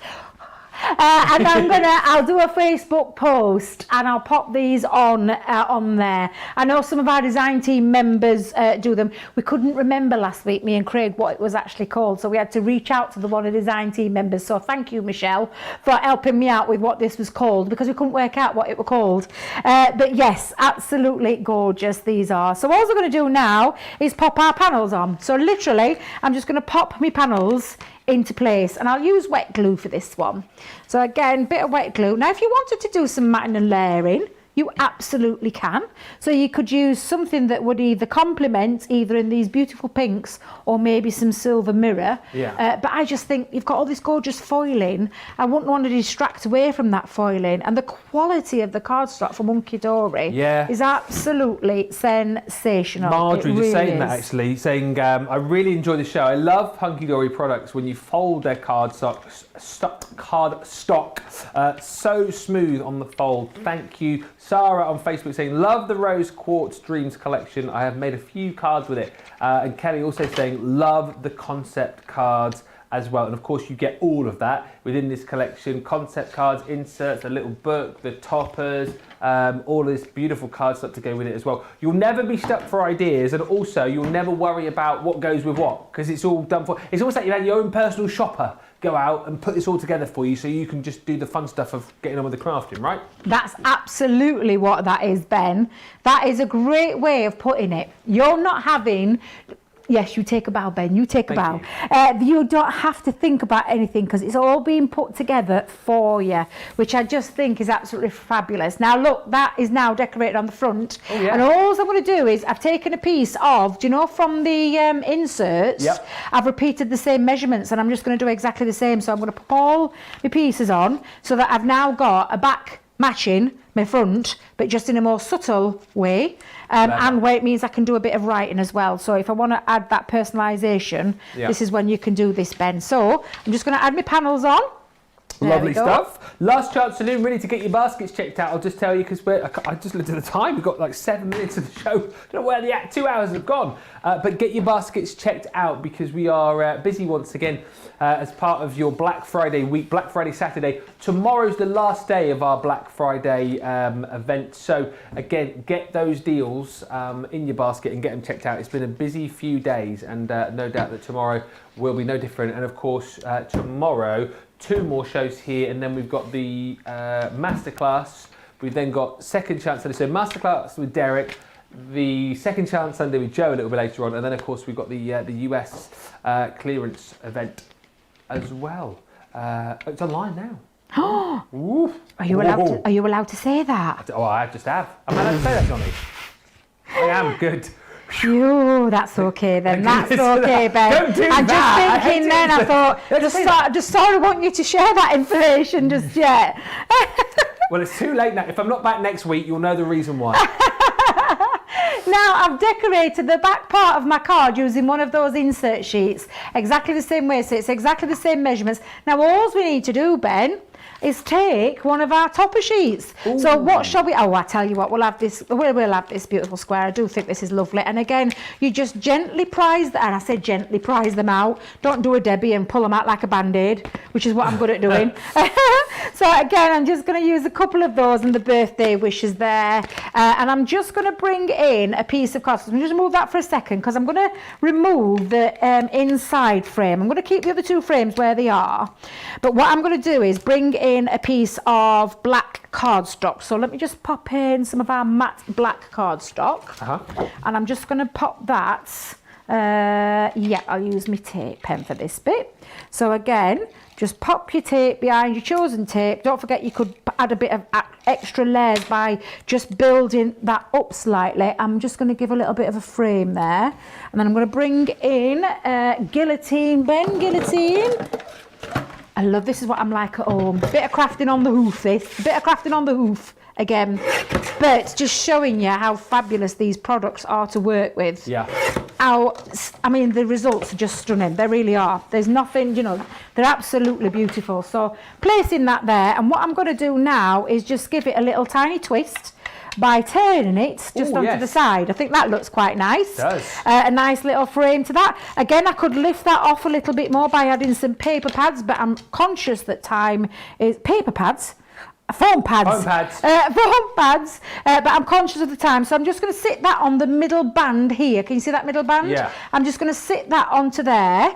And I'll do a Facebook post and I'll pop these on there. I know some of our design team members do them. We couldn't remember last week, me and Craig, what it was actually called, so we had to reach out to one of the design team members. So thank you, Michelle, for helping me out with what this was called, because we couldn't work out what it was called. But yes, absolutely gorgeous these are. So all we're going to do now is pop our panels on. So literally, I'm just going to pop my panels into place, and I'll use wet glue for this one. So again, bit of wet glue. Now if you wanted to do some matting and layering, you absolutely can. So you could use something that would either complement either in these beautiful pinks or maybe some silver mirror. Yeah. But I just think you've got all this gorgeous foiling. I wouldn't want to distract away from that foiling. And the quality of the cardstock from Hunkydory is absolutely sensational. Marjorie it just really saying is. that actually, saying I really enjoy the show. I love Hunkydory products when you fold their cardstock, so smooth on the fold. Thank you. Sarah on Facebook saying, love the Rose Quartz Dreams collection. I have made a few cards with it. And Kelly also saying, love the concept cards as well. And of course you get all of that within this collection. Concept cards, inserts, a little book, the toppers, all this beautiful cardstock to go with it as well. You'll never be stuck for ideas, and also you'll never worry about what goes with what, because it's all done for. It's almost like you had your own personal shopper go out and put this all together for you, so you can just do the fun stuff of getting on with the crafting, right? That's absolutely what that is, Ben. That is a great way of putting it. You're not having... Yes, you take a bow, Ben. You take a bow. You don't have to think about anything because it's all being put together for you, which I just think is absolutely fabulous. Now, look, that is now decorated on the front. Oh, yeah. And all I'm going to do is I've taken a piece of, do you know, from the inserts, I've repeated the same measurements, and I'm just going to do exactly the same. So I'm going to put all my pieces on so that I've now got a back matching my front, but just in a more subtle way, and where it means I can do a bit of writing as well. So if I want to add that personalisation, this is when you can do this, Ben. So I'm just going to add my panels on. Lovely stuff. Last chance saloon, really, to get your baskets checked out. I'll just tell you, because I just looked at the time. We've got like 7 minutes of the show. Don't know where the 2 hours have gone. But get your baskets checked out, because we are busy once again as part of your Black Friday week, Black Friday Saturday. Tomorrow's the last day of our Black Friday event. So again, get those deals in your basket and get them checked out. It's been a busy few days, and no doubt that tomorrow will be no different. And of course, tomorrow, 2 more shows here, and then we've got the masterclass. We've then got Second Chance Sunday. So masterclass with Derek, the Second Chance Sunday with Joe a little bit later on, and then of course we've got the US clearance event as well. It's online now. Are you allowed to say that? Oh, I just have. Am I allowed to say that, Johnny? I am good. Phew, that's okay then. That's okay, Ben. Don't do I'm that. just thinking then, I thought, just sort of want you to share that information just yet. Well, it's too late now. If I'm not back next week, you'll know the reason why. now I've decorated the back part of my card using one of those insert sheets, exactly the same way, so it's exactly the same measurements. Now all we need to do, Ben, is take one of our topper sheets. Ooh. So what shall we, I tell you what, we'll have this beautiful square. I do think this is lovely. And again, you just gently prise, and I say gently prise them out. Don't do a Debbie and pull them out like a Band-Aid, which is what I'm good at doing. So again, I'm just going to use a couple of those and the birthday wishes there. And I'm just going to bring in a piece of cardstock. I'm just move that for a second because I'm going to remove the inside frame. I'm going to keep the other two frames where they are. But what I'm going to do is bring in a piece of black cardstock. So let me just pop in some of our matte black cardstock. And I'm just going to pop that. Yeah, I'll use my tape pen for this bit. So again, just pop your tape behind your chosen tape. Don't forget you could add a bit of extra layers by just building that up slightly. I'm just going to give a little bit of a frame there. And then I'm going to bring in guillotine, Ben, guillotine. I love, this is what I'm like at home. Bit of crafting on the hoof, bit of crafting on the hoof again. But just showing you how fabulous these products are to work with. Yeah. I mean, the results are just stunning. They really are. There's nothing, you know, they're absolutely beautiful. So placing that there, and what I'm going to do now is just give it a little tiny twist by turning it just onto the side. I think that looks quite nice. It does. A nice little frame to that. Again, I could lift that off a little bit more by adding some paper pads, but I'm conscious that time is paper pads. Foam pads. Foam pads. Foam pads. But I'm conscious of the time, so I'm just going to sit that on the middle band here. Can you see that middle band? Yeah. I'm just going to sit that onto there.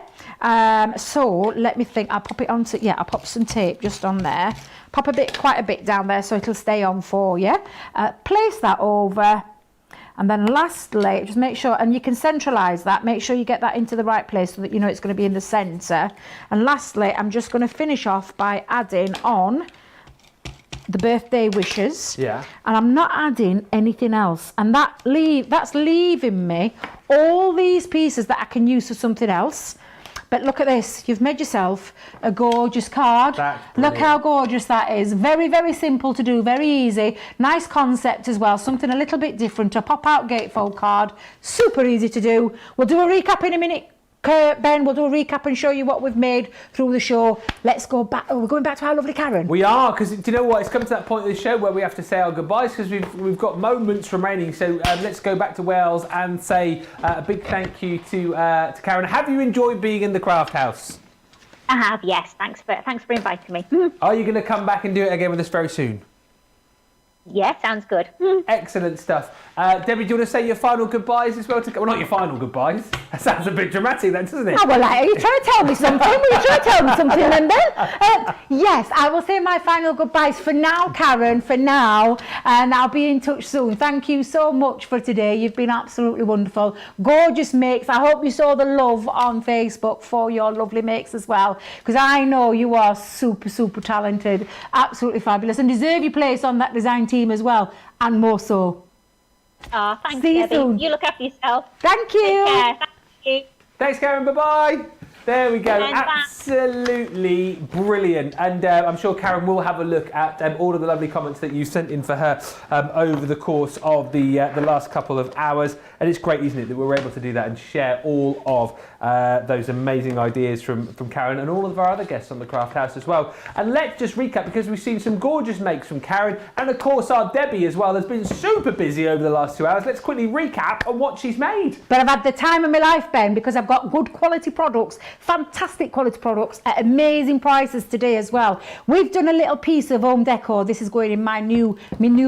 So let me think. I'll pop it onto. Yeah, I'll pop some tape just on there. Pop quite a bit down there, so it'll stay on for you. Place that over. And then lastly, just make sure, and you can centralise that, make sure you get that into the right place so that you know it's going to be in the centre. And lastly, I'm just going to finish off by adding on the birthday wishes. Yeah. And I'm not adding anything else. And that's leaving me all these pieces that I can use for something else. But look at this, you've made yourself a gorgeous card. Look how gorgeous that is. Very, very simple to do, very easy. Nice concept as well, something a little bit different. A pop-out gatefold card, super easy to do. We'll do a recap in a minute. Ben, we'll do a recap and show you what we've made through the show. Let's go back. Oh, we're going back to our lovely Karen. We are, because do you know what? It's come to that point of the show where we have to say our goodbyes because we've got moments remaining. So let's go back to Wales and say a big thank you to Karen. Have you enjoyed being in the Craft House? I have, yes. Thanks for inviting me. Are you going to come back and do it again with us very soon? Yeah, sounds good. Excellent stuff. Debbie, do you want to say your final goodbyes as well? Well, not your final goodbyes. That sounds a bit dramatic then, doesn't it? Oh, well, are you trying to tell me something? Were you trying to tell me something then, Ben? Yes, I will say my final goodbyes for now, Karen, for now. And I'll be in touch soon. Thank you so much for today. You've been absolutely wonderful. Gorgeous makes. I hope you saw the love on Facebook for your lovely makes as well. Because I know you are super, super talented. Absolutely fabulous. And deserve your place on that design team as well, and more so. Oh, thanks, Debbie. Soon. You look after yourself. Thank you. Take care. Thank you. Thanks, Karen. Bye-bye. There we go. Absolutely brilliant. And I'm sure Karen will have a look at all of the lovely comments that you sent in for her over the course of the last couple of hours. And it's great, isn't it, that we're able to do that and share all of those amazing ideas from Karen and all of our other guests on the Craft House as well. And let's just recap, because we've seen some gorgeous makes from Karen and, of course, our Debbie as well has been super busy over the last 2 hours. Let's quickly recap on what she's made. But I've had the time of my life, Ben, because I've got good quality products, fantastic quality products at amazing prices today as well. We've done a little piece of home decor. This is going in my new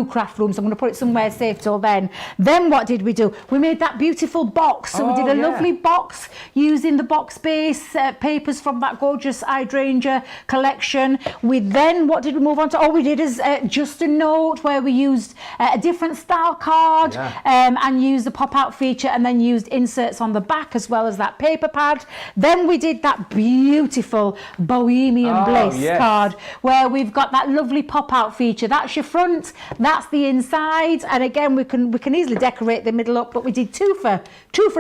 craft room, so I'm going to put it somewhere safe till then. Then what did we do? We made that beautiful box. So we did a lovely box using the box base papers from that gorgeous Hydrangea collection. What did we move on to? All we did is just a note where we used a different style card and used the pop-out feature and then used inserts on the back as well as that paper pad. Then we did that beautiful Bohemian Bliss card where we've got that lovely pop-out feature. That's your front, that's the inside, and again we can easily decorate the middle up, but we did two for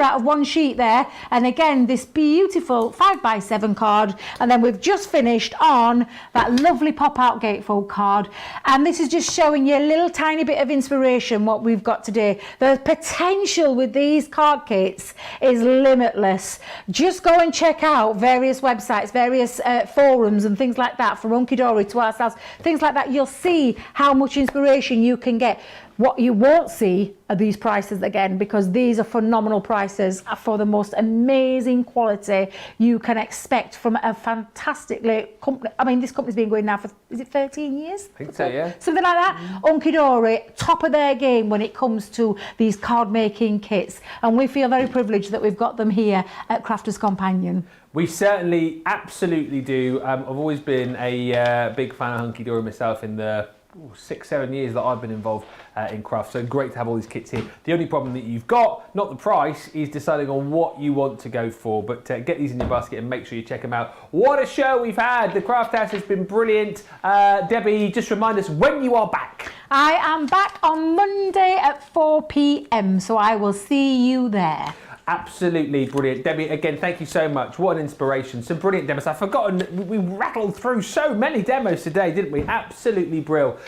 out of one sheet there. And again, this beautiful 5x7 card, and then we've just finished on that lovely pop-out gatefold card. And this is just showing you a little tiny bit of inspiration what we've got today. The potential with these card kits is limitless. Just go and check out various websites, various forums and things like that, from Hunkydory to ourselves, things like that. You'll see how much inspiration you can get. What you won't see are these prices again, because these are phenomenal prices for the most amazing quality you can expect from a fantastically company. I mean, this company's been going now for, is it 13 years? I think so, yeah. Something like that. Hunkydory, top of their game when it comes to these card making kits. And we feel very privileged that we've got them here at Crafters Companion. We certainly absolutely do. I've always been a big fan of Hunkydory myself in the 6-7 years that I've been involved in craft, so great to have all these kits here. The only problem that you've got, not the price, is deciding on what you want to go for, but get these in your basket and make sure you check them out. What a show we've had. The Craft House has been brilliant. Debbie, just remind us when you are back. I am back on Monday at 4 p.m, so I will see you there. Absolutely brilliant. Debbie, again, thank you so much. What an inspiration. Some brilliant demos. I've forgotten, we rattled through so many demos today, didn't we? Absolutely brilliant.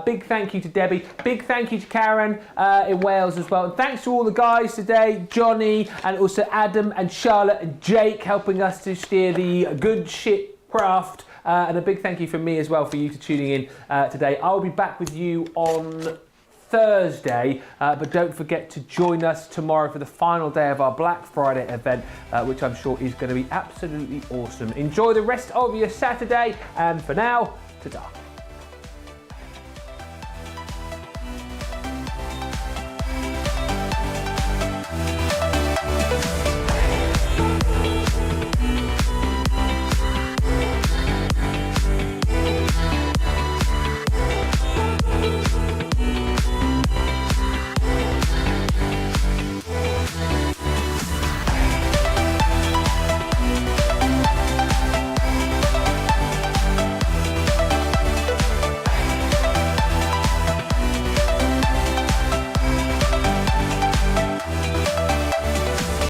Big thank you to Debbie. Big thank you to Karen in Wales as well. And thanks to all the guys today, Johnny, and also Adam and Charlotte and Jake, helping us to steer the good shit craft. And a big thank you from me as well for you to tuning in today. I'll be back with you on Thursday, but don't forget to join us tomorrow for the final day of our Black Friday event, which I'm sure is going to be absolutely awesome. Enjoy the rest of your Saturday, and for now, ta-ta.